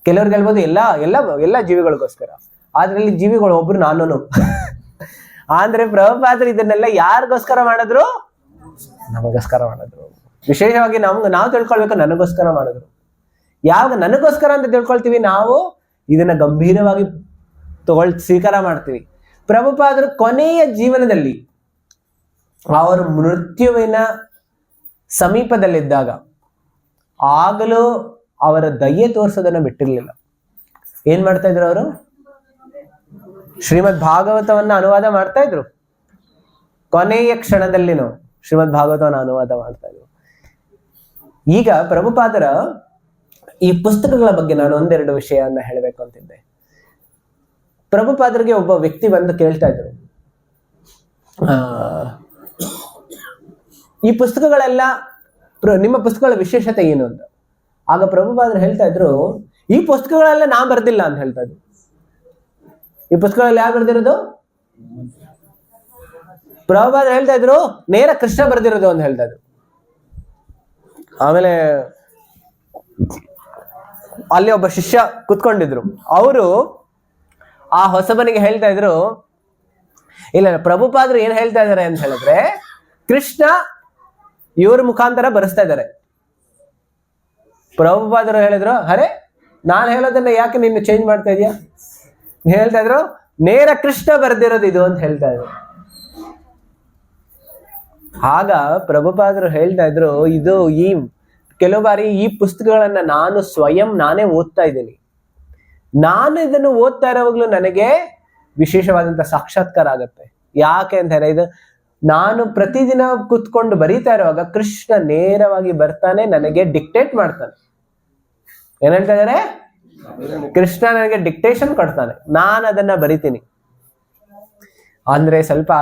ಕೆಲವ್ರಿಗೆ ಹೇಳ್ಬೋದು ಎಲ್ಲ ಜೀವಿಗಳಿಗೋಸ್ಕರ, ಆದ್ರೆ ಇಲ್ಲಿ ಜೀವಿಗಳು ಒಬ್ರು ನಾನು. ಅಂದ್ರೆ ಪ್ರಭುಪಾದರು ಇದನ್ನೆಲ್ಲ ಯಾರಿಗೋಸ್ಕರ ಮಾಡಿದ್ರು? ನಮಗೋಸ್ಕರ ಮಾಡಿದ್ರು. ವಿಶೇಷವಾಗಿ ನಾವು ತಿಳ್ಕೊಳ್ಬೇಕು, ನನಗೋಸ್ಕರ ಮಾಡಿದ್ರು. ಯಾವಾಗ ನನಗೋಸ್ಕರ ಅಂತ ತಿಳ್ಕೊಳ್ತೀವಿ, ನಾವು ಇದನ್ನ ಗಂಭೀರವಾಗಿ ಸ್ವೀಕಾರ ಮಾಡ್ತೀವಿ. ಪ್ರಭುಪಾದರು ಕೊನೆಯ ಜೀವನದಲ್ಲಿ ಅವರು ಮೃತ್ಯುವಿನ ಸಮೀಪದಲ್ಲಿದ್ದಾಗ ಆಗಲೂ ಅವರ ದಯೆ ತೋರಿಸೋದನ್ನ ಬಿಟ್ಟಿರ್ಲಿಲ್ಲ. ಏನ್ ಮಾಡ್ತಾ ಇದ್ರು ಅವರು? ಶ್ರೀಮದ್ ಭಾಗವತವನ್ನ ಅನುವಾದ ಮಾಡ್ತಾ ಇದ್ರು. ಕೊನೆಯ ಕ್ಷಣದಲ್ಲಿನೂ ಶ್ರೀಮದ್ ಭಾಗವತವನ್ನ ಅನುವಾದ ಮಾಡ್ತಾ ಇದ್ರು. ಈಗ ಪ್ರಭುಪಾದರ ಈ ಪುಸ್ತಕಗಳ ಬಗ್ಗೆ ನಾನು ಒಂದೆರಡು ವಿಷಯವನ್ನ ಹೇಳಬೇಕು ಅಂತಿದ್ದೆ. ಪ್ರಭುಪಾದರಿಗೆ ಒಬ್ಬ ವ್ಯಕ್ತಿ ಬಂದು ಕೇಳ್ತಾ ಇದ್ರು, ಈ ಪುಸ್ತಕಗಳೆಲ್ಲ ನಿಮ್ಮ ಪುಸ್ತಕಗಳ ವಿಶೇಷತೆ ಏನು ಅಂತ. ಆಗ ಪ್ರಭುಪಾದರು ಹೇಳ್ತಾ ಇದ್ರು, ಈ ಪುಸ್ತಕಗಳೆಲ್ಲ ನಾ ಬರ್ದಿಲ್ಲ ಅಂತ ಹೇಳ್ತಾ ಇದ್ರು. ಈ ಪುಸ್ತಕಗಳಲ್ಲಿ ಯಾರು ಬರ್ದಿರೋದು? ಪ್ರಭುಪಾದರು ಹೇಳ್ತಾ ಇದ್ರು, ನೇರ ಕೃಷ್ಣ ಬರ್ದಿರೋದು ಅಂತ ಹೇಳ್ತಾ ಇದ್ರು. ಆಮೇಲೆ ಅಲ್ಲಿ ಒಬ್ಬ ಶಿಷ್ಯ ಕುತ್ಕೊಂಡಿದ್ರು. ಅವರು ಆ ಹೊಸಬನಿಗೆ ಹೇಳ್ತಾ ಇದ್ರು, ಇಲ್ಲ ಪ್ರಭುಪಾದರು ಏನ್ ಹೇಳ್ತಾ ಇದಾರೆ ಅಂತ ಹೇಳಿದ್ರೆ, ಕೃಷ್ಣ ಇವ್ರ ಮುಖಾಂತರ ಬರೆಸ್ತಾ ಇದ್ದಾರೆ. ಪ್ರಭುಪಾದರು ಹೇಳಿದ್ರು, ಅರೆ ನಾನು ಹೇಳೋದನ್ನ ಯಾಕೆ ನೀನು ಚೇಂಜ್ ಮಾಡ್ತಾ ಇದೀಯಾ? ಹೇಳ್ತಾ ಇದ್ರು, ನೇರ ಕೃಷ್ಣ ಬರ್ದಿರೋದು ಇದು ಅಂತ ಹೇಳ್ತಾ ಇದ್ರು. ಆಗ ಪ್ರಭುಪಾದರು ಹೇಳ್ತಾ ಇದ್ರು, ಇದು ಕೆಲವು ಬಾರಿ ಈ ಪುಸ್ತಕಗಳನ್ನ ನಾನೇ ಓದ್ತಾ ಇದ್ದೀನಿ. ನಾನು ಇದನ್ನು ಓದ್ತಾ ಇರೋವಾಗ್ಲೂ ನನಗೆ ವಿಶೇಷವಾದಂತ ಸಾಕ್ಷಾತ್ಕಾರ ಆಗತ್ತೆ. ಯಾಕೆ ಅಂತ ಹೇಳಿದ್ರೆ, ನಾನು ಪ್ರತಿದಿನ ಕುತ್ಕೊಂಡು ಬರೀತಾ ಇರುವಾಗ ಕೃಷ್ಣ ನೇರವಾಗಿ ಬರ್ತಾನೆ, ನನಗೆ ಡಿಕ್ಟೇಟ್ ಮಾಡ್ತಾನೆ. ಏನ್ ಹೇಳ್ತಾ ಇದಾರೆ? ಕೃಷ್ಣ ನನಗೆ ಡಿಕ್ಟೇಷನ್ ಕೊಡ್ತಾನೆ, ನಾನು ಅದನ್ನ ಬರಿತೀನಿ. ಅಂದ್ರೆ ಸ್ವಲ್ಪ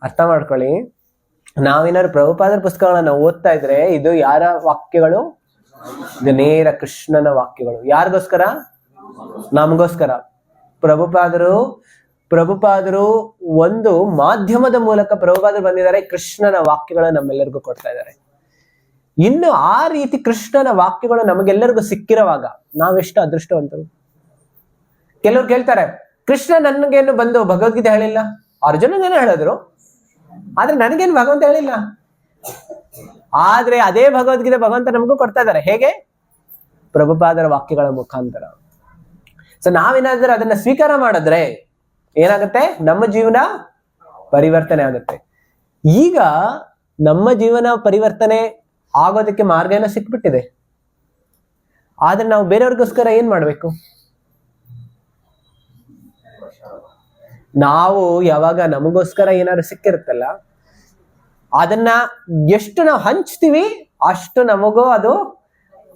ಅರ್ಥ ಮಾಡ್ಕೊಳ್ಳಿ, ನಾವೇನಾದ್ರು ಪ್ರಭುಪಾದರ ಪುಸ್ತಕಗಳನ್ನ ಓದ್ತಾ ಇದ್ರೆ ಇದು ಯಾರ ವಾಕ್ಯಗಳು? ಇದು ನೇರ ಕೃಷ್ಣನ ವಾಕ್ಯಗಳು. ಯಾರಿಗೋಸ್ಕರ? ನಮಗೋಸ್ಕರ. ಪ್ರಭುಪಾದರು ಒಂದು ಮಾಧ್ಯಮದ ಮೂಲಕ ಪ್ರಭುಪಾದರು ಬಂದಿದ್ದಾರೆ, ಕೃಷ್ಣನ ವಾಕ್ಯಗಳು ನಮ್ಮೆಲ್ಲರಿಗೂ ಕೊಡ್ತಾ ಇದ್ದಾರೆ. ಇನ್ನು ಆ ರೀತಿ ಕೃಷ್ಣನ ವಾಕ್ಯಗಳು ನಮಗೆಲ್ಲರಿಗೂ ಸಿಕ್ಕಿರುವಾಗ ನಾವೆಷ್ಟು ಅದೃಷ್ಟವಂತರು. ಕೆಲವ್ರು ಕೇಳ್ತಾರೆ, ಕೃಷ್ಣ ನನಗೇನು ಬಂದು ಭಗವದ್ಗೀತೆ ಹೇಳಿಲ್ಲ, ಅರ್ಜುನಗೇನು ಹೇಳಿದ್ರು, ಆದ್ರೆ ನನಗೇನು ಭಗವಂತ ಹೇಳಿಲ್ಲ. ಆದ್ರೆ ಅದೇ ಭಗವದ್ಗೀತೆ ಭಗವಂತ ನಮಗೂ ಕೊಡ್ತಾ ಇದ್ದಾರೆ. ಹೇಗೆ? ಪ್ರಭುಪಾದರ ವಾಕ್ಯಗಳ ಮುಖಾಂತರ. ಸೊ ನಾವೇನಾದ್ರೂ ಅದನ್ನ ಸ್ವೀಕಾರ ಮಾಡಿದ್ರೆ ಏನಾಗುತ್ತೆ? ನಮ್ಮ ಜೀವನ ಪರಿವರ್ತನೆ ಆಗುತ್ತೆ. ಈಗ ನಮ್ಮ ಜೀವನ ಪರಿವರ್ತನೆ ಆಗೋದಕ್ಕೆ ಮಾರ್ಗ ಏನೋ ಸಿಕ್ಬಿಟ್ಟಿದೆ. ಆದ್ರೆ ನಾವು ಬೇರೆಯವ್ರಿಗೋಸ್ಕರ ಏನ್ ಮಾಡ್ಬೇಕು? ನಾವು ಯಾವಾಗ ನಮಗೋಸ್ಕರ ಏನಾದ್ರು ಸಿಕ್ಕಿರುತ್ತಲ್ಲ, ಅದನ್ನ ಎಷ್ಟು ನಾವು ಹಂಚ್ತೀವಿ ಅಷ್ಟು ನಮಗೂ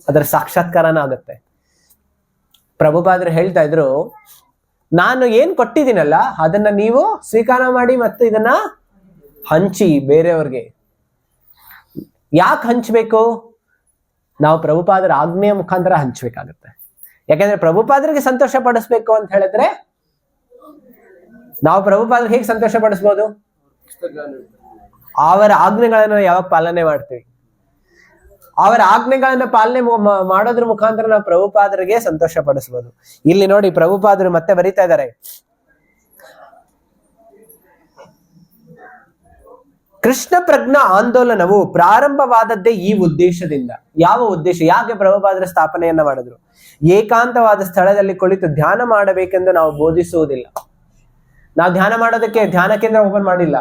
ಅದರ ಸಾಕ್ಷಾತ್ಕಾರನ ಆಗುತ್ತೆ. ಪ್ರಭುಪಾದರು ಹೇಳ್ತಾ ಇದ್ರು, ನಾನು ಏನ್ ಕೊಟ್ಟಿದ್ದೀನಲ್ಲ ಅದನ್ನ ನೀವು ಸ್ವೀಕಾರ ಮಾಡಿ ಮತ್ತು ಇದನ್ನ ಹಂಚಿ ಬೇರೆಯವ್ರಿಗೆ. ಯಾಕೆ ಹಂಚ್ಬೇಕು? ನಾವು ಪ್ರಭುಪಾದರ ಆಜ್ಞೆಯ ಮುಖಾಂತರ ಹಂಚ್ಬೇಕಾಗತ್ತೆ. ಯಾಕಂದ್ರೆ ಪ್ರಭುಪಾದರಿಗೆ ಸಂತೋಷ ಪಡಿಸ್ಬೇಕು ಅಂತ ಹೇಳಿದ್ರೆ, ನಾವು ಪ್ರಭುಪಾದರಿಗೆ ಹೇಗೆ ಸಂತೋಷ ಪಡಿಸ್ಬೋದು? ಅವರ ಆಜ್ಞೆಗಳನ್ನ ಯಾವಾಗ ಪಾಲನೆ ಮಾಡ್ತೀವಿ, ಅವರ ಆಜ್ಞೆಗಳನ್ನ ಪಾಲನೆ ಮಾಡೋದ್ರ ಮುಖಾಂತರ ನಾವು ಪ್ರಭುಪಾದರಿಗೆ ಸಂತೋಷ ಪಡಿಸ್ಬೋದು. ಇಲ್ಲಿ ನೋಡಿ, ಪ್ರಭುಪಾದರು ಮತ್ತೆ ಬರೀತಾ ಇದ್ದಾರೆ, ಕೃಷ್ಣ ಪ್ರಜ್ಞಾ ಆಂದೋಲನವು ಪ್ರಾರಂಭವಾದದ್ದೇ ಈ ಉದ್ದೇಶದಿಂದ. ಯಾವ ಉದ್ದೇಶ? ಯಾಕೆ ಪ್ರಭುಪಾದರ ಸ್ಥಾಪನೆಯನ್ನ ಮಾಡಿದ್ರು? ಏಕಾಂತವಾದ ಸ್ಥಳದಲ್ಲಿ ಕುಳಿತು ಧ್ಯಾನ ಮಾಡಬೇಕೆಂದು ನಾವು ಬೋಧಿಸುವುದಿಲ್ಲ. ನಾವು ಧ್ಯಾನ ಮಾಡೋದಕ್ಕೆ ಧ್ಯಾನ ಕೇಂದ್ರ ಓಪನ್ ಮಾಡಿಲ್ಲ.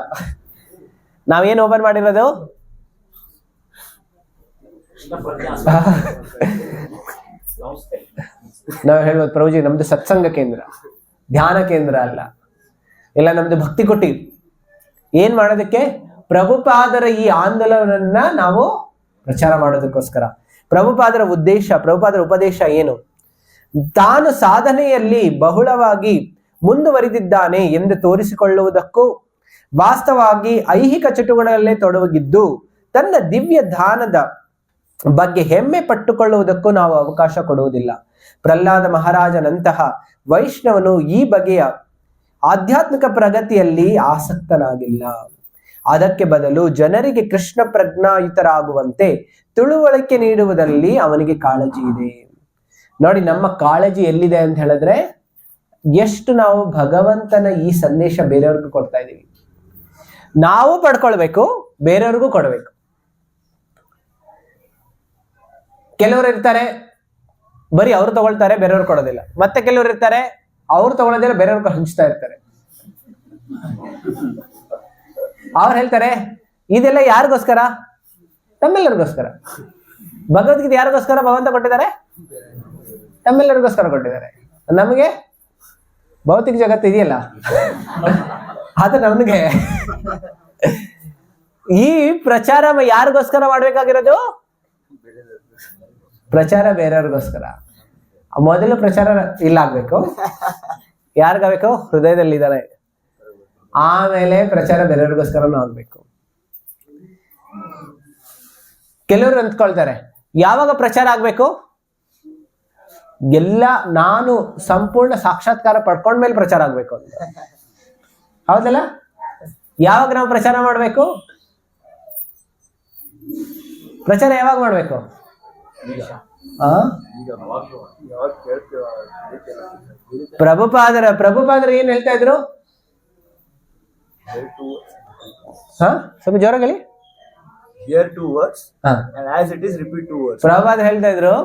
ನಾವೇನು ಓಪನ್ ಮಾಡಿರೋದು? ನಾವು ಹೇಳ್ಬೋದು, ಪ್ರಭುಜಿ ನಮ್ದು ಸತ್ಸಂಗ ಕೇಂದ್ರ, ಧ್ಯಾನ ಕೇಂದ್ರ ಅಲ್ಲ. ಇಲ್ಲ, ನಮ್ದು ಭಕ್ತಿ ಕೊಟ್ಟಿ. ಏನ್ ಮಾಡೋದಕ್ಕೆ? ಪ್ರಭುಪಾದರ ಈ ಆಂದೋಲನವನ್ನ ನಾವು ಪ್ರಚಾರ ಮಾಡೋದಕ್ಕೋಸ್ಕರ. ಪ್ರಭುಪಾದರ ಉದ್ದೇಶ, ಪ್ರಭುಪಾದರ ಉಪದೇಶ ಏನು? ತಾನು ಸಾಧನೆಯಲ್ಲಿ ಬಹಳವಾಗಿ ಮುಂದುವರಿದಿದ್ದಾನೆ ಎಂದು ತೋರಿಸಿಕೊಳ್ಳುವುದಕ್ಕೂ, ವಾಸ್ತವವಾಗಿ ಐಹಿಕ ಚಟುವಟಿಕೆಗಳಲ್ಲೇ ತೊಡಗಿದ್ದು ತನ್ನ ದಿವ್ಯ ದಾನದ ಬಗ್ಗೆ ಹೆಮ್ಮೆ ಪಟ್ಟುಕೊಳ್ಳುವುದಕ್ಕೂ ನಾವು ಅವಕಾಶ ಕೊಡುವುದಿಲ್ಲ. ಪ್ರಹ್ಲಾದ ಮಹಾರಾಜನಂತಹ ವೈಷ್ಣವನು ಈ ಬಗೆಯ ಆಧ್ಯಾತ್ಮಿಕ ಪ್ರಗತಿಯಲ್ಲಿ ಆಸಕ್ತನಾಗಿಲ್ಲ. ಅದಕ್ಕೆ ಬದಲು ಜನರಿಗೆ ಕೃಷ್ಣ ಪ್ರಜ್ಞಾಯುತರಾಗುವಂತೆ ತಿಳುವಳಿಕೆ ನೀಡುವುದರಲ್ಲಿ ಅವನಿಗೆ ಕಾಳಜಿ ಇದೆ. ನೋಡಿ, ನಮ್ಮ ಕಾಳಜಿ ಎಲ್ಲಿದೆ ಅಂತ ಹೇಳಿದ್ರೆ, ಎಷ್ಟು ನಾವು ಭಗವಂತನ ಈ ಸಂದೇಶ ಬೇರೆಯವ್ರಿಗೂ ಕೊಡ್ತಾ ಇದೀವಿ. ನಾವು ಪಡ್ಕೊಳ್ಬೇಕು, ಬೇರೆಯವ್ರಿಗೂ ಕೊಡಬೇಕು. ಕೆಲವರು ಇರ್ತಾರೆ ಬರೀ ಅವ್ರು ತಗೊಳ್ತಾರೆ, ಬೇರೆಯವ್ರು ಕೊಡೋದಿಲ್ಲ. ಮತ್ತೆ ಕೆಲವರು ಇರ್ತಾರೆ ಅವ್ರು ತಗೊಳ್ಳೋದಿಲ್ಲ, ಬೇರೆಯವ್ರಿಗೆ ಹಂಚ್ತಾ ಇರ್ತಾರೆ. ಅವ್ರು ಹೇಳ್ತಾರೆ ಇದೆಲ್ಲ ಯಾರಿಗೋಸ್ಕರ? ತಮ್ಮೆಲ್ಲರಿಗೋಸ್ಕರ. ಭಗವದ್ಗೀತೆ ಯಾರಿಗೋಸ್ಕರ ಭಗವಂತ ಕೊಟ್ಟಿದ್ದಾರೆ? ತಮ್ಮೆಲ್ಲರಿಗೋಸ್ಕರ ಕೊಟ್ಟಿದ್ದಾರೆ. ನಮಗೆ ಭೌತಿಕ ಜಗತ್ತು ಇದೆಯಲ್ಲ ಅದು ನಮ್ಗೆ. ಈ ಪ್ರಚಾರ ಯಾರಿಗೋಸ್ಕರ ಮಾಡ್ಬೇಕಾಗಿರೋದು? ಪ್ರಚಾರ ಬೇರೆಯವ್ರಿಗೋಸ್ಕರ. ಮೊದಲು ಪ್ರಚಾರ ಇಲ್ಲ ಆಗ್ಬೇಕು. ಯಾರಿಗಾಗಬೇಕು? ಹೃದಯದಲ್ಲಿ ಇದ್ದಾನೆ. ಆಮೇಲೆ ಪ್ರಚಾರ ಬೇರೆಯವ್ರಿಗೋಸ್ಕರನೂ ಆಗ್ಬೇಕು. ಕೆಲವರು ಅಂದ್ಕೊಳ್ತಾರೆ ಯಾವಾಗ ಪ್ರಚಾರ ಆಗ್ಬೇಕು? ಎಲ್ಲ ನಾನು ಸಂಪೂರ್ಣ ಸಾಕ್ಷಾತ್ಕಾರ ಪಡ್ಕೊಂಡ್ಮೇಲೆ ಪ್ರಚಾರ ಆಗ್ಬೇಕು ಅಂತ. ಹೌದಲ್ಲ? ಯಾವಾಗ ನಾವು ಪ್ರಚಾರ ಮಾಡ್ಬೇಕು? ಪ್ರಚಾರ ಯಾವಾಗ ಮಾಡ್ಬೇಕು? ಪ್ರಭುಪಾದರ ಏನ್ ಹೇಳ್ತಾ ಇದ್ರು? ಸ್ವಲ್ಪ ಜೋರಾಗಲಿ. Hear 2 words and as it is repeat 2 words. Prabhupada ಹೇಳ್ತಾ ಇದ್ರು,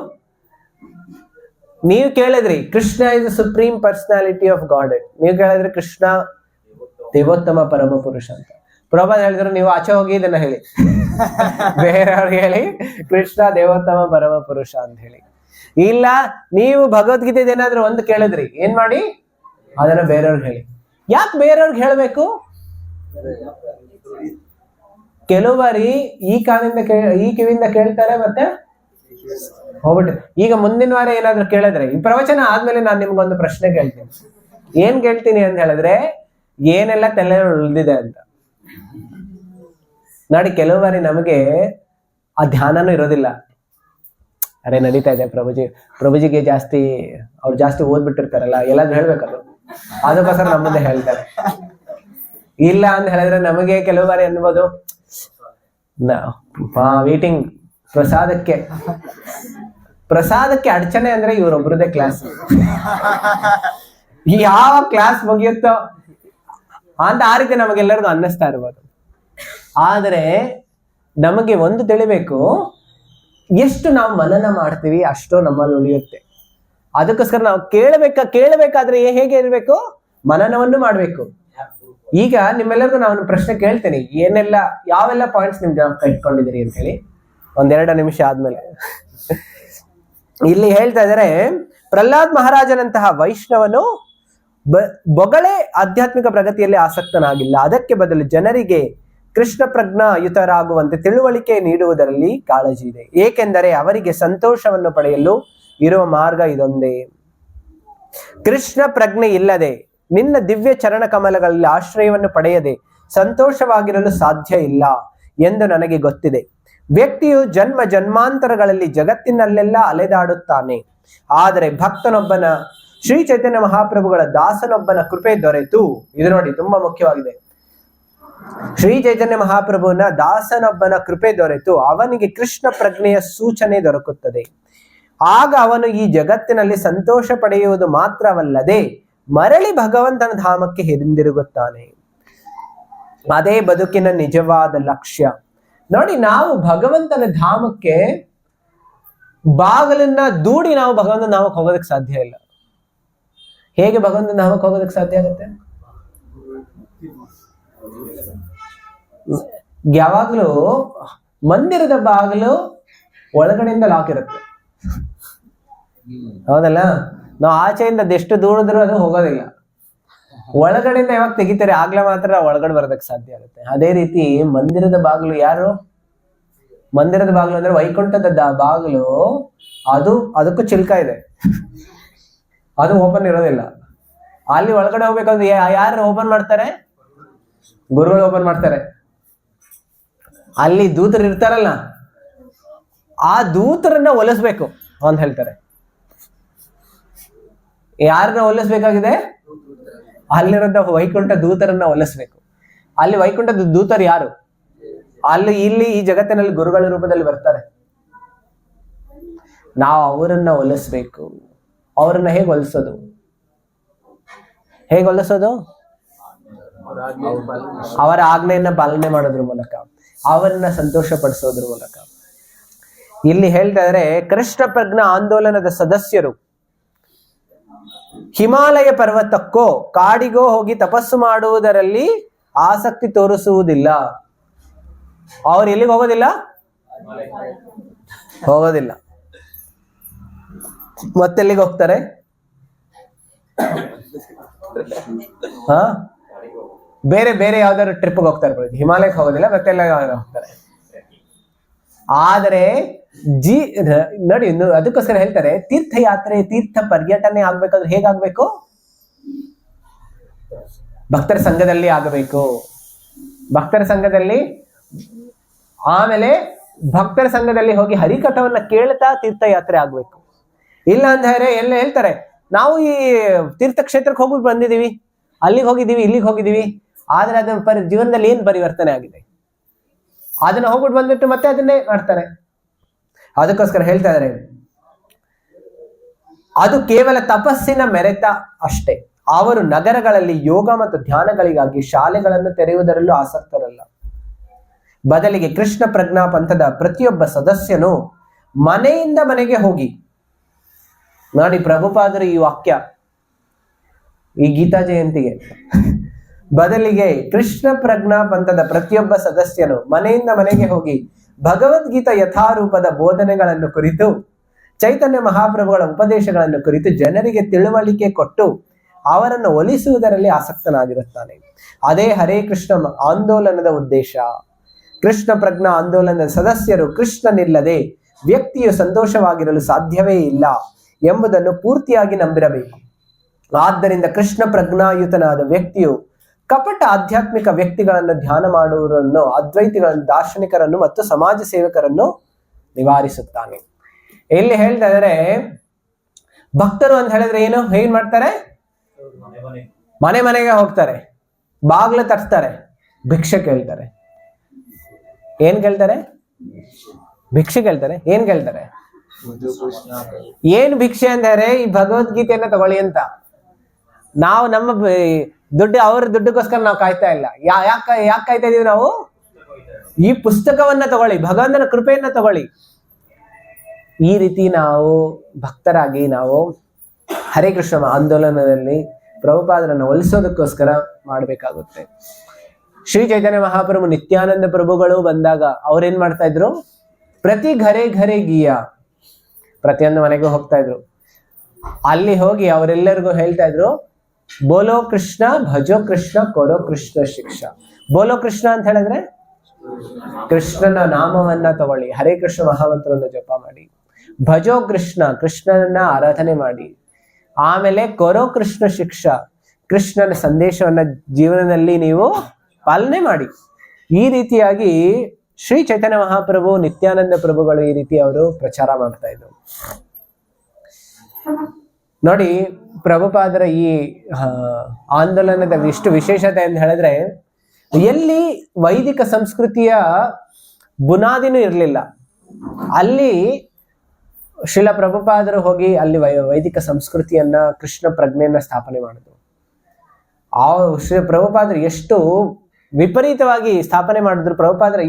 ನೀವು ಕೇಳಿದ್ರಿ Krishna is supreme personality of god. ನೀವು ಕೇಳಿದ್ರಿ ಕೃಷ್ಣ ದೇವೋತ್ತಮ ಪರಮ ಪುರುಷ ಅಂತ. ಪ್ರಭುಪಾದ ಹೇಳಿದ್ರು ನೀವು ಆಚೆ ಹೋಗಿ ಇದನ್ನ ಹೇಳಿ, ಬೇರೆಯವ್ರಿಗೆ ಹೇಳಿ ಕೃಷ್ಣ ದೇವೋತ್ತಮ ಪರಮ ಪುರುಷ ಅಂತ ಹೇಳಿ. ಇಲ್ಲ ನೀವು ಭಗವದ್ಗೀತೆ ಏನಾದ್ರು ಒಂದು ಕೇಳಿದ್ರಿ, ಏನ್ ಮಾಡಿ ಅದನ್ನ ಬೇರೆಯವ್ರಿಗೆ ಹೇಳಿ. ಯಾಕೆ ಬೇರೆಯವ್ರಿಗೆ ಹೇಳ್ಬೇಕು? ಕೆಲವು ಬಾರಿ ಈ ಕಿವಿಯಿಂದ ಕೇಳ್ತಾರೆ, ಮತ್ತೆ ಹೋಗ್ಬಿಟ್ಟು. ಈಗ ಮುಂದಿನ ವಾರ ಏನಾದ್ರು ಕೇಳಿದ್ರೆ, ಈ ಪ್ರವಚನ ಆದ್ಮೇಲೆ ನಾನು ನಿಮ್ಗೊಂದು ಪ್ರಶ್ನೆ ಕೇಳ್ತೀನಿ. ಏನ್ ಕೇಳ್ತೀನಿ ಅಂತ ಹೇಳಿದ್ರೆ, ಏನೆಲ್ಲ ತಲೆ ಉಳಿದಿದೆ ಅಂತ ನೋಡಿ. ಕೆಲವು ಬಾರಿ ನಮಗೆ ಆ ಧ್ಯಾನನೂ ಇರೋದಿಲ್ಲ. ಅರೆ ನಡೀತಾ ಇದೆ ಪ್ರಭುಜಿಗೆ ಜಾಸ್ತಿ, ಅವ್ರು ಜಾಸ್ತಿ ಓದ್ಬಿಟ್ಟಿರ್ತಾರಲ್ಲ, ಎಲ್ಲಾದ್ರೂ ಹೇಳ್ಬೇಕದು, ಅದಕ್ಕೋಸ್ಕರ ನಮ್ಮ ಮುಂದೆ ಹೇಳ್ತಾರೆ. ಇಲ್ಲ ಅಂತ ಹೇಳಿದ್ರೆ ನಮಗೆ ಕೆಲವು ಬಾರಿ ಅನ್ಬೋದು, ವೀಟಿಂಗ್ ಪ್ರಸಾದಕ್ಕೆ ಅಡಚಣೆ ಅಂದ್ರೆ ಇವರೊಬ್ಬರದೇ ಕ್ಲಾಸ್. ಯಾವ ಕ್ಲಾಸ್ ಮುಗಿಯುತ್ತೋ ಅಂತ ಆ ರೀತಿ ನಮಗೆಲ್ಲರಿಗೂ ಅನ್ನಿಸ್ತಾ ಇರ್ಬೋದು. ಆದ್ರೆ ನಮಗೆ ಒಂದು ತಿಳಿಬೇಕು, ಎಷ್ಟು ನಾವು ಮನನ ಮಾಡ್ತೀವಿ ಅಷ್ಟೋ ನಮ್ಮಲ್ಲಿ ಉಳಿಯುತ್ತೆ. ಅದಕ್ಕೋಸ್ಕರ ನಾವು ಕೇಳಬೇಕಾದ್ರೆ ಹೇಗೆ ಇರ್ಬೇಕು? ಮನನವನ್ನು ಮಾಡ್ಬೇಕು. ಈಗ ನಿಮ್ಮೆಲ್ಲರಿಗೂ ನಾನು ಪ್ರಶ್ನೆ ಕೇಳ್ತೇನೆ, ಯಾವೆಲ್ಲ ಪಾಯಿಂಟ್ಸ್ ನಿಮ್ ಇಟ್ಕೊಂಡಿದ್ದೀರಿ ಅಂತ ಹೇಳಿ. 1-2 ನಿಮಿಷ ಆದ್ಮೇಲೆ ಇಲ್ಲಿ ಹೇಳ್ತಾ ಇದ್ದಾರೆ, ಪ್ರಹ್ಲಾದ್ ಮಹಾರಾಜನಂತಹ ವೈಷ್ಣವನು ಬೊಗಳೆ ಆಧ್ಯಾತ್ಮಿಕ ಪ್ರಗತಿಯಲ್ಲಿ ಆಸಕ್ತನಾಗಿಲ್ಲ. ಅದಕ್ಕೆ ಬದಲು ಜನರಿಗೆ ಕೃಷ್ಣ ಪ್ರಜ್ಞಾಯುತರಾಗುವಂತೆ ತಿಳುವಳಿಕೆ ನೀಡುವುದರಲ್ಲಿ ಕಾಳಜಿ ಇದೆ. ಏಕೆಂದರೆ ಅವರಿಗೆ ಸಂತೋಷವನ್ನು ಪಡೆಯಲು ಇರುವ ಮಾರ್ಗ ಇದೊಂದೇ. ಕೃಷ್ಣ ಪ್ರಜ್ಞೆ ಇಲ್ಲದೆ, ನಿನ್ನ ದಿವ್ಯ ಚರಣ ಕಮಲಗಳಲ್ಲಿ ಆಶ್ರಯವನ್ನು ಪಡೆಯದೆ ಸಂತೋಷವಾಗಿರಲು ಸಾಧ್ಯ ಇಲ್ಲ ಎಂದು ನನಗೆ ಗೊತ್ತಿದೆ. ವ್ಯಕ್ತಿಯು ಜನ್ಮ ಜನ್ಮಾಂತರಗಳಲ್ಲಿ ಜಗತ್ತಿನಲ್ಲೆಲ್ಲ ಅಲೆದಾಡುತ್ತಾನೆ. ಆದರೆ ಭಕ್ತನೊಬ್ಬನ, ಶ್ರೀ ಚೈತನ್ಯ ಮಹಾಪ್ರಭುಗಳ ದಾಸನೊಬ್ಬನ ಕೃಪೆ ದೊರೆತು, ಇದು ನೋಡಿ ತುಂಬಾ ಮುಖ್ಯವಾಗಿದೆ, ಶ್ರೀ ಚೈತನ್ಯ ಮಹಾಪ್ರಭುವಿನ ದಾಸನೊಬ್ಬನ ಕೃಪೆ ದೊರೆತು ಅವನಿಗೆ ಕೃಷ್ಣ ಪ್ರಜ್ಞೆಯ ಸೂಚನೆ ದೊರಕುತ್ತದೆ. ಆಗ ಅವನು ಈ ಜಗತ್ತಿನಲ್ಲಿ ಸಂತೋಷ ಪಡೆಯುವುದು ಮಾತ್ರವಲ್ಲದೆ ಮರಳಿ ಭಗವಂತನ ಧಾಮಕ್ಕೆ ಹಿಂದಿರುಗುತ್ತಾನೆ. ಅದೇ ಬದುಕಿನ ನಿಜವಾದ ಲಕ್ಷ್ಯ. ನೋಡಿ, ನಾವು ಭಗವಂತನ ಧಾಮಕ್ಕೆ ಬಾಗಿಲನ್ನ ದೂಡಿ ನಾವು ಭಗವಂತನ ಧಾಮಕ್ಕೆ ಹೋಗೋದಕ್ಕೆ ಸಾಧ್ಯ ಇಲ್ಲ. ಹೇಗೆ ಭಗವಂತನ ಧಾಮಕ್ಕೆ ಹೋಗೋದಕ್ಕೆ ಸಾಧ್ಯ ಆಗುತ್ತೆ? ಯಾವಾಗ್ಲೂ ಮಂದಿರದ ಬಾಗಿಲು ಒಳಗಡೆಯಿಂದ ಲಾಕ್ ಇರುತ್ತೆ, ಹೌದಲ್ಲ? ನಾವು ಆಚೆಯಿಂದ ಎಷ್ಟು ದೂರದ್ರು ಅದು ಹೋಗೋದಿಲ್ಲ. ಒಳಗಡೆಯಿಂದ ಯಾವಾಗ ತೆಗಿತಾರೆ ಆಗ್ಲೇ ಮಾತ್ರ ಒಳಗಡೆ ಬರೋದಕ್ಕೆ ಸಾಧ್ಯ ಆಗುತ್ತೆ. ಅದೇ ರೀತಿ ಮಂದಿರದ ಬಾಗಿಲು ಯಾರು? ಮಂದಿರದ ಬಾಗಿಲು ಅಂದ್ರೆ ವೈಕುಂಠದ ಬಾಗಿಲು, ಅದಕ್ಕೂ ಚಿಲ್ಕ ಇದೆ, ಅದು ಓಪನ್ ಇರೋದಿಲ್ಲ. ಅಲ್ಲಿ ಒಳಗಡೆ ಹೋಗ್ಬೇಕಂದ್ರೆ ಯಾರು ಓಪನ್ ಮಾಡ್ತಾರೆ? ಗುರುಗಳು ಓಪನ್ ಮಾಡ್ತಾರೆ. ಅಲ್ಲಿ ದೂತರು ಇರ್ತಾರಲ್ಲ, ಆ ದೂತರನ್ನ ಒಲಿಸ್ಬೇಕು ಅಂತ ಹೇಳ್ತಾರೆ. ಯಾರನ್ನ ಒಲಿಸ್ಬೇಕಾಗಿದೆ? ಅಲ್ಲಿರೋದ ವೈಕುಂಠ ದೂತರನ್ನ ಒಲಿಸ್ಬೇಕು. ಅಲ್ಲಿ ವೈಕುಂಠದ ದೂತರು ಯಾರು? ಇಲ್ಲಿ ಈ ಜಗತ್ತಿನಲ್ಲಿ ಗುರುಗಳ ರೂಪದಲ್ಲಿ ಬರ್ತಾರೆ. ನಾವು ಅವರನ್ನ ಒಲಿಸ್ಬೇಕು. ಅವರನ್ನ ಹೇಗೆ ಒಲಿಸೋದು? ಅವರ ಆಜ್ಞೆಯನ್ನ ಪಾಲನೆ ಮಾಡೋದ್ರ ಮೂಲಕ, ಅವರನ್ನ ಸಂತೋಷ ಪಡಿಸೋದ್ರ ಮೂಲಕ. ಇಲ್ಲಿ ಹೇಳ್ತಾ ಇದ್ರೆ ಕೃಷ್ಣ ಪ್ರಜ್ಞಾ ಆಂದೋಲನದ ಸದಸ್ಯರು ಹಿಮಾಲಯ ಪರ್ವತಕ್ಕೋ ಕಾಡಿಗೋ ಹೋಗಿ ತಪಸ್ಸು ಮಾಡುವುದರಲ್ಲಿ ಆಸಕ್ತಿ ತೋರಿಸುವುದಿಲ್ಲ. ಅವ್ರು ಎಲ್ಲಿಗೆ ಹೋಗೋದಿಲ್ಲ. ಮತ್ತೆಲ್ಲಿಗೆ ಹೋಗ್ತಾರೆ? ಬೇರೆ ಬೇರೆ ಯಾವ್ದಾದ್ರು ಟ್ರಿಪ್ಗೆ ಹೋಗ್ತಾರೆ. ಹಿಮಾಲಯಕ್ಕೆ ಹೋಗೋದಿಲ್ಲ, ಮತ್ತೆಲ್ಲ ಹೋಗ್ತಾರೆ. ಆದರೆ ನೋಡಿ, ಅದಕ್ಕೋಸ್ಕರ ಹೇಳ್ತಾರೆ ತೀರ್ಥಯಾತ್ರೆ, ತೀರ್ಥ ಪರ್ಯಟನೆ ಆಗ್ಬೇಕಾದ್ರೆ ಹೇಗಾಗ್ಬೇಕು? ಭಕ್ತರ ಸಂಘದಲ್ಲಿ ಆಗಬೇಕು. ಭಕ್ತರ ಸಂಘದಲ್ಲಿ, ಆಮೇಲೆ ಭಕ್ತರ ಸಂಘದಲ್ಲಿ ಹೋಗಿ ಹರಿಕಥವನ್ನ ಕೇಳ್ತಾ ತೀರ್ಥಯಾತ್ರೆ ಆಗ್ಬೇಕು. ಇಲ್ಲ ಅಂದ್ರೆ ಎಲ್ಲ ಹೇಳ್ತಾರೆ ನಾವು ಈ ತೀರ್ಥಕ್ಷೇತ್ರಕ್ಕೆ ಹೋಗ್ಬಿಟ್ಟು ಬಂದಿದೀವಿ, ಅಲ್ಲಿಗೆ ಹೋಗಿದೀವಿ, ಇಲ್ಲಿಗೆ ಹೋಗಿದೀವಿ, ಆದ್ರೆ ಅದನ್ನ ಜೀವನದಲ್ಲಿ ಏನ್ ಪರಿವರ್ತನೆ ಆಗಿದೆ? ಅದನ್ನ ಹೋಗ್ಬಿಟ್ಟು ಬಂದ್ಬಿಟ್ಟು ಮತ್ತೆ ಅದನ್ನೇ ಮಾಡ್ತಾರೆ. ಅದಕ್ಕೋಸ್ಕರ ಹೇಳ್ತಾ ಇದ್ದಾರೆ ಅದು ಕೇವಲ ತಪಸ್ಸಿನ ಮೆರೆತ ಅಷ್ಟೇ. ಅವರು ನಗರಗಳಲ್ಲಿ ಯೋಗ ಮತ್ತು ಧ್ಯಾನಗಳಿಗಾಗಿ ಶಾಲೆಗಳನ್ನು ತೆರೆಯುವುದರಲ್ಲೂ ಆಸಕ್ತರಲ್ಲ. ಬದಲಿಗೆ ಕೃಷ್ಣ ಪ್ರಜ್ಞಾ ಪಂಥದ ಪ್ರತಿಯೊಬ್ಬ ಸದಸ್ಯನು ಮನೆಯಿಂದ ಮನೆಗೆ ಹೋಗಿ, ನೋಡಿ ಪ್ರಭುಪಾದರು ಈ ವಾಕ್ಯ ಈ ಗೀತಾ ಜಯಂತಿಗೆ, ಬದಲಿಗೆ ಕೃಷ್ಣ ಪ್ರಜ್ಞಾ ಪಂಥದ ಪ್ರತಿಯೊಬ್ಬ ಸದಸ್ಯನು ಮನೆಯಿಂದ ಮನೆಗೆ ಹೋಗಿ ಭಗವದ್ಗೀತಾ ಯಥಾರೂಪದ ಬೋಧನೆಗಳನ್ನು ಕುರಿತು, ಚೈತನ್ಯ ಮಹಾಪ್ರಭುಗಳ ಉಪದೇಶಗಳನ್ನು ಕುರಿತು ಜನರಿಗೆ ತಿಳುವಳಿಕೆ ಕೊಟ್ಟು ಅವರನ್ನು ಒಲಿಸುವುದರಲ್ಲಿ ಆಸಕ್ತನಾಗಿರುತ್ತಾನೆ. ಅದೇ ಹರೇ ಕೃಷ್ಣ ಆಂದೋಲನದ ಉದ್ದೇಶ. ಕೃಷ್ಣ ಪ್ರಜ್ಞಾ ಆಂದೋಲನದ ಸದಸ್ಯರು ಕೃಷ್ಣನಿಲ್ಲದೆ ವ್ಯಕ್ತಿಯು ಸಂತೋಷವಾಗಿರಲು ಸಾಧ್ಯವೇ ಇಲ್ಲ ಎಂಬುದನ್ನು ಪೂರ್ತಿಯಾಗಿ ನಂಬಿರಬೇಕು. ಆದ್ದರಿಂದ ಕೃಷ್ಣ ಪ್ರಜ್ಞಾಯುತನಾದ ವ್ಯಕ್ತಿಯು ಕಪಟ ಆಧ್ಯಾತ್ಮಿಕ ವ್ಯಕ್ತಿಗಳನ್ನು ಧ್ಯಾನ ಮಾಡುವವರನ್ನು, ಅದ್ವೈತಿಗಳನ್ನು, ದಾರ್ಶನಿಕರನ್ನು ಮತ್ತು ಸಮಾಜ ಸೇವಕರನ್ನು ನಿವಾರಿಸುತ್ತಾನೆ. ಇಲ್ಲಿ ಹೇಳ್ತಾ ಇದ್ರೆ ಭಕ್ತರು ಅಂತ ಹೇಳಿದ್ರೆ ಏನ್ ಮಾಡ್ತಾರೆ? ಮನೆ ಮನೆಗೆ ಹೋಗ್ತಾರೆ, ಬಾಗ್ಲು ತಟ್ತಾರೆ, ಭಿಕ್ಷೆ ಕೇಳ್ತಾರೆ. ಏನ್ ಕೇಳ್ತಾರೆ? ಭಿಕ್ಷೆ ಕೇಳ್ತಾರೆ. ಏನ್ ಕೇಳ್ತಾರೆ? ಏನ್ ಭಿಕ್ಷೆ ಅಂದರೆ ಈ ಭಗವದ್ಗೀತೆಯನ್ನ ತಗೊಳ್ಳಿ ಅಂತ. ನಾವು ನಮ್ಮ ದುಡ್ಡು, ಅವ್ರ ದುಡ್ಡುಗೋಸ್ಕರ ನಾವು ಕಾಯ್ತಾ ಇಲ್ಲ. ಯಾಕೆ ಕಾಯ್ತಾ ಇದೀವಿ ನಾವು? ಈ ಪುಸ್ತಕವನ್ನ ತಗೊಳ್ಳಿ, ಭಗವಂತನ ಕೃಪೆಯನ್ನ ತಗೊಳ್ಳಿ. ಈ ರೀತಿ ನಾವು ಭಕ್ತರಾಗಿ ನಾವು ಹರೇ ಕೃಷ್ಣ ಆಂದೋಲನದಲ್ಲಿ ಪ್ರಭುಪಾದರನ್ನು ಒಲಿಸೋದಕ್ಕೋಸ್ಕರ ಮಾಡಬೇಕಾಗುತ್ತೆ. ಶ್ರೀ ಚೈತನ್ಯ ಮಹಾಪ್ರಭು, ನಿತ್ಯಾನಂದ ಪ್ರಭುಗಳು ಬಂದಾಗ ಅವ್ರೇನ್ ಮಾಡ್ತಾ ಇದ್ರು? ಪ್ರತಿ ಘರೆ ಗೀಯ, ಪ್ರತಿಯೊಂದು ಮನೆಗೂ ಹೋಗ್ತಾ ಇದ್ರು. ಅಲ್ಲಿ ಹೋಗಿ ಅವರೆಲ್ಲರಿಗೂ ಹೇಳ್ತಾ ಇದ್ರು, ಬೋಲೋ ಕೃಷ್ಣ, ಭಜೋ ಕೃಷ್ಣ, ಕೊರೋ ಕೃಷ್ಣ ಶಿಕ್ಷಾ. ಬೋಲೋ ಕೃಷ್ಣ ಅಂತ ಹೇಳಿದ್ರೆ ಕೃಷ್ಣನ ನಾಮವನ್ನ ತಗೊಳ್ಳಿ, ಹರೇ ಕೃಷ್ಣ ಮಹಾಮಂತ್ರವನ್ನು ಜಪ ಮಾಡಿ. ಭಜೋ ಕೃಷ್ಣ, ಕೃಷ್ಣನನ್ನ ಆರಾಧನೆ ಮಾಡಿ. ಆಮೇಲೆ ಕೊರೋ ಕೃಷ್ಣ ಶಿಕ್ಷಾ, ಕೃಷ್ಣನ ಸಂದೇಶವನ್ನ ಜೀವನದಲ್ಲಿ ನೀವು ಪಾಲನೆ ಮಾಡಿ. ಈ ರೀತಿಯಾಗಿ ಶ್ರೀ ಚೈತನ್ಯ ಮಹಾಪ್ರಭು, ನಿತ್ಯಾನಂದ ಪ್ರಭುಗಳು ಈ ರೀತಿ ಅವರು ಪ್ರಚಾರ ಮಾಡ್ತಾ ಇದ್ರು. ನೋಡಿ, ಪ್ರಭುಪಾದರ ಈ ಆಂದೋಲನದ ಇಷ್ಟು ವಿಶೇಷತೆ ಅಂತ ಹೇಳಿದ್ರೆ, ಎಲ್ಲಿ ವೈದಿಕ ಸಂಸ್ಕೃತಿಯ ಬುನಾದಿನೂ ಇರಲಿಲ್ಲ, ಅಲ್ಲಿ ಶ್ರೀಲ ಪ್ರಭುಪಾದರು ಹೋಗಿ ಅಲ್ಲಿ ವೈದಿಕ ಸಂಸ್ಕೃತಿಯನ್ನ, ಕೃಷ್ಣ ಪ್ರಜ್ಞೆಯನ್ನ ಸ್ಥಾಪನೆ ಮಾಡಿದ್ರು. ಆ ಶ್ರೀ ಪ್ರಭುಪಾದರು ಎಷ್ಟು ವಿಪರೀತವಾಗಿ ಸ್ಥಾಪನೆ ಮಾಡಿದ್ರು. ಪ್ರಭುಪಾದರ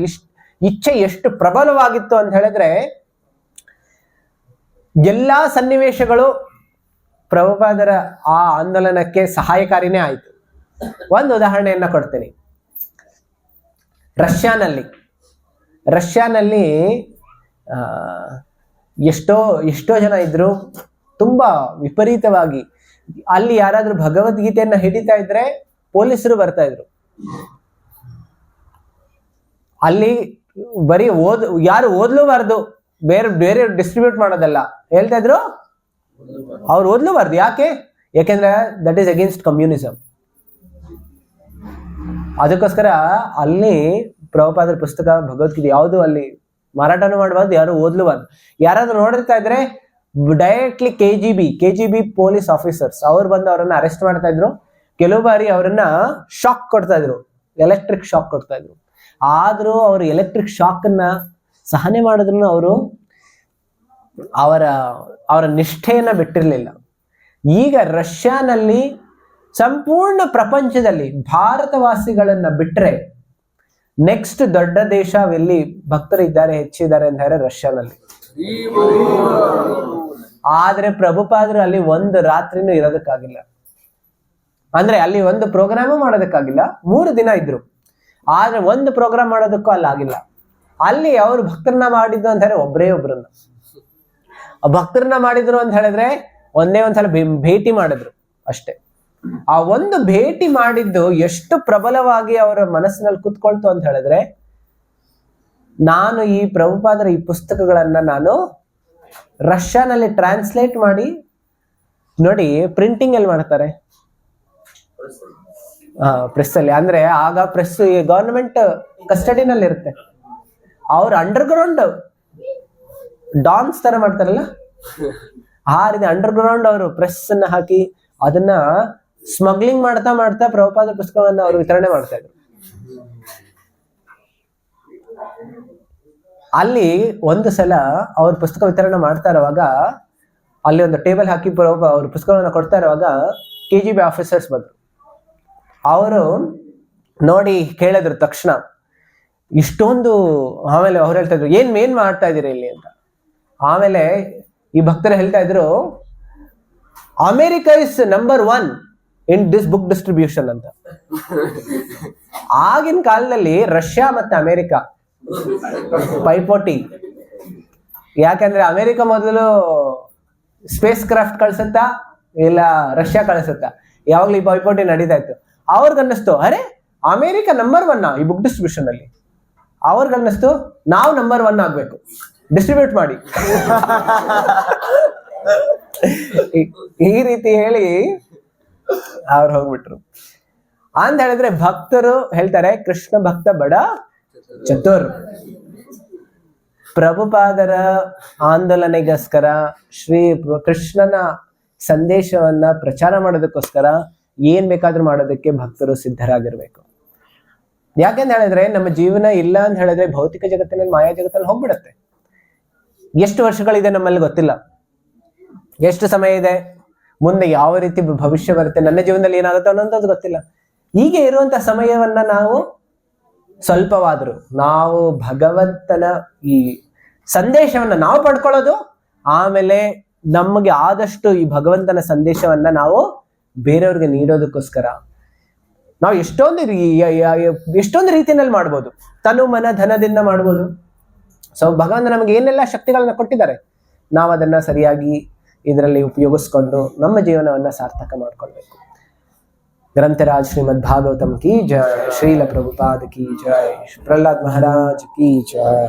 ಇಚ್ಛೆ ಎಷ್ಟು ಪ್ರಬಲವಾಗಿತ್ತು ಅಂತ ಹೇಳಿದ್ರೆ, ಎಲ್ಲಾ ಸನ್ನಿವೇಶಗಳು ಪ್ರಭುಪಾದರ ಆ ಆಂದೋಲನಕ್ಕೆ ಸಹಾಯಕಾರಿನೇ ಆಯಿತು. ಒಂದು ಉದಾಹರಣೆಯನ್ನ ಕೊಡ್ತೀನಿ. ರಷ್ಯಾನಲ್ಲಿ ಎಷ್ಟೋ ಜನ ಇದ್ರು, ತುಂಬಾ ವಿಪರೀತವಾಗಿ. ಅಲ್ಲಿ ಯಾರಾದ್ರೂ ಭಗವದ್ಗೀತೆಯನ್ನ ಹಿಡಿತಾ ಇದ್ರೆ ಪೊಲೀಸರು ಬರ್ತಾ ಇದ್ರು. ಅಲ್ಲಿ ಬರೀ ಯಾರು ಓದ್ಲೂಬಾರ್ದು, ಬೇರೆ ಡಿಸ್ಟ್ರಿಬ್ಯೂಟ್ ಮಾಡೋದಲ್ಲ, ಹೇಳ್ತಾ ಇದ್ರು ಅವ್ರು ಓದ್ಲೂಬಾರ್ದು. ಯಾಕೆಂದ್ರೆ ದಟ್ ಈಸ್ ಅಗೇನ್ಸ್ಟ್ ಕಮ್ಯುನಿಸಮ್. ಅದಕ್ಕೋಸ್ಕರ ಅಲ್ಲಿ ಪ್ರಭುಪಾದರ ಪುಸ್ತಕ ಭಗವದ್ಗೀತೆ ಯಾವುದು ಅಲ್ಲಿ ಮಾರಾಟನೂ ಮಾಡಬಾರ್ದು, ಯಾರು ಓದ್ಲೂಬಾರ್ದು. ಯಾರಾದ್ರೂ ನೋಡಿರ್ತಾ ಇದ್ರೆ ಡೈರೆಕ್ಟ್ಲಿ ಕೆಜಿಬಿ ಪೊಲೀಸ್ ಆಫೀಸರ್ಸ್ ಅವ್ರು ಬಂದು ಅವರನ್ನ ಅರೆಸ್ಟ್ ಮಾಡ್ತಾ ಇದ್ರು. ಕೆಲವು ಬಾರಿ ಅವರನ್ನ ಶಾಕ್ ಕೊಡ್ತಾ ಇದ್ರು, ಎಲೆಕ್ಟ್ರಿಕ್ ಶಾಕ್ ಕೊಡ್ತಾ ಇದ್ರು. ಆದ್ರೂ ಅವರು ಎಲೆಕ್ಟ್ರಿಕ್ ಶಾಕ್ ಅನ್ನ ಸಹನೆ ಮಾಡಿದ್ರು. ಅವರು ಅವರ ನಿಷ್ಠೆಯನ್ನ ಬಿಟ್ಟಿರ್ಲಿಲ್ಲ. ಈಗ ರಷ್ಯಾನಲ್ಲಿ ಸಂಪೂರ್ಣ ಪ್ರಪಂಚದಲ್ಲಿ ಭಾರತವಾಸಿಗಳನ್ನ ಬಿಟ್ರೆ ನೆಕ್ಸ್ಟ್ ದೊಡ್ಡ ದೇಶ ಎಲ್ಲಿ ಭಕ್ತರು ಇದ್ದಾರೆ ಹೆಚ್ಚಿದ್ದಾರೆ ಅಂತ ಹೇಳಿದ್ರೆ ರಷ್ಯಾನಲ್ಲಿ. ಆದ್ರೆ ಪ್ರಭುಪಾದರು ಅಲ್ಲಿ ಒಂದು ರಾತ್ರಿನೂ ಇರೋದಕ್ಕಾಗಿಲ್ಲ, ಅಂದ್ರೆ ಅಲ್ಲಿ ಒಂದು ಪ್ರೋಗ್ರಾಮು ಮಾಡೋದಕ್ಕಾಗಿಲ್ಲ. 3 ದಿನ ಇದ್ರು, ಆದ್ರೆ ಒಂದು ಪ್ರೋಗ್ರಾಮ್ ಮಾಡೋದಕ್ಕೂ ಅಲ್ಲಿ ಆಗಿಲ್ಲ. ಅಲ್ಲಿ ಅವರು ಭಕ್ತರನ್ನ ಮಾಡಿದ್ದು ಅಂತ ಹೇಳಿದ್ರೆ ಒಬ್ಬರೇ ಒಬ್ರನ್ನ ಭಕ್ತರನ್ನ ಮಾಡಿದ್ರು ಅಂತ ಹೇಳಿದ್ರೆ ಒಂದೇ ಒಂದ್ಸಲ ಭೇಟಿ ಮಾಡಿದ್ರು ಅಷ್ಟೇ. ಆ ಒಂದು ಭೇಟಿ ಮಾಡಿದ್ದು ಎಷ್ಟು ಪ್ರಬಲವಾಗಿ ಅವರ ಮನಸ್ಸಿನಲ್ಲಿ ಕುತ್ಕೊಳ್ತು ಅಂತ ಹೇಳಿದ್ರೆ, ನಾನು ಈ ಪ್ರಭುಪಾದರ ಈ ಪುಸ್ತಕಗಳನ್ನ ನಾನು ರಷ್ಯಾನಲ್ಲಿ ಟ್ರಾನ್ಸ್ಲೇಟ್ ಮಾಡಿ ನೋಡಿ, ಪ್ರಿಂಟಿಂಗ್ ಎಲ್ಲಿ ಮಾಡ್ತಾರೆ, ಪ್ರೆಸ್ ಅಲ್ಲಿ. ಅಂದ್ರೆ ಆಗ ಪ್ರೆಸ್ ಗವರ್ನಮೆಂಟ್ ಕಸ್ಟಡಿನಲ್ಲಿ ಇರುತ್ತೆ. ಅವ್ರು ಅಂಡರ್ಗ್ರೌಂಡ್ ಡಾನ್ಸ್ ತರ ಮಾಡ್ತಾರಲ್ಲ, ಆ ರೀತಿ ಅಂಡರ್ಗ್ರೌಂಡ್ ಅವರು ಪ್ರೆಸ್ ಅನ್ನ ಹಾಕಿ ಅದನ್ನ ಸ್ಮಗ್ಲಿಂಗ್ ಮಾಡ್ತಾ ಮಾಡ್ತಾ ಪ್ರಭುಪಾದರ ಪುಸ್ತಕಗಳನ್ನ ಅವರು ವಿತರಣೆ ಮಾಡ್ತಾ ಇದ್ರು. ಅಲ್ಲಿ ಒಂದು ಸಲ ಅವ್ರ ಪುಸ್ತಕ ವಿತರಣೆ ಮಾಡ್ತಾ ಇರುವಾಗ ಅಲ್ಲಿ ಒಂದು ಟೇಬಲ್ ಹಾಕಿ ಅವ್ರ ಪುಸ್ತಕಗಳನ್ನ ಕೊಡ್ತಾ ಇರುವಾಗ KGB ಆಫೀಸರ್ಸ್ ಬಂದ್ರು. ಅವರು ನೋಡಿ ಕೇಳಿದ್ರು ತಕ್ಷಣ ಇಷ್ಟೊಂದು. ಆಮೇಲೆ ಅವ್ರು ಹೇಳ್ತಾ ಇದ್ರು, ಏನ್ ಮಾಡ್ತಾ ಇದೀರಿ ಇಲ್ಲಿ ಅಂತ. ಆಮೇಲೆ ಈ ಭಕ್ತರು ಹೇಳ್ತಾ ಇದ್ರು, America is number 1 in this book distribution ಅಂತ. ಆಗಿನ ಕಾಲದಲ್ಲಿ ರಷ್ಯಾ ಮತ್ತೆ ಅಮೆರಿಕ ಪೈಪೋಟಿ. ಯಾಕಂದ್ರೆ ಅಮೆರಿಕ ಮೊದಲು ಸ್ಪೇಸ್ ಕ್ರಾಫ್ಟ್ ಕಳ್ಸತ್ತಾ ಇಲ್ಲ ರಷ್ಯಾ ಕಳ್ಸತ್ತಾ, ಯಾವಾಗ್ಲೂ ಈ ಪೈಪೋಟಿ ನಡೀತಾ ಇತ್ತು. ಅವ್ರಿಗನ್ನಿಸ್ತು, ಅರೆ ಅಮೆರಿಕ ನಂಬರ್ 1 ಈ ಬುಕ್ ಡಿಸ್ಟ್ರಿಬ್ಯೂಷನ್ ಅಲ್ಲಿ. ಅವ್ರಿಗನ್ನಿಸ್ತು, ನಾವು ನಂಬರ್ 1 ಆಗ್ಬೇಕು, ಡಿಸ್ಟ್ರಿಬ್ಯೂಟ್ ಮಾಡಿ. ಈ ರೀತಿ ಹೇಳಿ ಅವ್ರು ಹೋಗ್ಬಿಟ್ರು. ಅಂತ ಹೇಳಿದ್ರೆ ಭಕ್ತರು ಹೇಳ್ತಾರೆ, ಕೃಷ್ಣ ಭಕ್ತ ಬಡ ಚತುರ್. ಪ್ರಭುಪಾದರ ಆಂದೋಲನೆಗೋಸ್ಕರ, ಶ್ರೀ ಕೃಷ್ಣನ ಸಂದೇಶವನ್ನ ಪ್ರಚಾರ ಮಾಡೋದಕ್ಕೋಸ್ಕರ ಏನ್ ಬೇಕಾದ್ರೂ ಮಾಡೋದಕ್ಕೆ ಭಕ್ತರು ಸಿದ್ಧರಾಗಿರ್ಬೇಕು. ಯಾಕೆಂತ ಹೇಳಿದ್ರೆ ನಮ್ಮ ಜೀವನ ಇಲ್ಲ ಅಂತ ಹೇಳಿದ್ರೆ ಭೌತಿಕ ಜಗತ್ತಿನಲ್ಲಿ, ಮಾಯಾ ಜಗತ್ತಲ್ಲಿ ಹೋಗ್ಬಿಡತ್ತೆ. ಎಷ್ಟು ವರ್ಷಗಳಿದೆ ನಮ್ಮಲ್ಲಿ ಗೊತ್ತಿಲ್ಲ, ಎಷ್ಟು ಸಮಯ ಇದೆ, ಮುಂದೆ ಯಾವ ರೀತಿ ಭವಿಷ್ಯ ಬರುತ್ತೆ, ನನ್ನ ಜೀವನದಲ್ಲಿ ಏನಾಗುತ್ತೆ ಅನ್ನೋಂಥದ್ದು ಗೊತ್ತಿಲ್ಲ. ಹೀಗೆ ಇರುವಂತ ಸಮಯವನ್ನ ನಾವು ಸ್ವಲ್ಪವಾದರೂ ನಾವು ಭಗವಂತನ ಈ ಸಂದೇಶವನ್ನ ನಾವು ಪಡ್ಕೊಳ್ಳೋದು, ಆಮೇಲೆ ನಮಗೆ ಆದಷ್ಟು ಈ ಭಗವಂತನ ಸಂದೇಶವನ್ನ ನಾವು ಬೇರೆಯವ್ರಿಗೆ ನೀಡೋದಕ್ಕೋಸ್ಕರ ನಾವು ಎಷ್ಟೊಂದು ರೀತಿಯಲ್ಲಿ ಮಾಡ್ಬೋದು. ತನು ಮನ ಧನದಿಂದ ಮಾಡ್ಬೋದು. ಸೊ ಭಗವಂತ ನಮಗೆ ಏನೆಲ್ಲ ಶಕ್ತಿಗಳನ್ನ ಕೊಟ್ಟಿದ್ದಾರೆ, ನಾವು ಅದನ್ನ ಸರಿಯಾಗಿ ಇದರಲ್ಲಿ ಉಪಯೋಗಿಸ್ಕೊಂಡು ನಮ್ಮ ಜೀವನವನ್ನ ಸಾರ್ಥಕ ಮಾಡ್ಕೊಳ್ಬೇಕು. ಗ್ರಂಥರಾಜ್ ಶ್ರೀಮದ್ ಭಾಗವತಂ ಕಿ ಜಯ, ಶ್ರೀಲ ಪ್ರಭುಪಾದ ಕಿ ಜಯ, ಪ್ರಹ್ಲಾದ್ ಮಹಾರಾಜ್ ಕಿ ಜಯ.